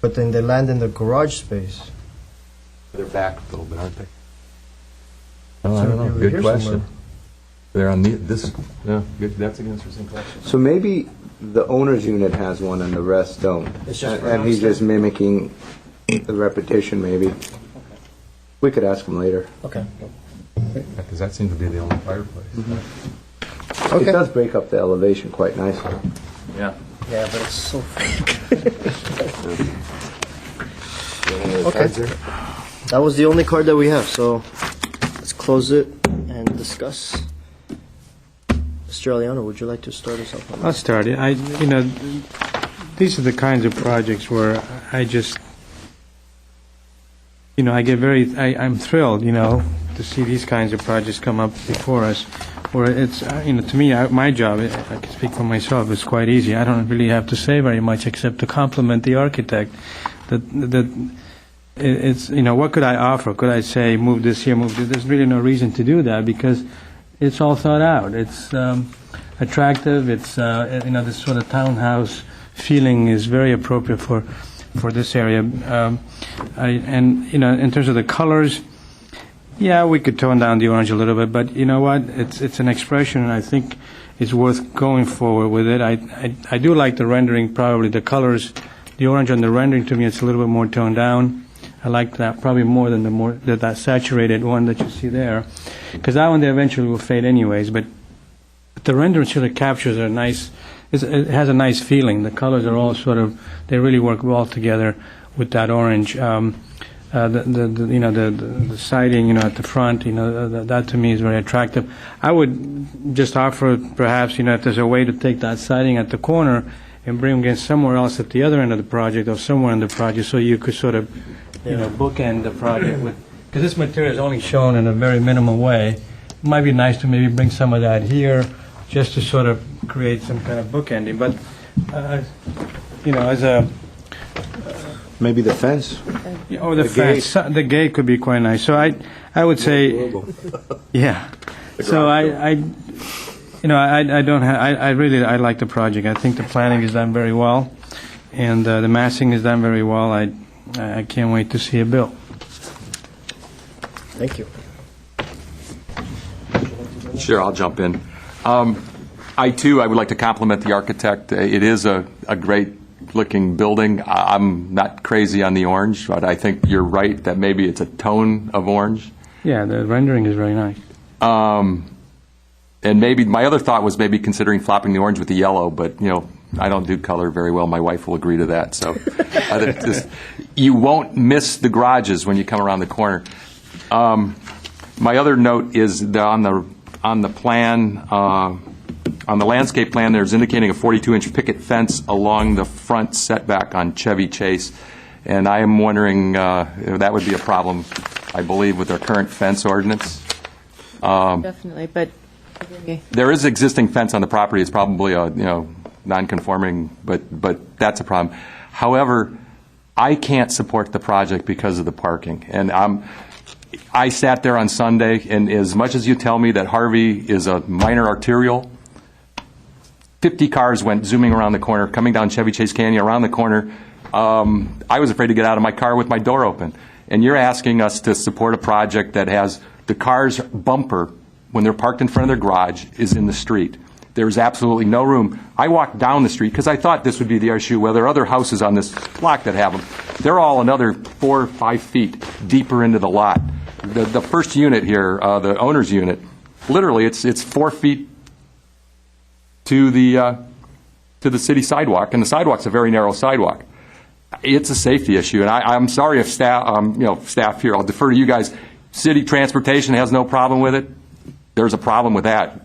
but then they land in the garage space. They're back a little bit, aren't they? Oh, I don't know. over Good here question. somewhere. They're on this. Yeah, good. That's an interesting question. So maybe the owner's unit has one and the rest don't. It's just And he's just mimicking the repetition, maybe. We could ask him later. Okay. Because that seems to be the only fireplace. It does break up the elevation quite nicely. Yeah. Yeah, but it's so Okay. That was the only card that we have, so let's close it and discuss. Mr. Aliano, would you like to start us off on I'll this? start it. These are the kinds of projects where I just, I get I'm thrilled, to see these kinds of projects come up before us. Where it's, to me, my job, I can speak for myself, is quite easy. I don't really have to say very much except to compliment the architect it's, what could I offer? Could I say, move this here, move this? There's really no reason to do that because it's all thought out. It's attractive. It's, this sort of townhouse feeling is very appropriate for this area. In terms of the colors, yeah, we could tone down the orange a little bit, but you know what? It's an expression, and I think it's worth going forward with it. I do like the rendering, probably the colors. The orange on the rendering, to me, it's a little bit more toned down. I like that probably more than that saturated one that you see there, because that one they eventually will fade anyways. But the rendering sort of captures a nice. It has a nice feeling. The colors are all they really work well together with that orange. The siding, at the front, that to me is very attractive. I would just offer, perhaps, if there's a way to take that siding at the corner and bring it somewhere else at the other end of the project or somewhere in the project, so you could sort of, bookend the project with. Because this material is only shown in a very minimal way. It might be nice to maybe bring some of that here, just to sort of create some kind of bookending. But, as a Maybe the fence. or the fence, the gate could be quite nice. So I would say, yeah. So I like the project. I think the planning is done very well, and the massing is done very well. I can't wait to see it built. Thank you. Sure, I'll jump in. I would like to compliment the architect. It is a great-looking building. I'm not crazy on the orange, but I think you're right that maybe it's a tone of orange. Yeah, the rendering is very nice. And maybe my other thought was maybe considering flopping the orange with the yellow, but I don't do color very well. My wife will agree to that. So you won't miss the garages when you come around the corner. My other note is that on the plan, on the landscape plan, there's indicating a 42-inch picket fence along the front setback on Chevy Chase, and I am wondering if that would be a problem, I believe, with our current fence ordinance. Definitely, but there is existing fence on the property. It's probably non-conforming, but that's a problem. However, I can't support the project because of the parking, and I sat there on Sunday, and as much as you tell me that Harvey is a minor arterial, 50 cars went zooming around the corner, coming down Chevy Chase Canyon around the corner. I was afraid to get out of my car with my door open. And you're asking us to support a project that has the car's bumper, when they're parked in front of their garage, is in the street. There's absolutely no room. I walked down the street because I thought this would be the issue. Well, there are other houses on this block that have them. They're all another 4 or 5 feet deeper into the lot. The first unit here, the owner's unit, literally it's 4 feet to the city sidewalk, and the sidewalk's a very narrow sidewalk. It's a safety issue, and I'm sorry if staff here, I'll defer to you guys. City transportation has no problem with it. There's a problem with that.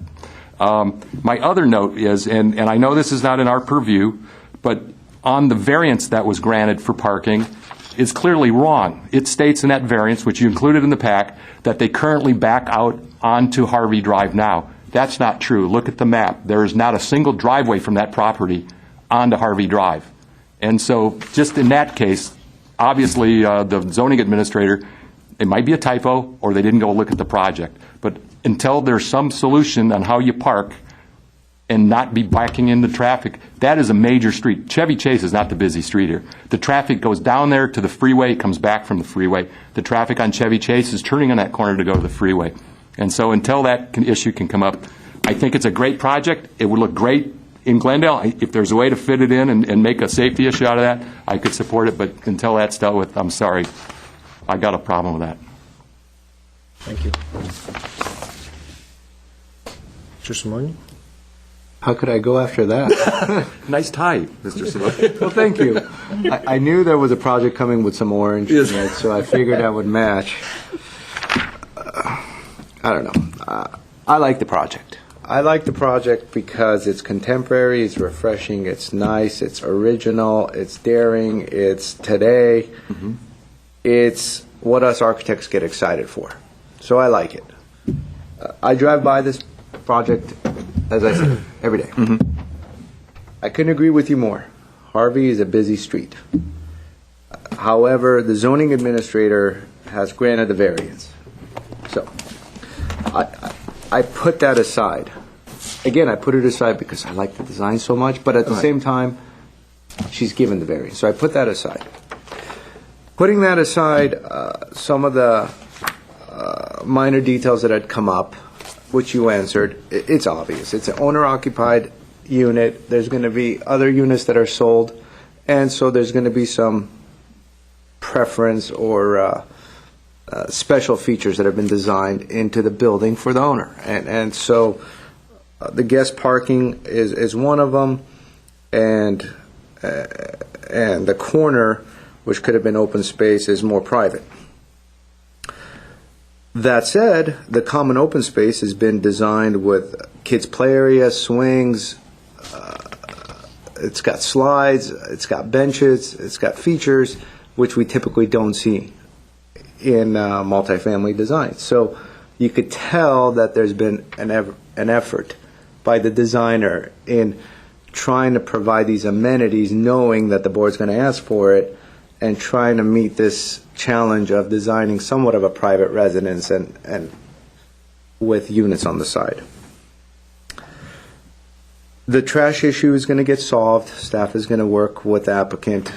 My other note is, and I know this is not in our purview, but on the variance that was granted for parking is clearly wrong. It states in that variance, which you included in the pack, that they currently back out onto Harvey Drive now. That's not true. Look at the map. There is not a single driveway from that property onto Harvey Drive. And so just in that case, obviously the zoning administrator, it might be a typo or they didn't go look at the project. But until there's some solution on how you park and not be backing into traffic, that is a major street. Chevy Chase is not the busy street here. The traffic goes down there to the freeway, comes back from the freeway. The traffic on Chevy Chase is turning on that corner to go to the freeway. And so until that issue can come up, I think it's a great project. It would look great in Glendale. If there's a way to fit it in and make a safety issue out of that, I could support it. But until that's dealt with, I'm sorry. I got a problem with that. Thank you. Mr. Simoni? How could I go after that? Nice tie, Mr. Simoni. Well, thank you. I knew there was a project coming with some orange in it, so I figured that would match. I don't know. I like the project. I like the project because it's contemporary, it's refreshing, it's nice, it's original, it's daring, it's today. Mm-hmm. It's what us architects get excited for. So I like it. I drive by this project, as I said, every day. Mm-hmm. I couldn't agree with you more. Harvey is a busy street. However, the zoning administrator has granted the variance. So I put that aside. Again, I put it aside because I like the design so much, but at the same time, she's given the variance. So I put that aside. Putting that aside, some of the minor details that had come up, which you answered, it's obvious. It's an owner-occupied unit. There's going to be other units that are sold, and so there's going to be some preference or special features that have been designed into the building for the owner. And so the guest parking is one of them, and the corner, which could have been open space, is more private. That said, the common open space has been designed with kids' play area, swings, it's got slides, it's got benches, it's got features, which we typically don't see in multifamily design. So you could tell that there's been an effort by the designer in trying to provide these amenities, knowing that the board's going to ask for it, and trying to meet this challenge of designing somewhat of a private residence and with units on the side. The trash issue is going to get solved. Staff is going to work with the applicant,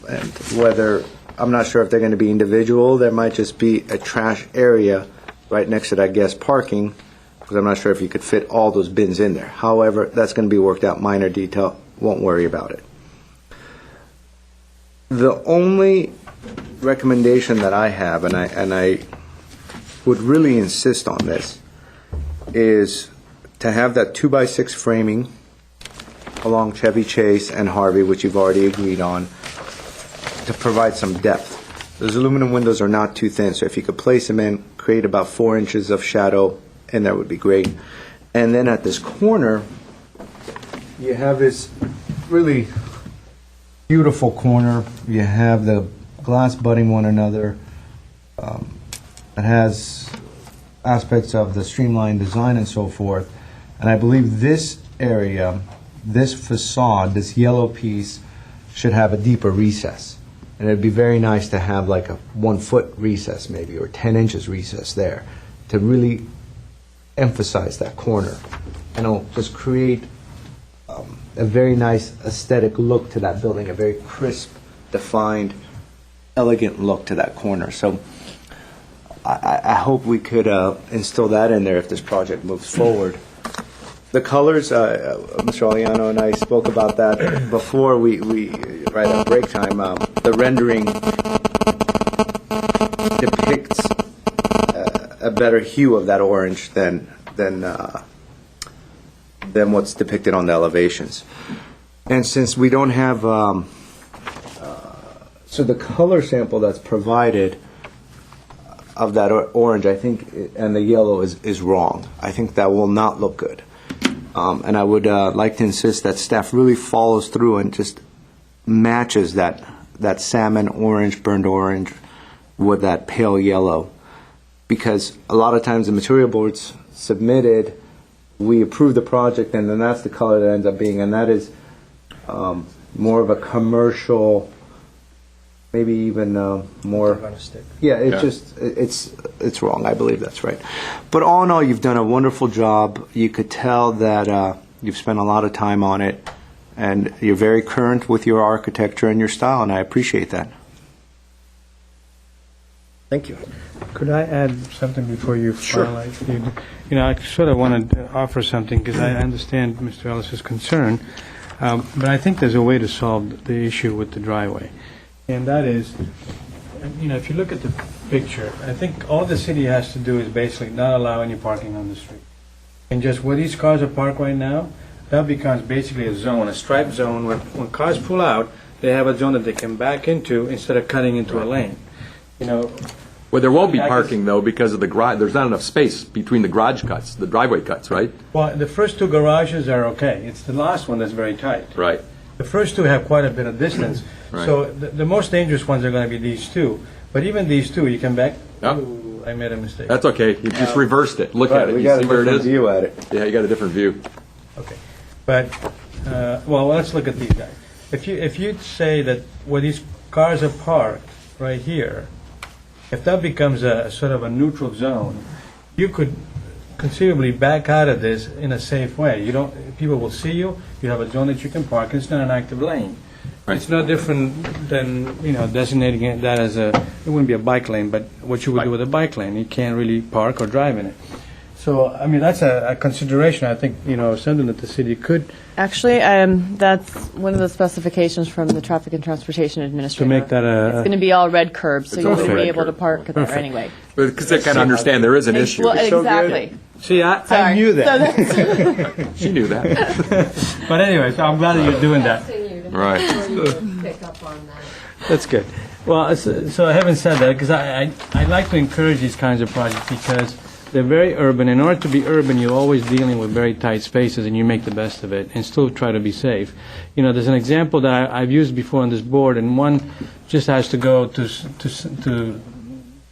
and whether, I'm not sure if they're going to be individual, there might just be a trash area right next to that guest parking, because I'm not sure if you could fit all those bins in there. However, that's going to be worked out, minor detail, won't worry about it. The only recommendation that I have, and I would really insist on this, is to have that 2x6 framing along Chevy Chase and Harvey, which you've already agreed on, to provide some depth. Those aluminum windows are not too thin, so if you could place them in, create about 4 inches of shadow, and that would be great. And then at this corner, you have this really beautiful corner. You have the glass butting one another. It has aspects of the streamlined design and so forth. And I believe this area, this facade, this yellow piece, should have a deeper recess. And it'd be very nice to have like a 1 foot recess maybe, or 10 inches recess there, to really emphasize that corner. And it'll just create a very nice aesthetic look to that building, a very crisp, defined, elegant look to that corner. So I hope we could instill that in there if this project moves forward. The colors, Mr. Aliano and I spoke about that before we right at break time. The rendering depicts a better hue of that orange than what's depicted on the elevations. And since we don't have, so the color sample that's provided of that orange, I think, and the yellow is wrong. I think that will not look good. And I would like to insist that staff really follows through and just matches that salmon orange, burnt orange, with that pale yellow. Because a lot of times the material boards submitted, we approve the project, and then that's the color that ends up being, and that is more of a commercial, maybe even more. Yeah, it's wrong. I believe that's right. But all in all, you've done a wonderful job. You could tell that you've spent a lot of time on it, and you're very current with your architecture and your style, and I appreciate that. Thank you. Could I add something before you finalize? You know, I sort of want to offer something because I understand Mr. Ellis's concern, but I think there's a way to solve the issue with the driveway. And that is, you know, if you look at the picture, I think all the city has to do is basically not allow any parking on the street. And just where these cars are parked right now, that becomes basically a zone, a striped zone, where when cars pull out, they have a zone that they can back into instead of cutting into a lane. You know. Well, there won't be parking, though, because of the garage. There's not enough space between the garage cuts, the driveway cuts, right? Well, the first two garages are okay. It's the last one that's very tight. Right. The first two have quite a bit of distance. Right. So the most dangerous ones are going to be these two. But even these two, you can back. Yep. Ooh, I made a mistake. That's okay. You just reversed it. Look at it. We You got see a where it different is? view at it. Yeah, you got a different view. Okay. But, well, let's look at these guys. If you say that where these cars are parked right here, if that becomes a sort of a neutral zone, you could conceivably back out of this in a safe way. You don't, people will see you, you have a zone that you can park, it's not an active lane. It's no different than, designating that as it wouldn't be a bike lane, but what you would do with a bike lane. You can't really park or drive in it. So, that's a consideration, I think, something that the city could. Actually, that's one of the specifications from the Traffic and Transportation Administrator. To make that It's going to be all red curbs, so you wouldn't be Perfect. able to park there Perfect. anyway. Because they kind of understand there is an issue. Well, exactly. See, I Sorry. knew that. So that's- She knew that. But anyway, so I'm glad that you're doing that. Right. Pick up on that. That's good. Well, so having said that, because I like to encourage these kinds of projects because they're very urban. In order to be urban, you're always dealing with very tight spaces, and you make the best of it and still try to be safe. There's an example that I've used before on this board, and one just has to go to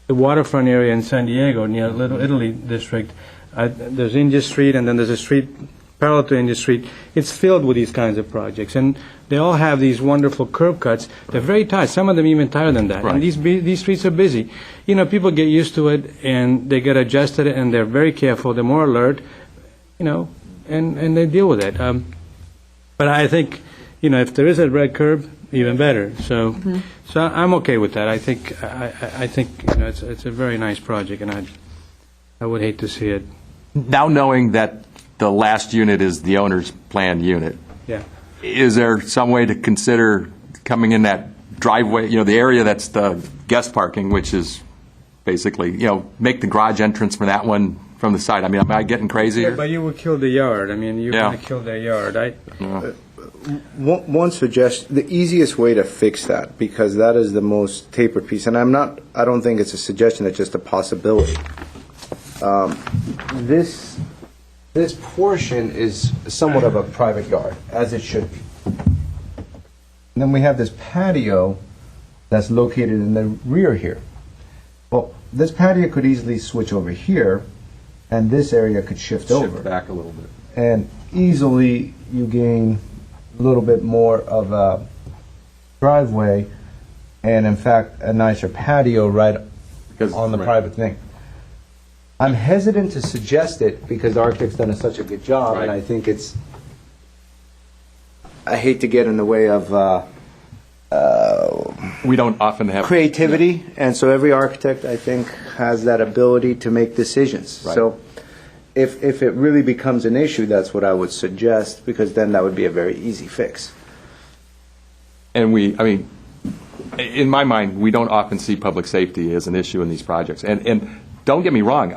the waterfront area in San Diego near Little Italy district. There's India Street, and then there's a street parallel to India Street. It's filled with these kinds of projects, and they all have these wonderful curb cuts. They're very tight. Some of them even tighter than that. Right. And these streets are busy. People get used to it, and they get adjusted, and they're very careful. They're more alert, and they deal with it. But I think, if there is a red curb, even better. So, so I'm okay with that. I think it's a very nice project, and I would hate to see it. Now knowing that the last unit is the owner's planned unit, Yeah. is there some way to consider coming in that driveway, the area that's the guest parking, which is basically, make the garage entrance for that one from the side? Am I getting crazy Yeah, here? but you would kill the yard. You're Yeah. going to kill their yard. One suggestion, the easiest way to fix that, because that is the most tapered piece, and I don't think it's a suggestion, it's just a possibility. This portion is somewhat of a private yard, as it should be. And then we have this patio that's located in the rear here. Well, this patio could easily switch over here, and this area could shift over. Shift back a little bit. And easily you gain a little bit more of a driveway, and in fact, a nicer patio right on the private thing. I'm hesitant to suggest it because the architect's done such a good job, and I think I hate to get in the way of we don't often have creativity, and so every architect, I think, has that ability to make decisions. Right. So if it really becomes an issue, that's what I would suggest, because then that would be a very easy fix. And in my mind, we don't often see public safety as an issue in these projects. And don't get me wrong,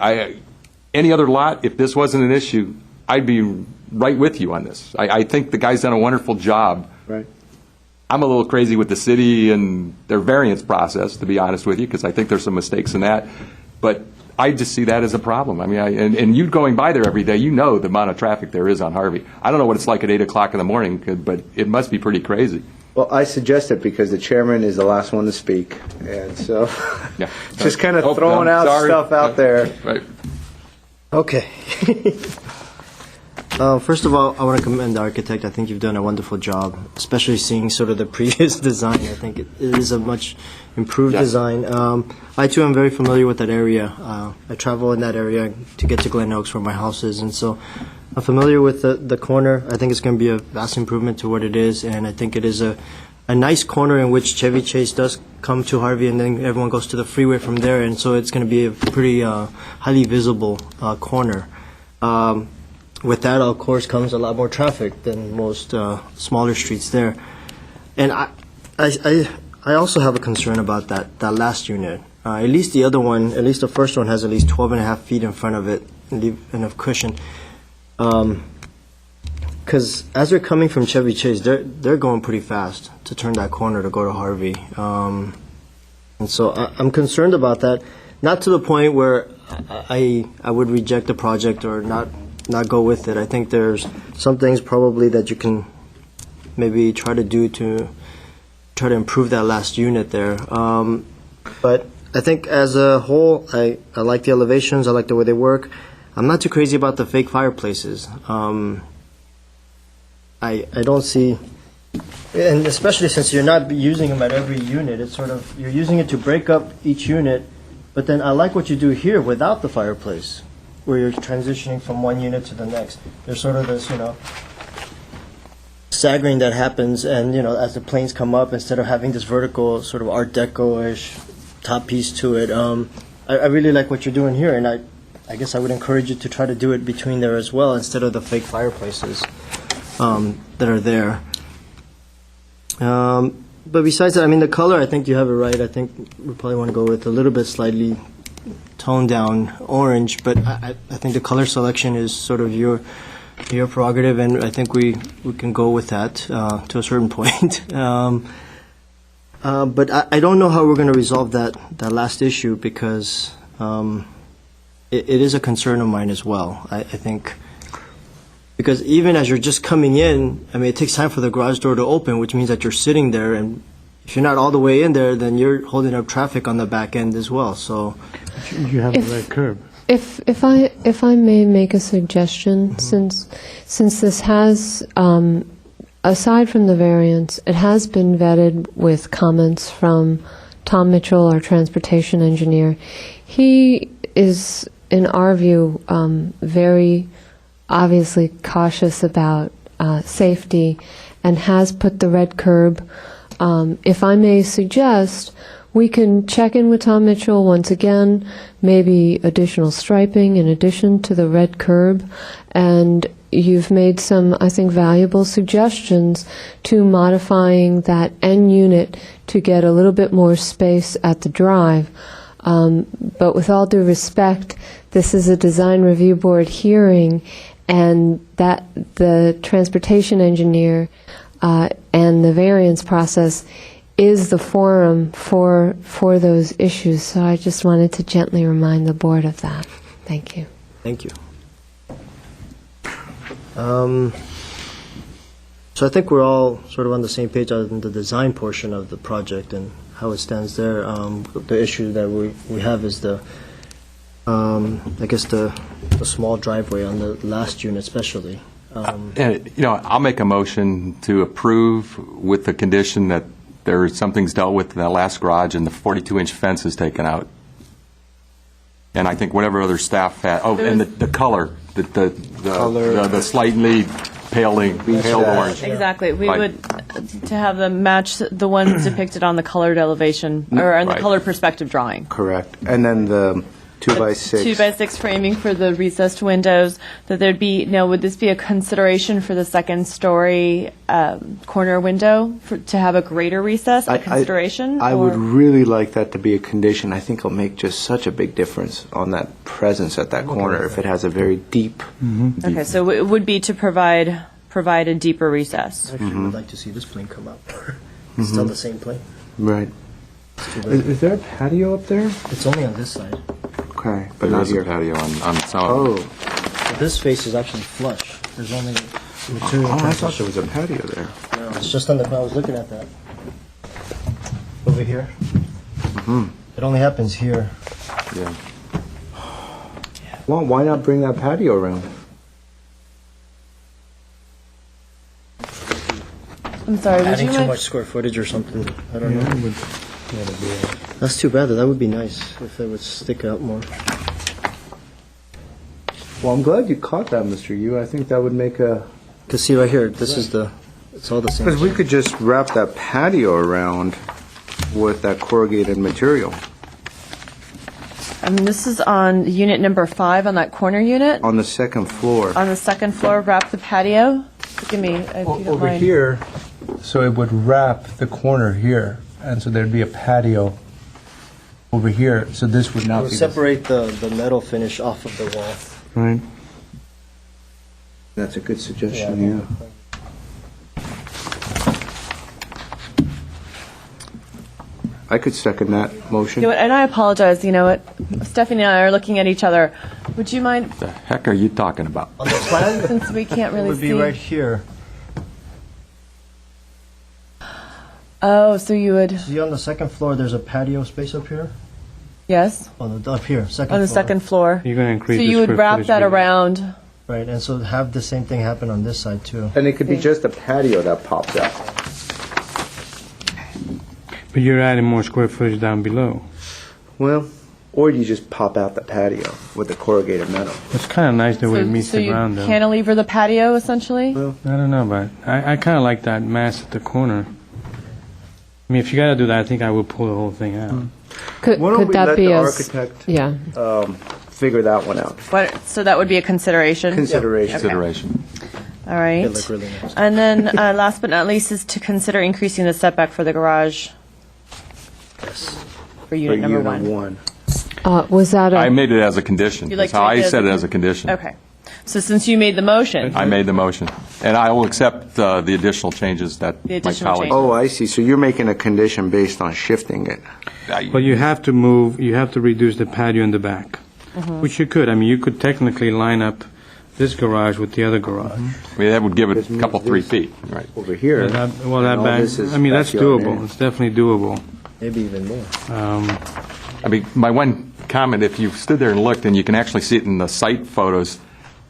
any other lot, if this wasn't an issue, I'd be right with you on this. I think the guy's done a wonderful job. Right. I'm a little crazy with the city and their variance process, to be honest with you, because I think there's some mistakes in that. But I just see that as a problem. And you going by there every day, the amount of traffic there is on Harvey. I don't know what it's like at 8 o'clock in the morning, but it must be pretty crazy. Well, I suggest it because the chairman is the last one to speak, and so just kind of throwing out stuff out there. Right. Okay. First of all, I want to commend the architect. I think you've done a wonderful job, especially seeing sort of the previous design. I think it is a much improved design. I, too, am very familiar with that area. I travel in that area to get to Glen Oaks where my house is, and so I'm familiar with the corner. I think it's going to be a vast improvement to what it is, and I think it is a nice corner in which Chevy Chase does come to Harvey, and then everyone goes to the freeway from there, and so it's going to be a pretty highly visible corner. With that, of course, comes a lot more traffic than most smaller streets there. And I also have a concern about that last unit. At least the other one, at least the first one, has at least 12 and a half feet in front of it, enough cushion. Because as they're coming from Chevy Chase, they're going pretty fast to turn that corner to go to Harvey. And so I'm concerned about that. Not to the point where I would reject the project or not go with it. I think there's some things probably that you can maybe try to do to try to improve that last unit there. But I think as a whole, I like the elevations. I like the way they work. I'm not too crazy about the fake fireplaces. I don't see And especially since you're not using them at every unit, it's sort of, you're using it to break up each unit, but then I like what you do here without the fireplace, where you're transitioning from one unit to the next. There's sort of this, staggering that happens, and, as the planes come up, instead of having this vertical sort of Art Deco-ish top piece to it, I really like what you're doing here, and I guess I would encourage you to try to do it between there as well, instead of the fake fireplaces that are there. But besides that, the color, I think you have it right. I think we probably want to go with a little bit slightly toned down orange, but I think the color selection is sort of your prerogative, and I think we can go with that to a certain point. But I don't know how we're going to resolve that last issue, because it is a concern of mine as well. I think, because even as you're just coming in, it takes time for the garage door to open, which means that you're sitting there, and if you're not all the way in there, then you're holding up traffic on the back end as well. So you have a red curb. If I may make a suggestion, since this has, aside from the variance, it has been vetted with comments from Tom Mitchell, our transportation engineer. He is, in our view, very obviously cautious about safety, and has put the red curb. If I may suggest, we can check in with Tom Mitchell once again, maybe additional striping in addition to the red curb, and you've made some, I think, valuable suggestions to modifying that end unit to get a little bit more space at the drive. But with all due respect, this is a design review board hearing, and that the transportation engineer and the variance process is the forum for those issues. So I just wanted to gently remind the board of that. Thank you. Thank you. So I think we're all sort of on the same page on the design portion of the project and how it stands there. The issue that we have is the small driveway on the last unit especially. I'll make a motion to approve with the condition that something's dealt with in that last garage and the 42-inch fence is taken out. And I think whatever other staff had, and the color, the slightly pale orange. Exactly. We Right. would, to have them match the ones depicted on the colored elevation, or on the Right. color perspective drawing. Correct. And then the 2x6. 2x6 framing for the recessed windows, that there'd be, would this be a consideration for the second story corner window to have a greater recess, a consideration? I would really like that to be a condition. I think it'll make just such a big difference on that presence at that corner if it has a very deep. Okay, so it would be to provide a deeper recess. I actually would like to see this plane come up. It's still the same plane. Right. Is there a patio up there? It's only on this side. Okay, But but not there's a here. patio on some. Oh, So this face is actually flush. There's only material. I thought there was a patio there. No, it's just on the. I was looking at that. Over here. It only happens here. Yeah. Well, why not bring that patio around? I'm sorry, would Adding you too mind? much square footage or something. I don't know. That's too bad. That would be nice if it would stick out more. Well, I'm glad you caught that, Mr. Yu. I think that would make a... Because see right here, this is it's all the same. Because we could just wrap that patio around with that corrugated material This is on unit number 5 on that corner unit. on the second floor. On the second floor, wrap the patio. Give me, if you don't Over mind. here, so it would wrap the corner here, and so there'd be a patio over here, so this would It not would be... separate the metal finish off of the wall. Right. That's a good suggestion, yeah. I could second that motion. You know what, and I apologize, you know what, Stephanie and I are looking at each other. Would you mind, The heck are you talking about? On the plan, since we can't it really would be see? right here. Oh, so you would, See on the second floor, there's a patio space up here? yes, Up here, second on the floor. second floor. You're going to increase So the you would square wrap footage that bigger. around, Right, and so have the same thing happen on this side too. And it could be just a patio that pops out. But you're adding more square footage down below. Well, or you just pop out the patio with the corrugated metal. It's kind of nice the way it meets So the you ground, though. cantilever the patio, essentially? Well, I don't know, but I kind of like that mass at the corner. I mean, if you got to do that, I think I would pull the whole thing out. Could, Why don't could we that let be the a architect yeah? figure that one out? So that would be a consideration? Consideration. Consideration. All right. look really nice. And then last but not least is to consider increasing the setback for the garage for unit number one. Was that I a? made it as a condition. You'd like That's how to make I it said as it a- as a condition. Okay. So since you made the motion, I made the motion. And I will accept the additional changes that The my additional colleague. changes. Oh, I see. So you're making a condition based on shifting it. But you have to move, you have to reduce the patio in the back, which you could. I mean, you could technically line up this garage with the other garage. I mean, that would give it a couple, 3 feet, right? Over here. That and all back, this is I mean, that's backyard doable. area. It's definitely doable. Maybe even more. I mean, my one comment, if you stood there and looked, and you can actually see it in the site photos,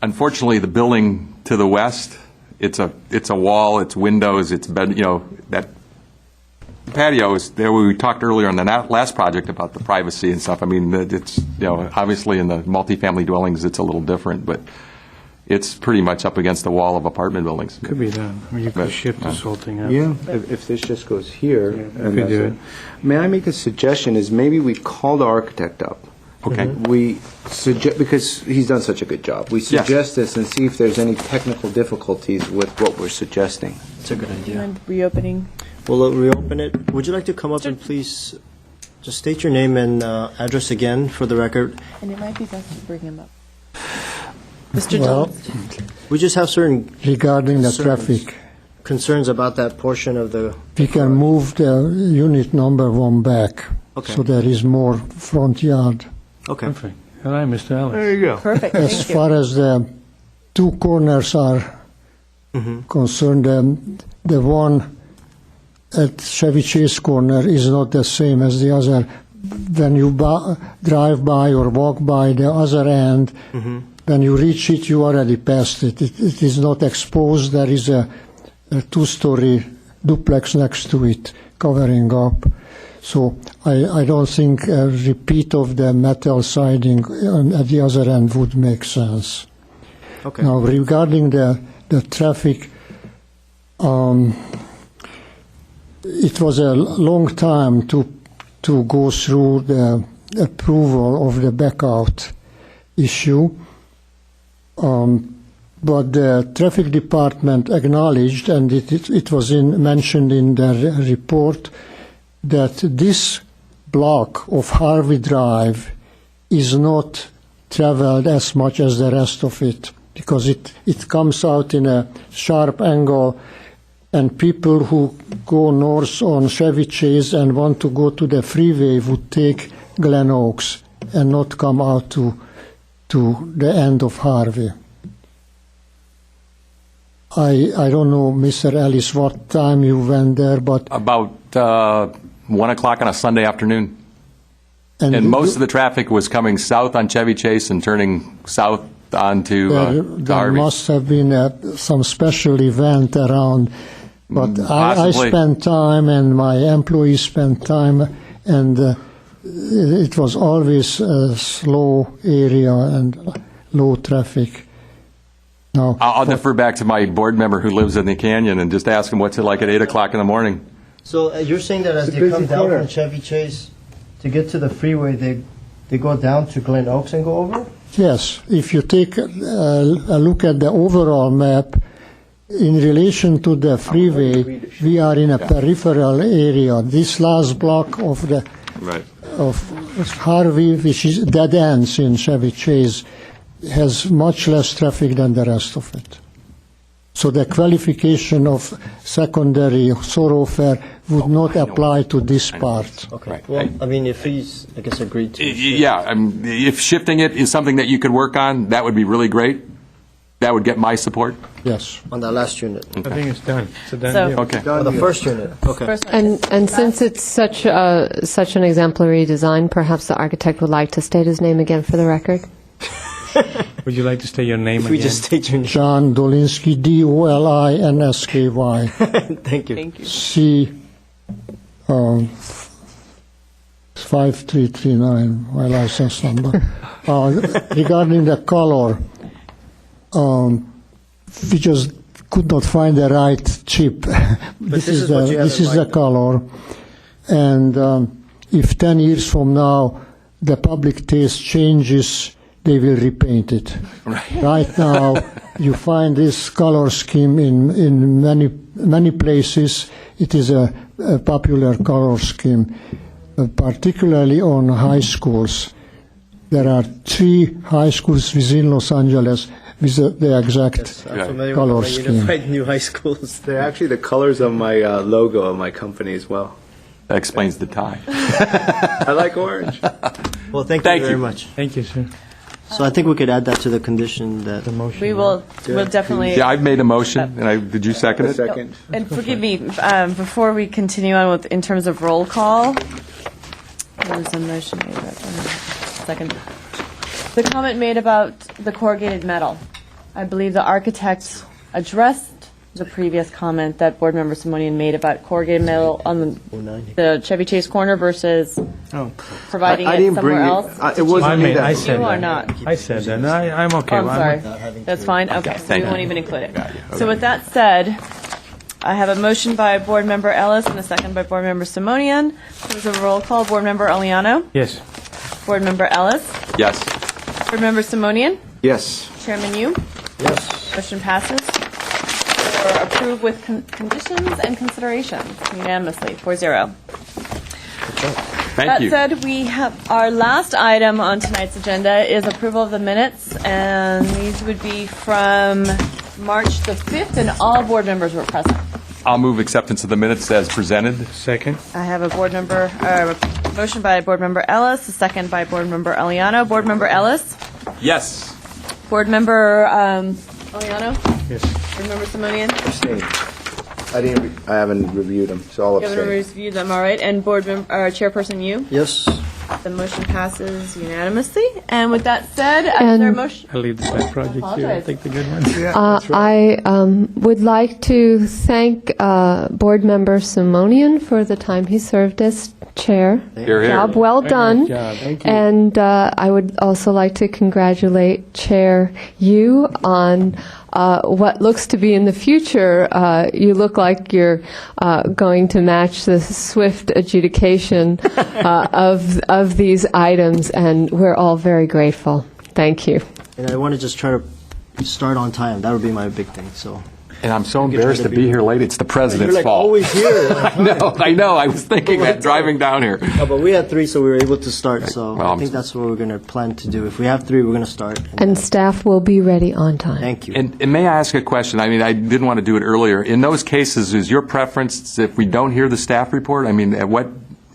unfortunately, the building to the west, it's a wall, it's windows, it's bed, that patio is there. We talked earlier on the last project about the privacy and stuff. I mean, it's, obviously in the multifamily dwellings, it's a little different, but it's pretty much up against the wall of apartment buildings. Could be done. I mean, you could But, shift this whole thing out. Yeah, if this just goes here. you and could that's do it. May I make a suggestion, is maybe we call the architect up. Okay. We suggest, because he's done such a good job, we suggest this and see if there's any technical difficulties with what we're suggesting. It's a good idea. and reopening. We'll reopen it. Would you like to come up and please just state your name and address again for the record? And it might be best to bring him up. Mr. Well, Jones? We just have certain regarding the concerns- traffic, concerns about that portion of the. we can move the unit number 1 back, Okay. so there is more front yard. Okay. Perfect. All right, Mr. Ellis. There you go. Perfect, As thank you. far as the two corners are concerned, the one at Chevy Chase corner is not the same as the other. When you drive by or walk by the other end, when you reach it, you already passed it. It is not exposed. There is a two-story duplex next to it covering up. So I don't think a repeat of the metal siding at the other end would make sense. Okay. Now, regarding the traffic, it was a long time to go through the approval of the backout issue. But the traffic department acknowledged, and it was mentioned in the report, that this block of Harvey Drive is not traveled as much as the rest of it, because it comes out in a sharp angle, and people who go north on Chevy Chase and want to go to the freeway would take Glen Oaks and not come out to the end of Harvey. I don't know, Mr. Ellis, what time you went there, but... About 1 o'clock on a Sunday afternoon. And And most of the traffic was coming south on Chevy Chase and turning south onto there Harvey. must have been some special event around, but I Possibly. spent time and my employees spent time, and it was always a slow area and low traffic. Now, I'll defer back to my board member who lives in the canyon and just ask him what's it like at 8 o'clock in the morning. So you're saying that as It's a they busy come down corner. from Chevy Chase to get to the freeway, they go down to Glen Oaks and go over? yes, if you take a look at the overall map, in relation to the freeway, we are in a peripheral area. This last block of Harvey, which is dead ends in Chevy Chase, has much less traffic than the rest of it. So the qualification of secondary thoroughfare would not apply to this part. Okay. Well, I mean, if he's, I guess, agreed to. Yeah, if shifting it is something that you could work on, that would be really great. That would get my support. Yes. On that last unit. I think it's done. It's a done So- deal. Okay. On the first unit. Okay. First one. And since it's such an exemplary design, perhaps the architect would like to state his name again for the record. Would you like to state your name If we again? just state your name. John Dolinsky, Dolinsky, Thank you. Thank you. C. 5339, my license number. Regarding the color, we just could not find the right chip. this is what you have this in is the mind, color, and if 10 years from now the public taste changes, they will repaint it. Right now, you find this color scheme in many places. It is a popular color scheme, particularly on high schools. There are 3 high schools within Los Angeles with the exact I'm familiar color with the scheme. Unified New High Schools. They're actually the colors of my logo of my company as well. That explains the tie. I like orange. Well, thank you very much. Thank you, sir. So I think we could add that to the condition that the motion. We'll definitely. Yeah, I've made a motion, and did you second it? Second. And forgive me, before we continue on with, in terms of roll call, there's a motion made about, second. The comment made about the corrugated metal. I believe the architect addressed the previous comment that Board Member Simonian made about corrugated metal on the Chevy Chase corner versus providing I it didn't somewhere bring else. it wasn't me that I said You that. or not? I said that. No, I'm okay. Oh, I'm sorry. That's fine? Okay, so we Thank won't you. even include it. So with that said, I have a motion by Board Member Ellis and a second by Board Member Simonian. There's a roll call. Board Member Aliano? Yes. Board Member Ellis? Yes. Board Member Simonian? Yes. Chairman Yu? Yes. Motion passes. For approve with conditions and considerations unanimously, 4-0. Thank you. That said, we have, our last item on tonight's agenda is approval of the minutes, and these would be from March the 5th, and all board members were present. I'll move acceptance of the minutes as presented. Second. I have a board member, motion by Board Member Ellis, a second by Board Member Aliano. Board Member Ellis? Yes. Board Member Aliano? Yes. Board Member Simonian? Abstain. I haven't reviewed them, so I'll You haven't abstain. reviewed them, all right. And Board Member, Chairperson Yu? Yes. The motion passes unanimously. And with that said, is there a motion? I leave the side project here. I'll Apologize. take the good ones. I would like to thank Board Member Simonian for the time he served as chair. Here, here. Job well done. job. Thank you. And I would also like to congratulate Chair Yu on what looks to be in the future. You look like you're going to match the swift adjudication of these items, and we're all very grateful. Thank you. And I want to just try to start on time. That would be my big thing. So. And I'm so embarrassed to be here late. It's the president's You're like fault. always here. I know. I was thinking that driving down here. Oh, but we had 3, so we were able to start. So Well, I think that's what we're going to plan to do. If we have 3, we're going to start. And staff will be ready on time. Thank you. And may I ask a question? I mean, I didn't want to do it earlier. In those cases, is your preference if we don't hear the staff report? I mean,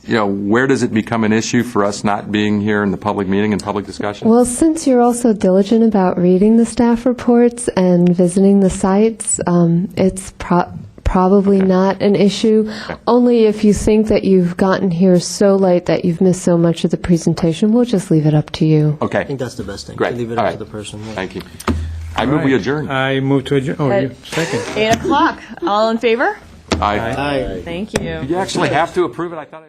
where does it become an issue for us not being here in the public meeting and public discussion? Well, since you're also diligent about reading the staff reports and visiting the sites, it's probably not an issue. Only if you think that you've gotten here so late that you've missed so much of the presentation, we'll just leave it up to you. Okay. I think that's the best thing. Great. Leave it All up right. to the person. Yeah. Thank you. I move we adjourn. I move to adjourn. Oh, you second. 8 o'clock. All in favor? Aye. Aye. Thank you. Did you actually have to approve it? I thought